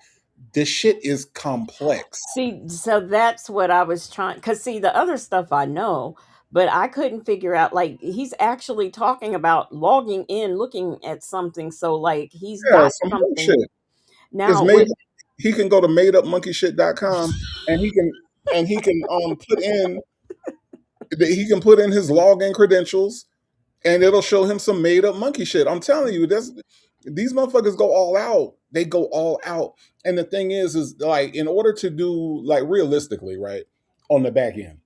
This shit is complex. See, so that's what I was trying, because see, the other stuff I know, but I couldn't figure out, like, he's actually talking about logging in, looking at something. So like he's got some something bullshit. now. He can go to madeupmonkeyshit.com and he can put in his login credentials, and it'll show him some made up monkey shit. I'm telling you, these motherfuckers go all out. They go all out. And the thing is like, in order to do, like, realistically, right, on the back end,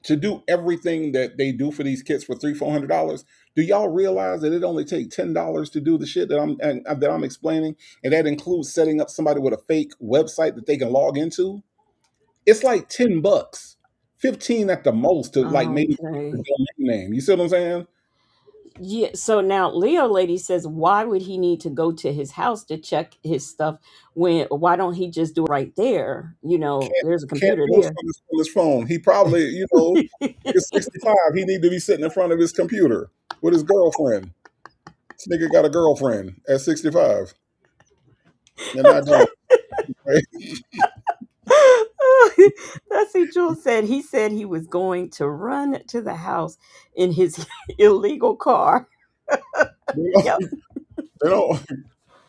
to do everything that they do for these kits for $300-400, do y'all realize that it only takes $10 to do the shit that I'm explaining? And that includes setting up somebody with a fake website that they can log into. It's like $10, 15 at the most to like maybe the domain name. You see what I'm saying? Yeah. So now Leo Lady says, why would he need to go to his house to check his stuff why don't he just do it right there? There's a computer Can't do there. it from his phone. He probably, is 65. He need to be sitting in front of his computer with his girlfriend. This nigga got a girlfriend at 65. And I don't. Right? That's what Jules said. He said he was going to run to the house in his illegal car. Yep.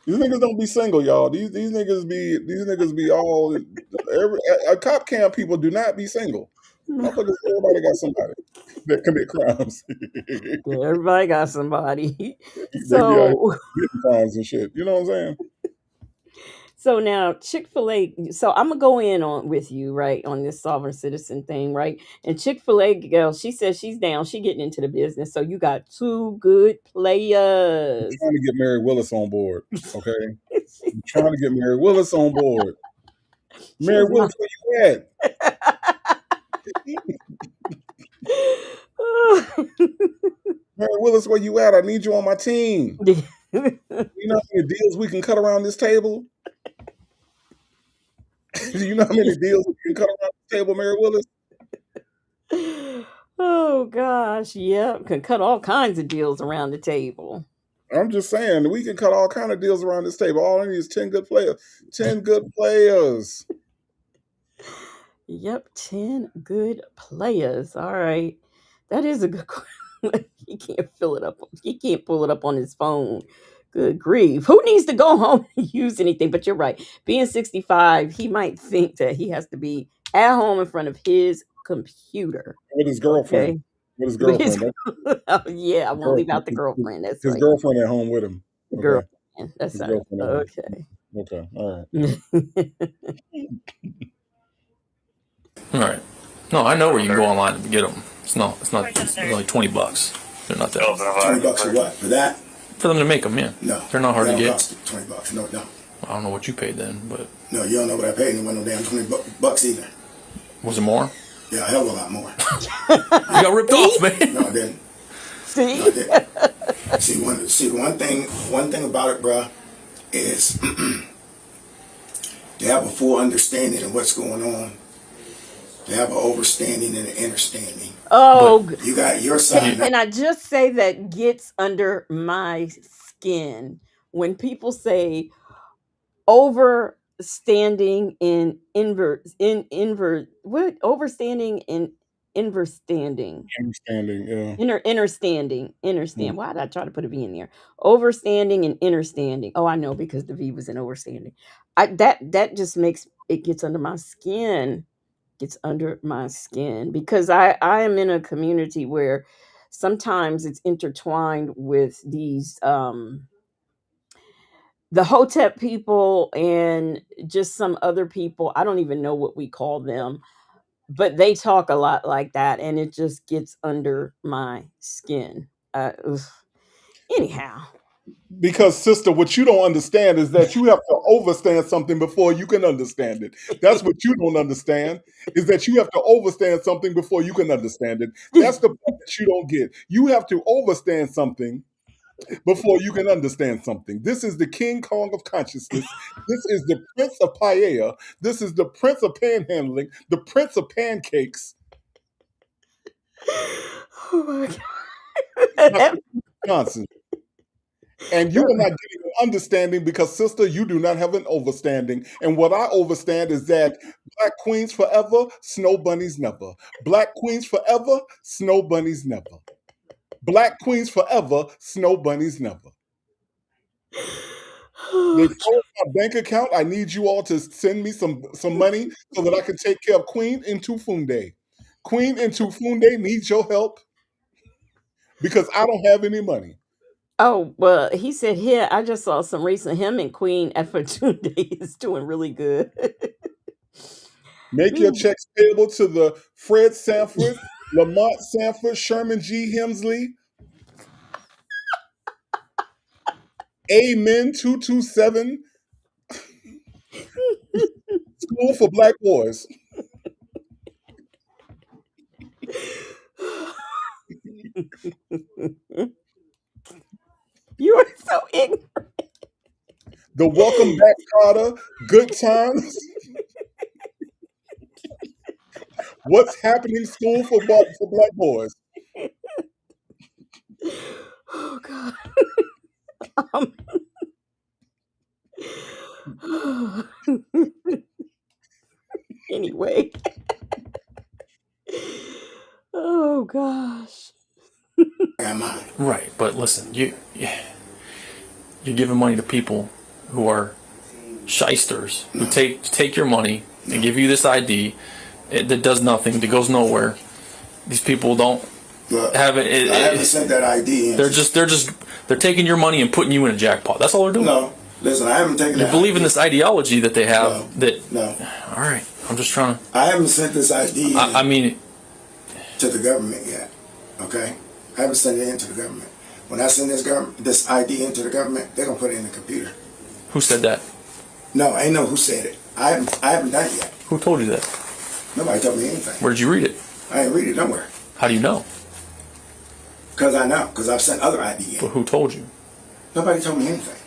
These niggas don't be single, y'all. These niggas be all cop cam people do not be single. Everybody got somebody that commit crimes. Yeah, everybody got somebody. So crimes and shit. You know what I'm saying? So now Chick-fil-A, so I'm gonna go in on with you, right, on this sovereign citizen thing, right? And Chick-fil-A girl, she says she's down, she getting into the business. So you got two good players. I'm trying to get Mary Willis on board, okay? I'm trying to get Mary Willis on board. Mary Willis, where you at? Mary Willis, where you at? I need you on my team. You know how many deals we can cut around this table? Do you know how many deals we can cut around the table, Mary Willis? Oh gosh, yeah, can cut all kinds of deals around the table. I'm just saying, we can cut all kind of deals around this table. All I need is 10 good players. 10 good players. Yep, 10 good players. All right. That is a good question. He can't fill it up. He can't pull it up on his phone. Good grief. Who needs to go home and use anything? But you're right. Being 65, he might think that he has to be at home in front of his computer. With his girlfriend. Okay? With his girlfriend. Oh, yeah, I won't leave out the girlfriend. That's his right. girlfriend at home with him. Okay. Girlfriend. That's right. Okay. Okay. All right. No, I know where you can go online and get them. It's only $20. They're not that. $20 for what? For that? For them to make them, yeah. No. They're not hard to get. $20. No. I don't know what you paid then, but. No, you don't know what I paid. It wasn't no damn $20 either. Was it more? Yeah, a hell of a lot more. You got ripped off, man. No, I didn't. See? No, I didn't. See, one thing about it, bruh, is They have a full understanding of what's going on. They have an overstanding and an understanding. Oh, You got your side. can I just say that gets under my skin when people say overstanding in overstanding and inverstanding. Understanding, yeah. Understanding. Why did I try to put a V in there? Overstanding and understanding. Oh, I know, because the V was in overstanding. That just makes it gets under my skin. Gets under my skin because I am in a community where sometimes it's intertwined with these the Hotep people and just some other people. I don't even know what we call them, but they talk a lot like that, and it just gets under my skin. Anyhow, Because, sister, what you don't understand is that you have to overstand something before you can understand it. That's what you don't understand, is that you have to overstand something before you can understand it. That's the part that you don't get. You have to overstand something before you can understand something. This is the King Kong of consciousness. This is the Prince of Paella. This is the Prince of panhandling, the Prince of pancakes. oh my God. Johnson. And you are not getting an understanding because, sister, you do not have an overstanding. And what I overstand is that Black queens forever, snow bunnies never. Black queens forever, snow bunnies never. Black queens forever, snow bunnies never. They closed my bank account. I need you all to send me some money so that I can take care of Queen Ntufunde. Queen Ntufunde needs your help because I don't have any money. Oh, well, he said here, I just saw some recent him and Queen Efatunde is doing really good. Make your checks payable to the Fred Sanford, Lamont Sanford, Sherman G. Hemsley, Amen 227, School for Black Boys. You are so ignorant. The Welcome Back Carter, Good Times. What's Happening School for Black Boys. Oh God. Anyway. Oh gosh. Right, but listen, you're giving money to people who are shysters who take your money and give you this ID that does nothing, that goes nowhere. These people don't have it. I haven't sent that ID in. They're taking your money and putting you in a jackpot. That's all they're doing. No, listen, I haven't taken. You believe in this ideology that they have. No. All right, I'm just trying to. I haven't sent this ID. I mean, to the government yet. Okay, I haven't sent it into the government. When I send this ID into the government, they're gonna put it in the computer. Who said that? No, I ain't know who said it. I haven't done it yet. Who told you that? Nobody told me anything. Where did you read it? I ain't read it nowhere. How do you know? Because I know. Because I've sent other ID in. But who told you? Nobody told me anything.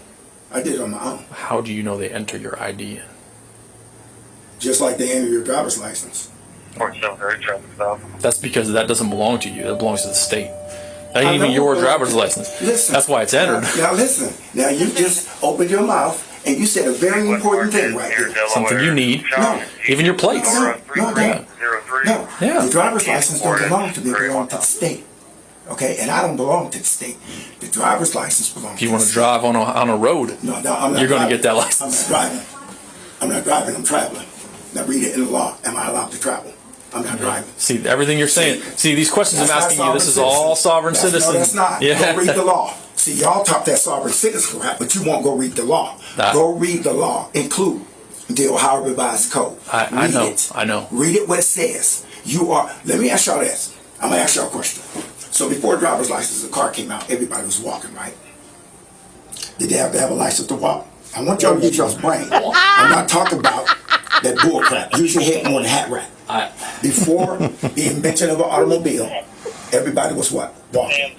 I did it on my own. How do you know they enter your ID in? Just like they enter your driver's license. That's because that doesn't belong to you. That belongs to the state. That ain't even your driver's license. Listen. That's why it's entered. Now listen. Now you just opened your mouth and you said a very important thing right here. Something you need. No. Even your plates. No. Yeah. The driver's license don't belong to me. It belongs to the state. Okay, and I don't belong to the state. The driver's license belongs to the state. If you want to drive on a road, I'm not you're going to get that license. I'm not driving, I'm traveling. Now read it in the law. Am I allowed to travel? I'm not driving. See, everything you're saying. See, these questions I'm asking you, this is all sovereign citizens. No, that's not. Yeah. Go read the law. See, y'all talk that sovereign citizen crap, but you won't go read the law. Go read the law. Include the Ohio Revised Code. I know. Read it what it says. Let me ask y'all this. I'm going to ask y'all a question. So before driver's license, the car came out, everybody was walking, right? Did they have to have a license to walk? I want y'all to get y'all's brain. I'm not talking about that bull crap. Use your head more than hat rat. Before the invention of an automobile, everybody was what? Walking.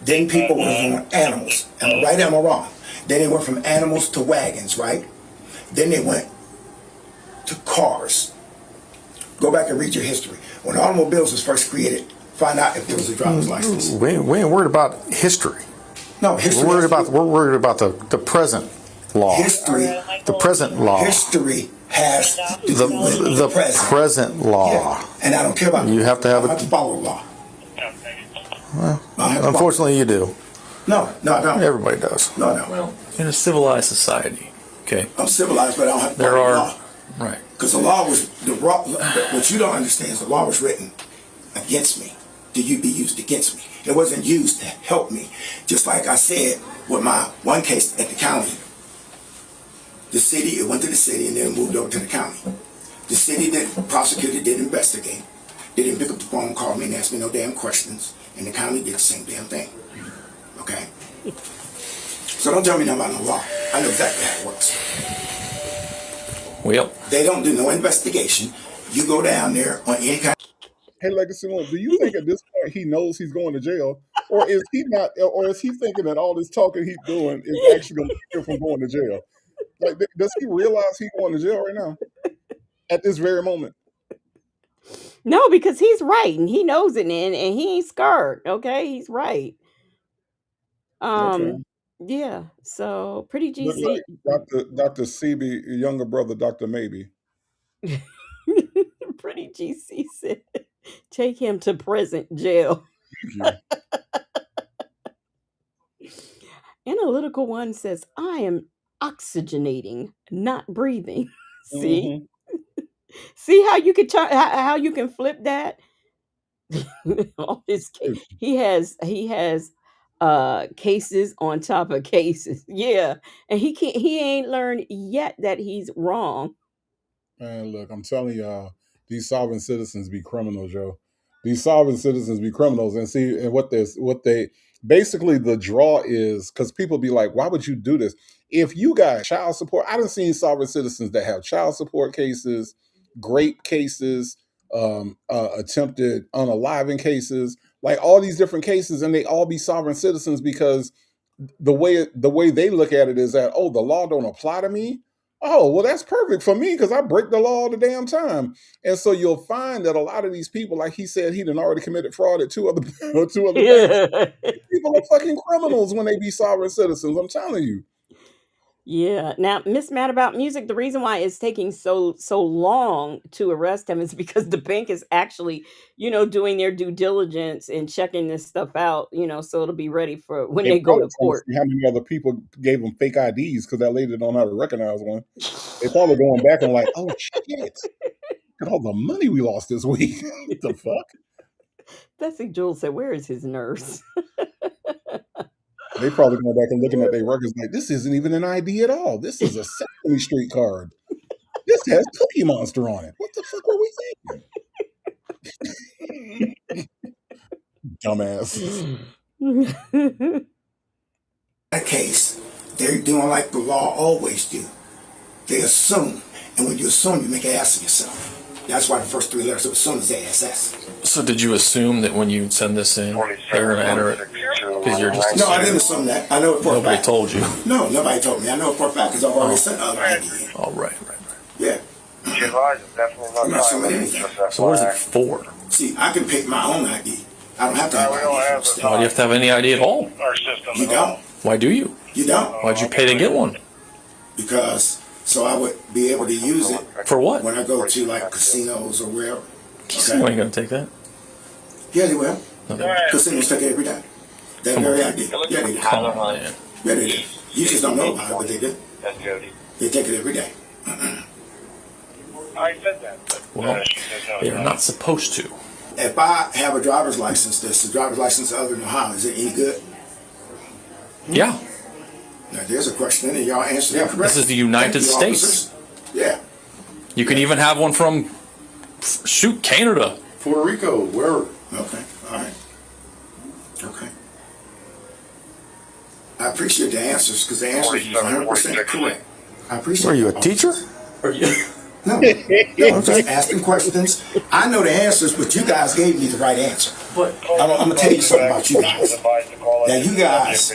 Then people were on animals. Am I right or am I wrong? Then they went from animals to wagons, right? Then they went to cars. Go back and read your history. When automobiles was first created, find out if there was a driver's license. We ain't worried about history. No, history. We're worried about the present law. History. The present law. History has The present law. Yeah. And I don't care about. You have to have I have to follow law. Well, unfortunately, you do. No, I don't. Everybody does. No. Well, in a civilized society, okay. I'm civilized, but I don't have to There follow are law. right. Because the law was what you don't understand is the law was written against me, to be used against me. It wasn't used to help me. Just like I said with my one case at the county, it went to the city and then moved over to the county. The city prosecutor didn't investigate. They didn't pick up the phone, call me, and ask me no damn questions. And the county did the same damn thing. Okay? So don't tell me nothing about no law. I know exactly how it works. Well, they don't do no investigation. You go down there on any kind. Hey, Legacy One, do you think at this point he knows he's going to jail, or is he not? Or is he thinking that all this talking he's doing is actually going to keep him from going to jail? Like, does he realize he's going to jail right now, at this very moment? No, because he's right and he knows it, and he ain't scared. Okay, he's right. Okay. Yeah. So pretty Look GC. like Dr. CB, your younger brother, Dr. Maybe. Pretty GC said, take him to present jail. Thank you. Analytical One says, I am oxygenating, not breathing. See? See how you can how you can flip that? On his case. He has cases on top of cases. Yeah. And he ain't learned yet that he's wrong. Man, look, I'm telling y'all, these sovereign citizens be criminals, yo. These sovereign citizens be criminals. And see, and what they basically the draw is, because people be like, why would you do this? If you got child support, I done seen sovereign citizens that have child support cases, grape cases, attempted unaliving cases, like all these different cases, and they all be sovereign citizens because the way they look at it is that, oh, the law don't apply to me. Oh, well, that's perfect for me because I break the law all the damn time. And so you'll find that a lot of these people, like he said, he done already committed fraud at two other banks. People are fucking criminals when they be sovereign citizens. I'm telling you. Yeah. Now, Miss Mad About Music, the reason why it's taking so long to arrest him is because the bank is actually, doing their due diligence and checking this stuff out, so it'll be ready for when they go to court. How many other people gave them fake IDs because that lady don't know how to recognize one? They probably going back and like, oh shit, look at all the money we lost this week. What the fuck? Betsy Jules said, where is his nurse? They probably going back and looking at their records like, this isn't even an ID at all. This is a Sesame Street card. This has Cookie Monster on it. What the fuck were we thinking? Dumbasses. That case, they're doing like the law always do. They assume. And when you assume, you make an ass of yourself. That's why the first three letters of assume is ASS. So did you assume that when you send this in, they're going to enter it? Because you're just No, I didn't assume that. I know it for a fact. Nobody told you. No, nobody told me. I know it for a fact because I've already sent other ID in. Oh, right. Yeah. I'm not assuming anything. So what is it for? See, I can pick my own ID. I don't have to have ID from the state. Why do you have to have any ID at all? You don't. Why do you? You don't. Why'd you pay to get one? Because so I would be able to use it For what? when I go to like casinos or wherever. Casino ain't going to take that. Yeah, they will. No. Casinos take it every day. That very ID. Yeah, they do. Come on, man. Yeah, they do. You just don't know about it, but they do. They take it every day. I said that. Well, they're not supposed to. If I have a driver's license that's a driver's license other than Ohio, is it any good? Yeah. Now, there's a question, and y'all answered that correctly. This is the United Thank you, States. officers. Yeah. You can even have one from, Canada. Puerto Rico, where? Okay, all right. Okay. I appreciate the answers because the answers was 100% correct. I appreciate Are you it. a teacher? No, I'm just asking questions. I know the answers, but you guys gave me the right answer. I'm going to tell you something about you guys. Now, you guys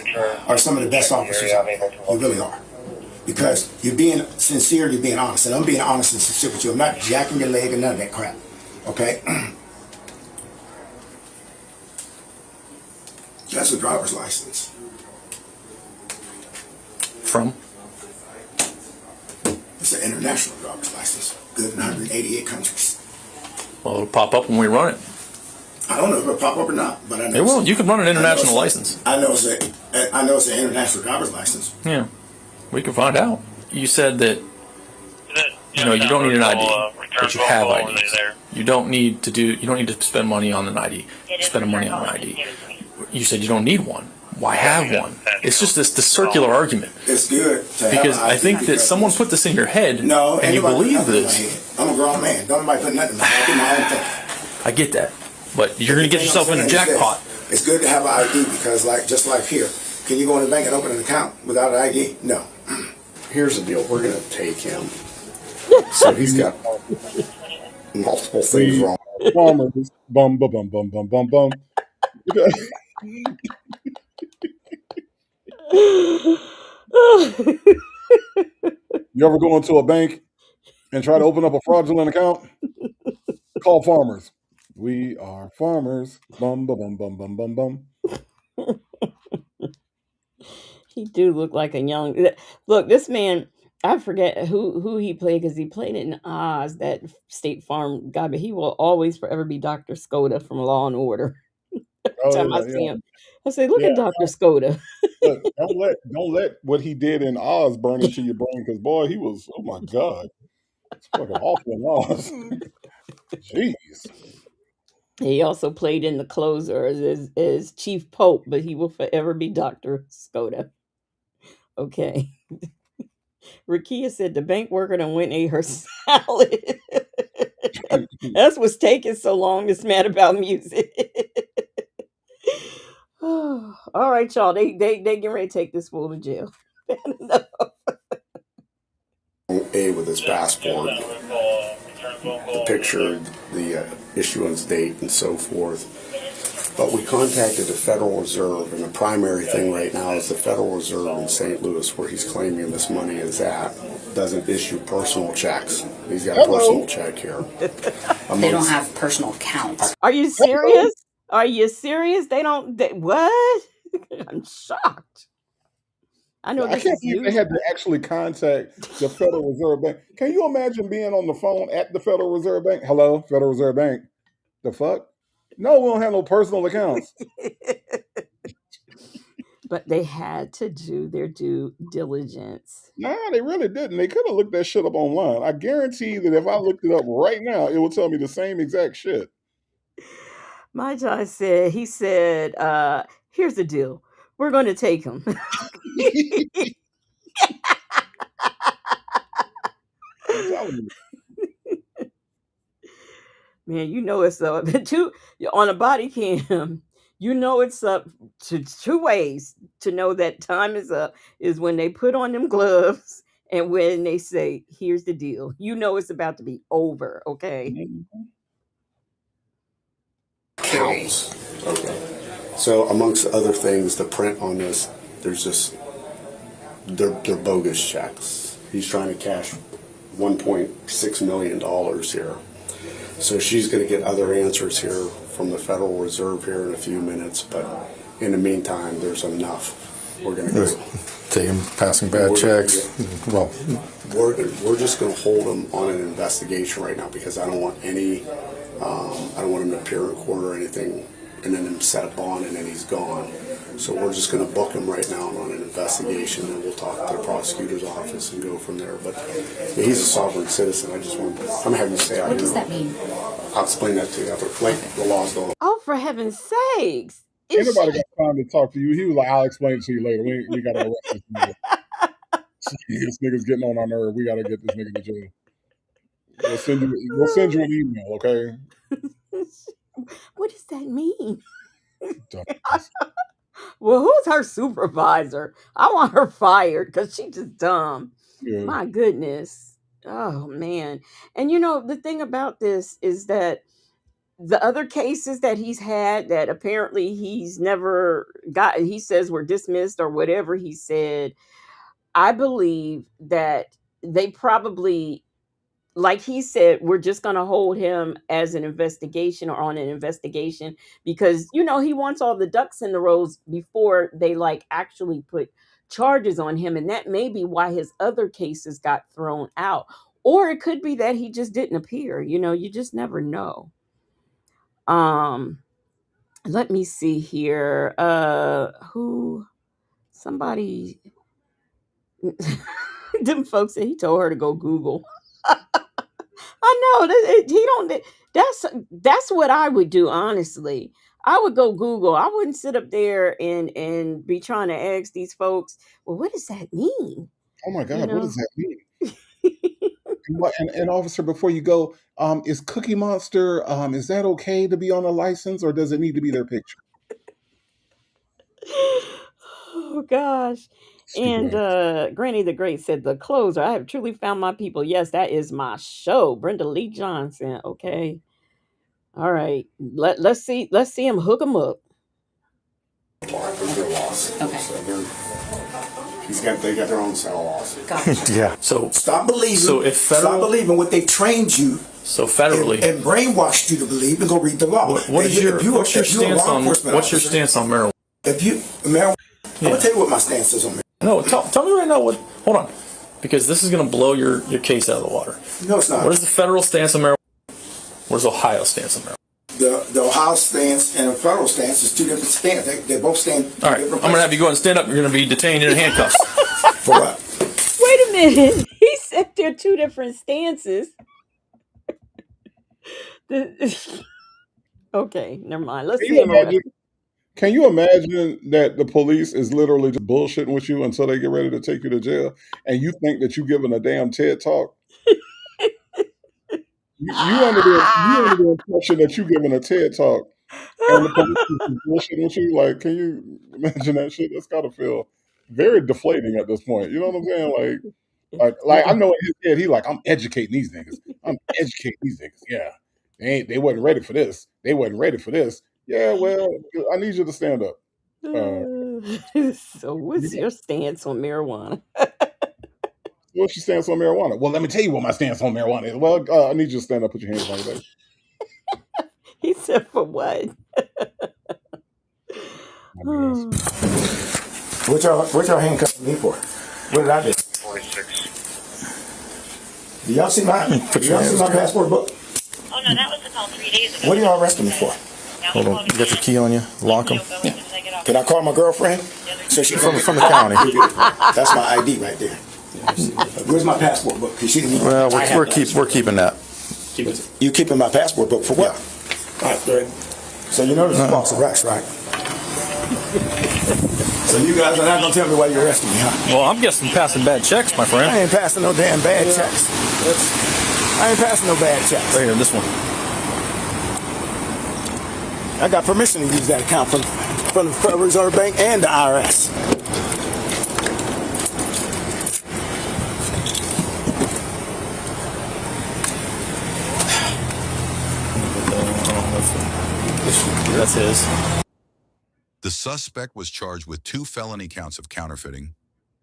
are some of the best officers out there. You really are. because you're being sincere, you're being honest, and I'm being honest and sincere with you. I'm not jacking your leg or none of that crap. Okay? That's a driver's license. From? It's an international driver's license. Good in 188 countries. Well, it'll pop up when we run it. I don't know if it'll pop up or not, but I know It will. You can run an international license. I know it's an international driver's license. Yeah, we can find out. You said that you don't need an ID, but you have IDs. You don't need to spend money on an ID. Spend money on an ID. You said you don't need one. Why have one? It's just this circular argument. It's good because I think that someone put this in your head, and you believe this. I'm a grown man. Don't nobody put nothing in my head. I do my own thing. I get that, but you're going to get yourself in a jackpot. It's good to have an ID because, just like here, can you go in the bank and open an account without an ID? No. Here's the deal. We're going to take him. So he's got multiple things wrong. Farmers, bum, bum, bum, bum, bum, bum, bum. You ever go into a bank and try to open up a fraudulent account? Call Farmers. We are farmers. Bum, bum, bum, bum, bum, bum. He do look like a young. Look, this man. I forget who he played because he played it in Oz, that State Farm guy, but he will always forever be Dr. Skoda from Law and Order. Every time I see him, I say, "Look at Dr. Skoda." Look, don't let what he did in Oz burn into your brain, because boy, he was, oh my God, it's fucking awful in Oz. Jeez. He also played in The Closer as Chief Pope, but he will forever be Dr. Skoda. Okay. Rakia said the bank worker done went and ate her salad. That's what's taking so long. It's mad about music. All right, y'all. They getting ready to take this fool to jail. A with his passport, the picture, the issuance date, and so forth. But we contacted the Federal Reserve, and the primary thing right now is the Federal Reserve in St. Louis, where he's claiming this money is at, doesn't issue personal checks. He's got a personal check here. They don't have personal accounts. Are you serious? Are you serious? They don't. What? I'm shocked. I know. I can't believe they had to actually contact the Federal Reserve Bank. Can you imagine being on the phone at the Federal Reserve Bank? Hello, Federal Reserve Bank. The fuck? No, we don't have no personal accounts. But they had to do their due diligence. Nah, they really didn't. They could have looked that shit up online. I guarantee that if I looked it up right now, it would tell me the same exact shit. My John said, here's the deal. We're going to take him. I'm telling you. Man, you know it's up on a body cam. You know it's up to two ways to know that time is up is when they put on them gloves and when they say, "Here's the deal." You know it's about to be over. Okay. Counts. Okay. So amongst other things, the print on this, there's just they're bogus checks. He's trying to cash $1.6 million here. So she's going to get other answers here from the Federal Reserve here in a few minutes, but in the meantime, there's enough. We're going to go. Take him passing bad checks. Well, we're just going to hold him on an investigation right now because I don't want any. I don't want him to appear in court or anything, and then him set a bond and then he's gone. So we're just going to book him right now on an investigation, and we'll talk to the prosecutor's office and go from there. But yeah, he's a sovereign citizen. I'm having to say. What does that mean? I'll explain that to you after the law's going. Oh, for heaven's sakes! Ain't nobody got time to talk to you. He was like, "I'll explain it to you later. We got to arrest this nigga. This nigga's getting on our nerve. We got to get this nigga to jail. We'll send you an email, okay?" What does that mean? Well, who's her supervisor? I want her fired because she's just dumb. Yeah. My goodness. Oh, man. And you know, the thing about this is that the other cases that he's had that apparently he's never got, he says were dismissed or whatever he said, I believe that they probably, like he said, we're just going to hold him as an investigation or on an investigation because, he wants all the ducks in the rows before they like actually put charges on him. And that may be why his other cases got thrown out. Or it could be that he just didn't appear. You just never know. Let me see here. Somebody, them folks said he told her to go Google. I know that he don't. That's what I would do. Honestly, I would go Google. I wouldn't sit up there and be trying to ask these folks. Well, what does that mean? Oh my God, what does that mean? And officer, before you go, is Cookie Monster, is that okay to be on a license, or does it need to be their picture? Oh gosh. And Granny the Great said, the closer, I have truly found my people. Yes, that is my show. Brenda Lee Johnson. Okay. All right. Let's see him hook him up. Okay. They got their own set of laws. Yeah. So stop believing. So if federal, stop believing what they trained you. So federally and brainwashed you to believe, and go read the law. What's your stance on marijuana? Marijuana. I'm gonna tell you what my stance is on marijuana. No, tell me right now what. Hold on, because this is gonna blow your case out of the water. No, it's not. What is the federal stance on marijuana? What is Ohio's stance on marijuana? The Ohio stance and the federal stance is two different stands. They both stand. All right, I'm gonna have you go ahead and stand up. You're gonna be detained in handcuffs. For what? Wait a minute. He said there are two different stances. Okay, never mind. Let's see him. Can you imagine that the police is literally just bullshitting with you until they get ready to take you to jail, and you think that you're giving a damn TED talk? you under the impression that you're giving a TED talk, and the police is bullshitting with you? Like, can you imagine that shit? That's gotta feel very deflating at this point. You know what I'm saying? Like I know in his head, he like, I'm educating these niggas. Yeah. They wasn't ready for this. Yeah, well, I need you to stand up. So what's your stance on marijuana? What's your stance on marijuana? Well, let me tell you what my stance on marijuana is. Well, I need you to stand up, put your hands on your back. He said, for what? What y'all handcuffing me for? What did I do? 46. Do y'all see my passport book? Oh no, that was the call 3 days ago. What are y'all arresting me for? Hold on. You got your key on you? Lock them? Yeah. Can I call my girlfriend? So she from the county. That's my ID right there. Where's my passport book? Because she didn't even. Well, we're keeping that. You keeping my passport book for what? All right, good. So you know this is false arrest, right? So you guys are not gonna tell me why you're arresting me, huh? Well, I'm guessing passing bad checks, my friend. I ain't passing no damn bad checks. I ain't passing no bad checks. Right here, this one. I got permission to use that account from the Federal Reserve Bank and the IRS. That's his. The suspect was charged with 2 felony counts of counterfeiting,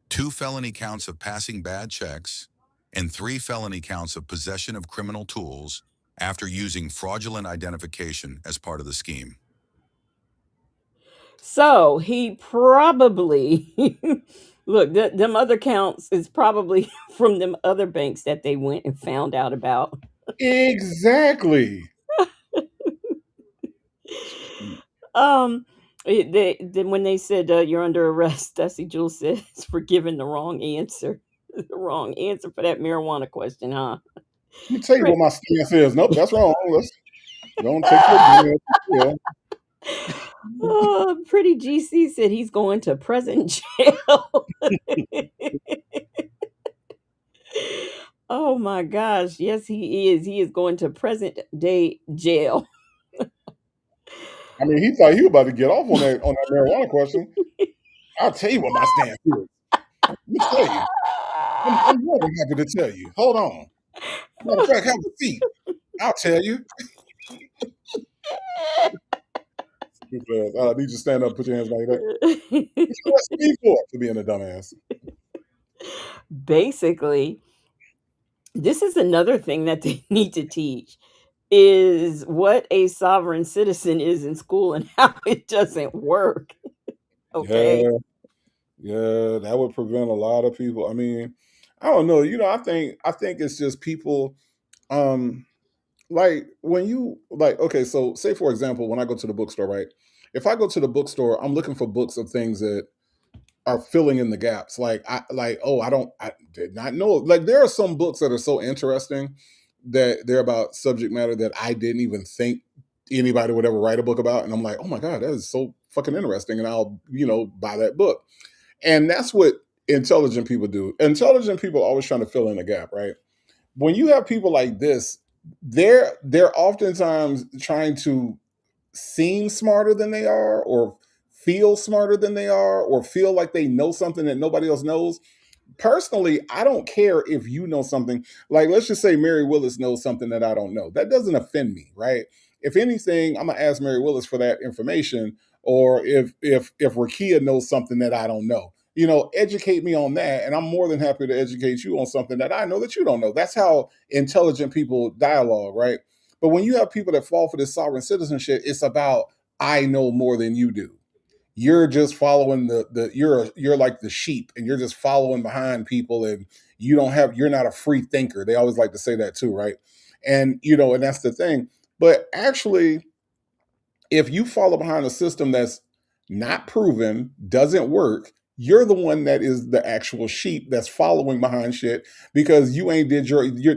2 felony counts of passing bad checks, and 3 felony counts of possession of criminal tools after using fraudulent identification as part of the scheme. So he probably, look, them other counts is probably from them other banks that they went and found out about. Exactly. When they said you're under arrest, Dusty Jules says for giving the wrong answer. The wrong answer for that marijuana question, huh? Let me tell you what my stance is. Nope, that's wrong. Don't take your Pretty GC said he's going to present jail. Oh my gosh. Yes, he is. He is going to present day jail. I mean, he thought he was about to get off on that marijuana question. I'll tell you what my stance is. Let me tell you. I'm more than happy to tell you. Hold on. Matter of fact, have a seat. I'll tell you. I need you to stand up, put your hands like that. What you arresting me for being a dumbass? Basically, this is another thing that they need to teach is what a sovereign citizen is in school and how it doesn't work. Okay. Yeah, that would prevent a lot of people. I mean, I don't know. I think it's just people. Um, like when you like, okay, so say for example, when I go to the bookstore, right? If I go to the bookstore, I'm looking for books of things that are filling in the gaps. I did not know. Like there are some books that are so interesting that they're about subject matter that I didn't even think anybody would ever write a book about. And I'm like, oh my God, that is so fucking interesting. And I'll, buy that book. And that's what intelligent people do. Intelligent people are always trying to fill in a gap, right? When you have people like this, they're oftentimes trying to seem smarter than they are or feel smarter than they are or feel like they know something that nobody else knows. Personally, I don't care if you know something. Like, let's just say Mary Willis knows something that I don't know. That doesn't offend me, right? If anything, I'm gonna ask Mary Willis for that information. Or if Rakia knows something that I don't know, educate me on that, and I'm more than happy to educate you on something that I know that you don't know. That's how intelligent people dialogue, right? But when you have people that fall for this sovereign citizenship, it's about I know more than you do. You're just following you're like the sheep and you're just following behind people, and you're not a free thinker. They always like to say that too, right? And that's the thing. But actually, if you follow behind a system that's not proven, doesn't work, you're the one that is the actual sheep that's following behind shit because you ain't did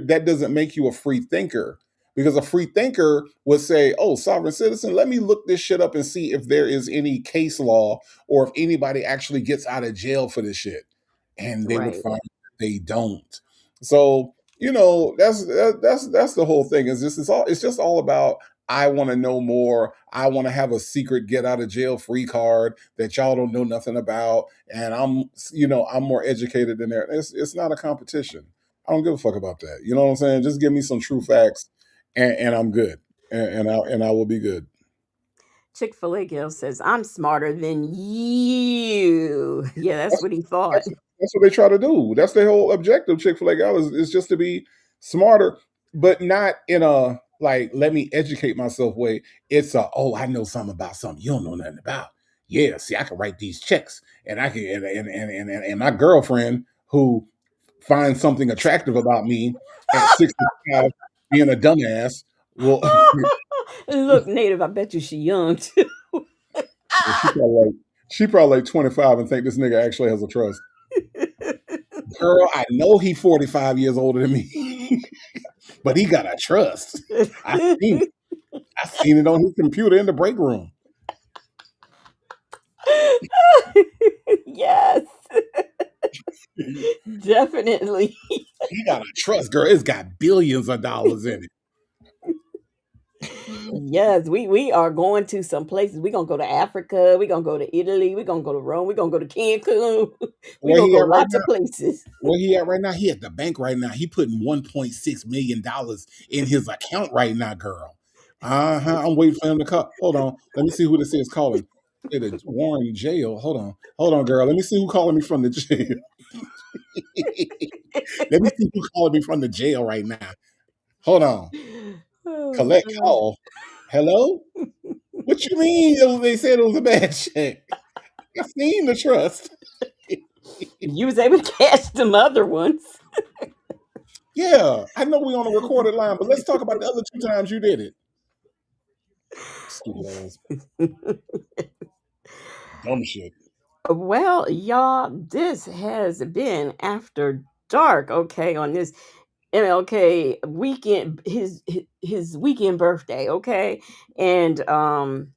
that doesn't make you a free thinker. Because a free thinker would say, oh, sovereign citizen, let me look this shit up and see if there is any case law or if anybody actually gets out of jail for this shit. And they would Right. find that they don't. So, that's the whole thing. It's just all about I want to know more. I want to have a secret get out of jail free card that y'all don't know nothing about. And I'm more educated than there. It's not a competition. I don't give a fuck about that. You know what I'm saying? Just give me some true facts and I'm good. And I will be good. Chick-fil-A Gil says, I'm smarter than you. Yeah, that's what he thought. That's what they try to do. That's their whole objective. Chick-fil-A Gal is just to be smarter, but not in a like let me educate myself way. It's I know something about something you don't know nothing about. Yeah, see, I can write these checks, and I can and my girlfriend who finds something attractive about me at 65 being a dumbass. Well, Look, Native, I bet you she young too. she probably like 25 and think this nigga actually has a trust. Girl, I know he 45 years older than me, but he got a trust. I seen it on his computer in the break room. Yes. Definitely. He got a trust, girl. It's got billions of dollars in it. Yes, we are going to some places. We're gonna go to Africa, we're gonna go to Italy, we're gonna go to Rome, we're gonna go to Cancun. We're gonna go lots of places. Where he at right now? He at the bank right now. He putting $1.6 million in his account right now, girl. I'm waiting for him to call. Hold on. Let me see who this is calling. It's Warren jail. Hold on, girl. Let me see who calling me from the jail. Let me see who calling me from the jail right now. Hold on. Collect call. Hello? What you mean? They said it was a bad check. I seen the trust. You was able to catch them other ones. Yeah, I know we on a recorded line, but let's talk about the other 2 times you did it. Stupid ass. Dumb shit. Well, y'all, this has been After Dark, okay, on this MLK weekend, his weekend birthday, okay? And who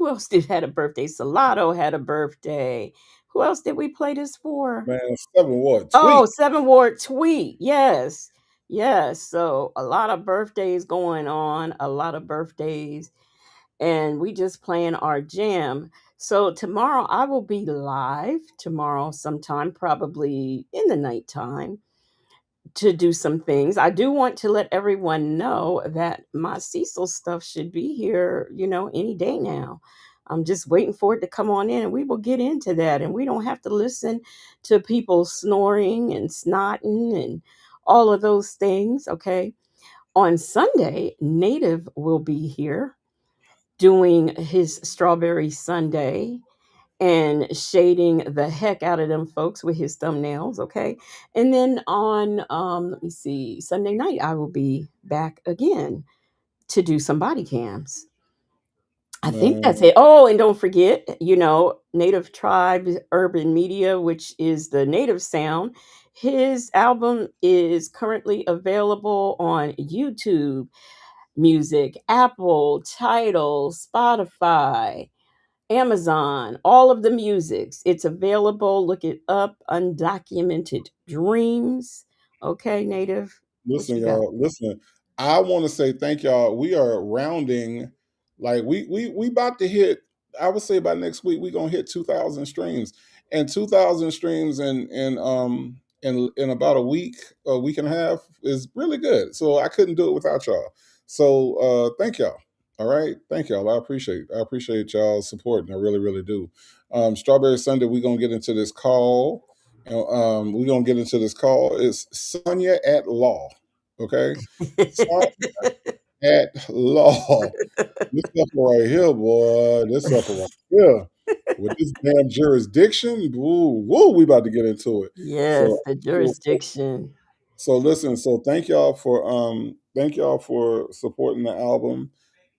else had a birthday? Salado had a birthday. Who else did we play this for? Man, 7 Ward Tweet. Oh, 7 Ward Tweet. Yes. Yes. So a lot of birthdays going on, a lot of birthdays. And we just playing our jam. So tomorrow I will be live tomorrow sometime, probably in the nighttime, to do some things. I do want to let everyone know that my Cecil stuff should be here, any day now. I'm just waiting for it to come on in, and we will get into that. And we don't have to listen to people snoring and snotting and all of those things. Okay. On Sunday, Native will be here doing his Strawberry Sunday and shading the heck out of them folks with his thumbnails. Okay. And then on, let me see, Sunday night, I will be back again to do some body cams. I think that's Man, it. Oh, and don't forget, Native Tribe Urban Media, which is the Native Sound. His album is currently available on YouTube Music, Apple, Tidal, Spotify, Amazon, all of the musics. It's available. Look it up. Undocumented Dreams. Okay, Native. What listen, you got? y'all. Listen, I want to say thank y'all. We are rounding, like we about to hit. I would say by next week we gonna hit 2,000 streams, and 2,000 streams in about a week and a half is really good. So I couldn't do it without y'all. So thank y'all. All right, thank y'all. I appreciate y'all's support, and I really really do. Strawberry Sunday, we gonna get into this call. We're gonna get into this call. It's Sonia at Law. Okay, Sonia at Law. This sucker right here, boy. This sucker right here with this damn jurisdiction. Woo, woo. We about to get into it. Yes, So, the jurisdiction. so listen. So thank y'all for supporting the album.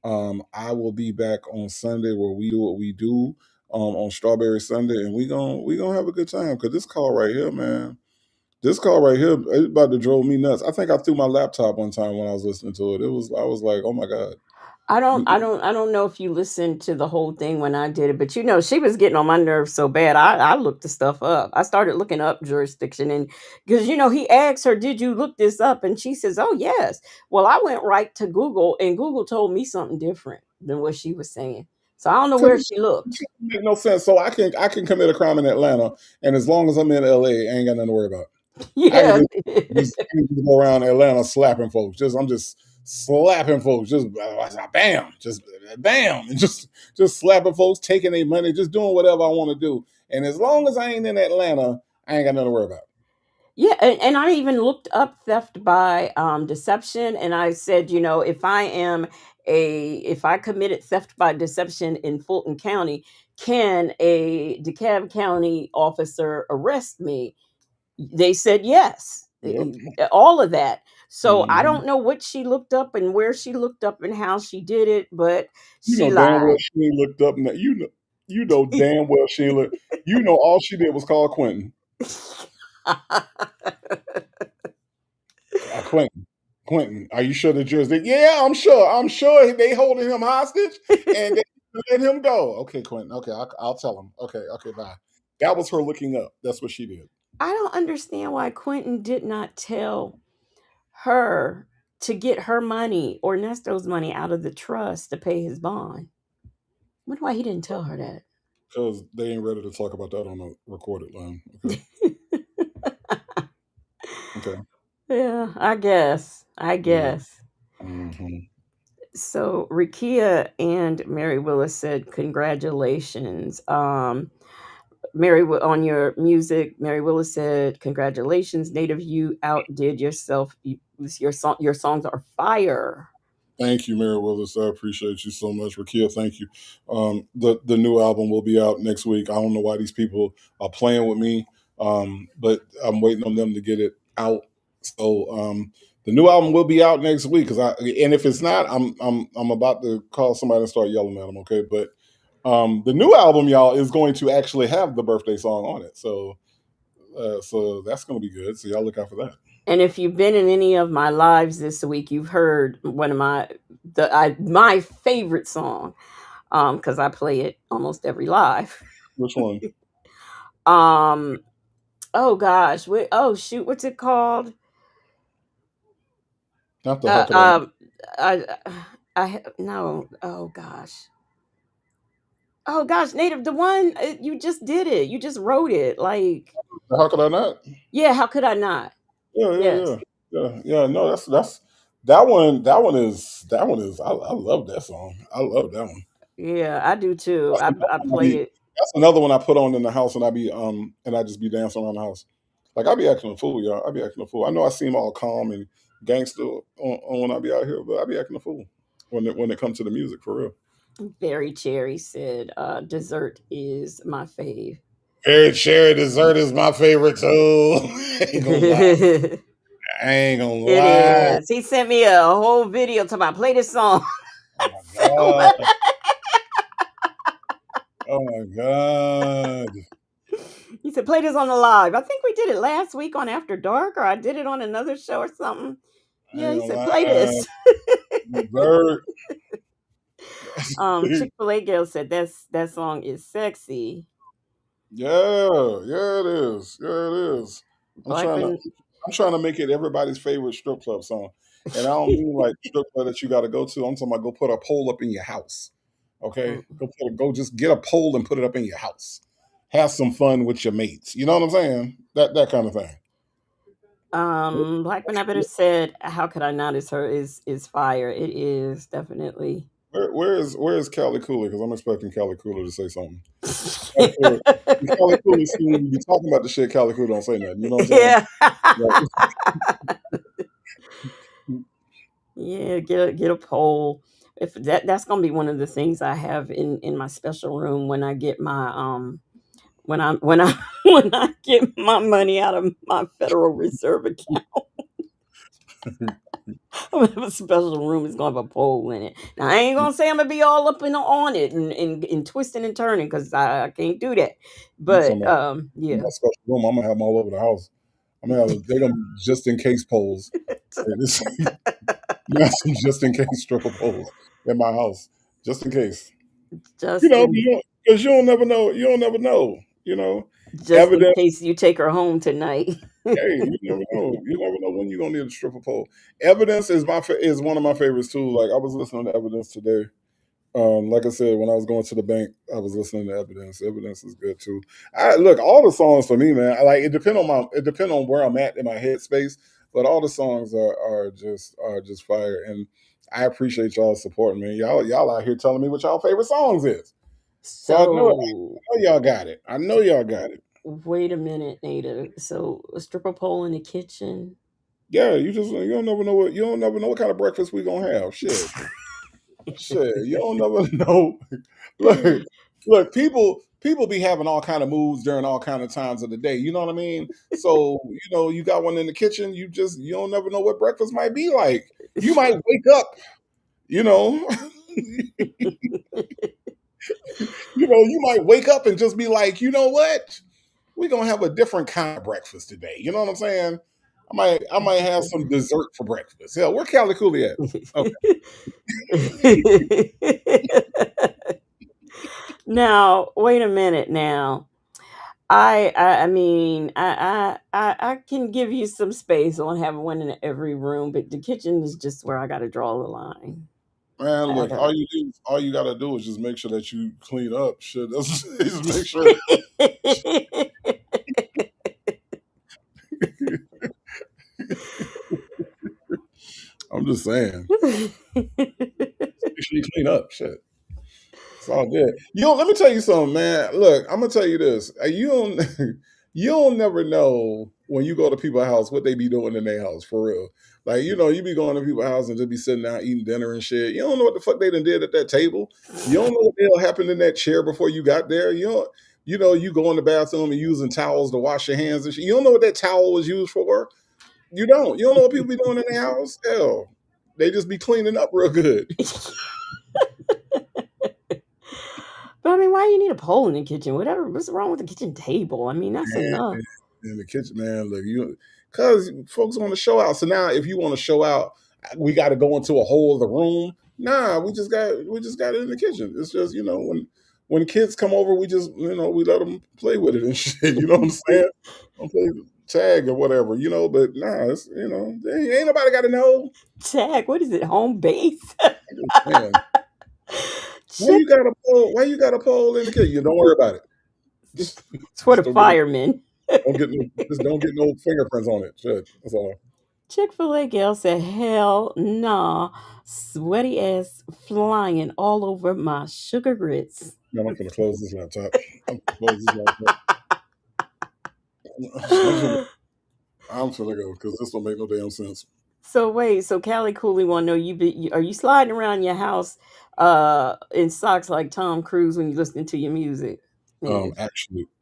I will be back on Sunday where we do what we do on Strawberry Sunday, and we gonna have a good time because this call right here, man. This call right here, it about to drove me nuts. I think I threw my laptop one time when I was listening to it. I was like, oh my god. I don't know if you listened to the whole thing when I did it, but she was getting on my nerves so bad. I looked the stuff up. I started looking up jurisdiction, and because he asked her, "Did you look this up?" And she says, "Oh yes." Well, I went right to Google, and Google told me something different than what she was saying. So I don't know where she looked. Make no sense. So I can commit a crime in Atlanta, and as long as I'm in LA, I ain't got nothing to worry about. I Yeah. can I can just go around Atlanta slapping folks. I'm just slapping folks. Just bam, just bam, and just slapping folks, taking their money, just doing whatever I want to do. And as long as I ain't in Atlanta, I ain't got nothing to worry about. Yeah, and I even looked up theft by deception, and I said, if I committed theft by deception in Fulton County, can a DeKalb County officer arrest me? They said yes, Yep. all of that. So I Mhm. don't know what she looked up and where she looked up and how she did it, but You she know damn well lied. she ain't looked up. You know damn well she ain't looked. You know all she did was call Quentin. Quentin, are you sure the jurisdiction? Yeah, I'm sure. I'm sure they holding him hostage and they let him go. Okay, Quentin. Okay, I'll tell him. Okay, bye. That was her looking up. That's what she did. I don't understand why Quentin did not tell her to get her money or Nesto's money out of the trust to pay his bond. Wonder why he didn't tell her that. Because they ain't ready to talk about that on a recorded line. Okay. Okay. Yeah, I guess. Mm-hmm. So Rikia and Mary Willis said, "Congratulations, on your music." Mary Willis said, "Congratulations, Native. You outdid yourself. Your songs are fire." Thank you, Mary Willis. I appreciate you so much. Rakia, thank you. The new album will be out next week. I don't know why these people are playing with me, but I'm waiting on them to get it out. So the new album will be out next week. And if it's not, I'm about to call somebody and start yelling at them. Okay, but the new album, y'all, is going to actually have the birthday song on it. So that's going to be good. So y'all look out for that. And if you've been in any of my lives this week, you've heard one of my favorite song, because I play it almost every live. Which one? Oh gosh, shoot, what's it called? Not the How Could I no. Oh gosh, Native, the one you just did it. You just wrote it. Like, How Could I Not? Yeah, how could I not? Yes. Yeah. No, that's that one. That one is. I love that song. I love that one. Yeah, I do too. That's I another one play it. that's another one I put on in the house, and I just be dancing around the house. Like I be acting a fool, y'all. I be acting a fool. I know I seem all calm and gangster on when I be out here, but I be acting a fool when it comes to the music for real. Barry Cherry said, "Dessert is my fave." Very cherry dessert is my favorite too. Ain't gonna lie. I ain't gonna It lie. is. He sent me a whole video talking about play this song. God. Oh my God. He said, play this on the live. I think we did it last week on After Dark, or I did it on another show or something. Yeah, he said, play this. Dessert. Chick-fil-A girl said that song is sexy. Yeah, it is. Yeah, it is. I'm trying to make it everybody's favorite strip club song. And I don't mean like strip club that you gotta go to. I'm talking about go put a pole up in your house. Okay? Go just get a pole and put it up in your house. Have some fun with your mates. You know what I'm saying? That kind of thing. Black Better said, how could I not? Is her is fire. It is definitely. Where is Callie Cooler? Because I'm expecting Callie Cooler to say something. Callie Cooler, when you be talking about the shit, Callie Cooler don't say nothing. You know what I'm saying? Yeah, get a poll. If that's gonna be one of the things I have in my special room when I get my when I get my money out of my Federal Reserve account. I'm gonna have a special room. It's gonna have a poll in it. Now I ain't gonna say I'm gonna be all up on it and twisting and turning because I can't do that. But yeah, my special room. I'm gonna have them all over the house. I'm gonna have they're gonna be just in case polls. Just in case stripper polls in my house, just in case. Because you don't never know. You don't never know. You know, just in case you take her home tonight. Hey, you never know. You never know when you're gonna need a stripper pole. Evidence is one of my favorites too. Like I was listening to Evidence today. Like I said, when I was going to the bank, I was listening to Evidence. Evidence is good too. Look, all the songs for me, man. It depend on where I'm at in my headspace. But all the songs are just fire, and I appreciate y'all supporting me. Y'all out here telling me what y'all favorite songs is. So I know y'all got it. I know y'all got it. Wait a minute, Nada. So a stripper pole in the kitchen? Yeah, you don't never know what kind of breakfast we gonna have. Shit. Shit, you don't never know. Look, people be having all kind of moods during all kind of times of the day. You know what I mean? So, you got one in the kitchen, you don't never know what breakfast might be like. You might wake up, you might wake up and just be like, you know what? We're gonna have a different kind of breakfast today. You know what I'm saying? I might have some dessert for breakfast. Yeah, where Callie Cooley at? Okay. Now, wait a minute. Now, I mean, I can give you some space on having one in every room, but the kitchen is just where I got to draw the line. Man, look, all you gotta do is just make sure that you clean up. Shit, just make sure. I'm just saying. Make sure you clean up. Shit. It's all good. Let me tell you something, man. Look, I'm gonna tell you this. You don't never know when you go to people's house what they be doing in their house, for real. Like, you be going to people's house and just be sitting down eating dinner and shit. You don't know what the fuck they done did at that table. You don't know what the hell happened in that chair before you got there. You go in the bathroom and using towels to wash your hands and shit. You don't know what that towel was used for. You don't know what people be doing in their house. Hell, they just be cleaning up real good. But I mean, why you need a pole in the kitchen? What's wrong with the kitchen table? I mean, that's enough. In the kitchen, man, look, because folks want to show out. So now, if you want to show out, we got to go into a whole other room. Nah, we just got it in the kitchen. It's just when kids come over, we just we let them play with it and shit. You know what I'm saying? Don't play tag or whatever, but nah, it's ain't nobody got to know. Tag? What is it? Home base? Man. Why you got a pole in the kitchen? Don't worry about it. It's for the firemen. Don't get no fingerprints on it. Shit, that's all. Chick-fil-A gal said, hell nah. Sweaty ass flying all over my sugar grits. No, I'm going to close this laptop. I'm going to close this laptop. I'm going to go because this don't make no damn sense. So wait, so Callie Cooley want to know, are you sliding around your house in socks like Tom Cruise when you listening to your music? Yeah.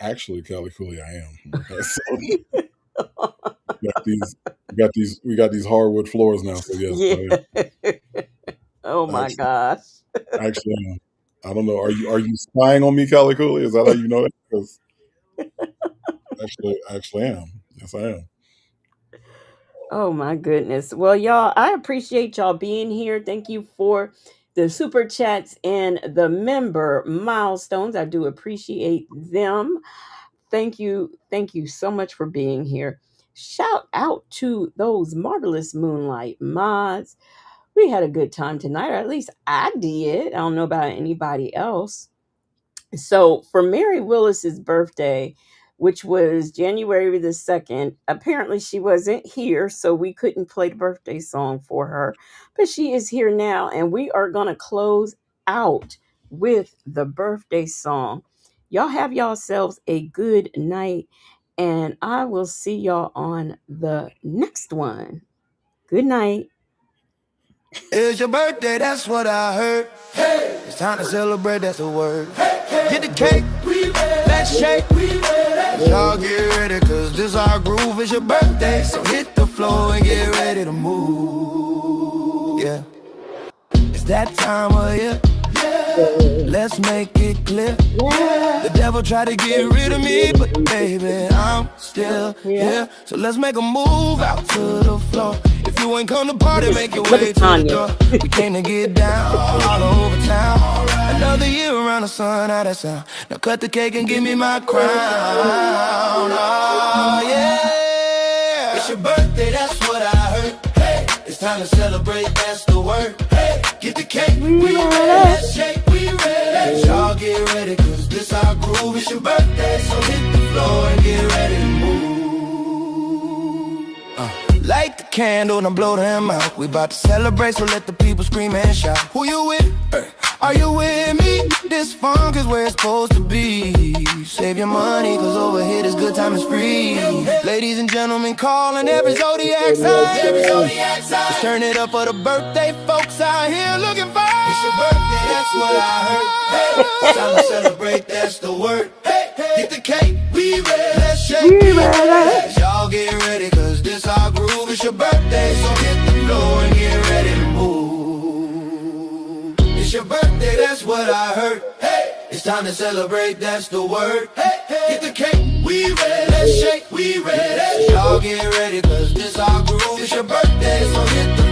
Actually, Callie Cooley, I am. Okay, so we got these hardwood floors now. So yes. Yeah. Oh my gosh. Actually, I don't know. Are you spying on me, Callie Cooley? Is that how you know that? Because actually, I am. Yes, I am. Oh my goodness. Well, y'all, I appreciate y'all being here. Thank you for the super chats and the member milestones. I do appreciate them. Thank you so much for being here. Shout out to those marvelous Moonlight mods. We had a good time tonight, or at least I did. I don't know about anybody else. So for Mary Willis's birthday, which was January the 2nd, apparently she wasn't here, so we couldn't play the birthday song for her. But she is here now, and we are going to close out with the birthday song. Y'all have yourselves a good night, and I will see y'all on the next one. Good night. It's your birthday, that's what I heard. Hey, it's time to celebrate, that's the word. Get the cake, let's shake. Y'all get ready, cause this our groove. It's your birthday, so hit the floor and get ready to move. Yeah, it's that time of year. Let's make it clear. The devil tried to get rid of me, but baby, I'm still here. So let's make a move out to the floor. If you ain't come to party, make your way to the door. We came to get down all over town. Another year around the sun, how that sound? Now cut the cake and give me my crown. Oh yeah, it's your birthday, that's what I heard. Hey, it's time to celebrate, that's the word. Hey, get the cake, we ready, let's shake, we ready. Y'all get ready, cause this our groove. It's your birthday, so hit the floor and get ready to move. Light the candle and blow them out. We about to celebrate, so let the people scream and shout. Who you with? Are you with me? This funk is where it's supposed to be. Save your money, cause over here this good time is free. Ladies and gentlemen, calling every zodiac sign. Let's turn it up for the birthday folks out here looking fine. It's your birthday, that's what I heard. Hey, it's time to celebrate, that's the word. Hey, get the cake, we ready. Let's shake, we ready. Y'all get ready, cause this our groove. It's your birthday, so hit the floor and get ready to move. It's your birthday, that's what I heard. Hey, it's time to celebrate, that's the word. Hey, get the cake, we ready. Let's shake, we ready. Y'all get ready, cause this our groove. It's your birthday, so hit the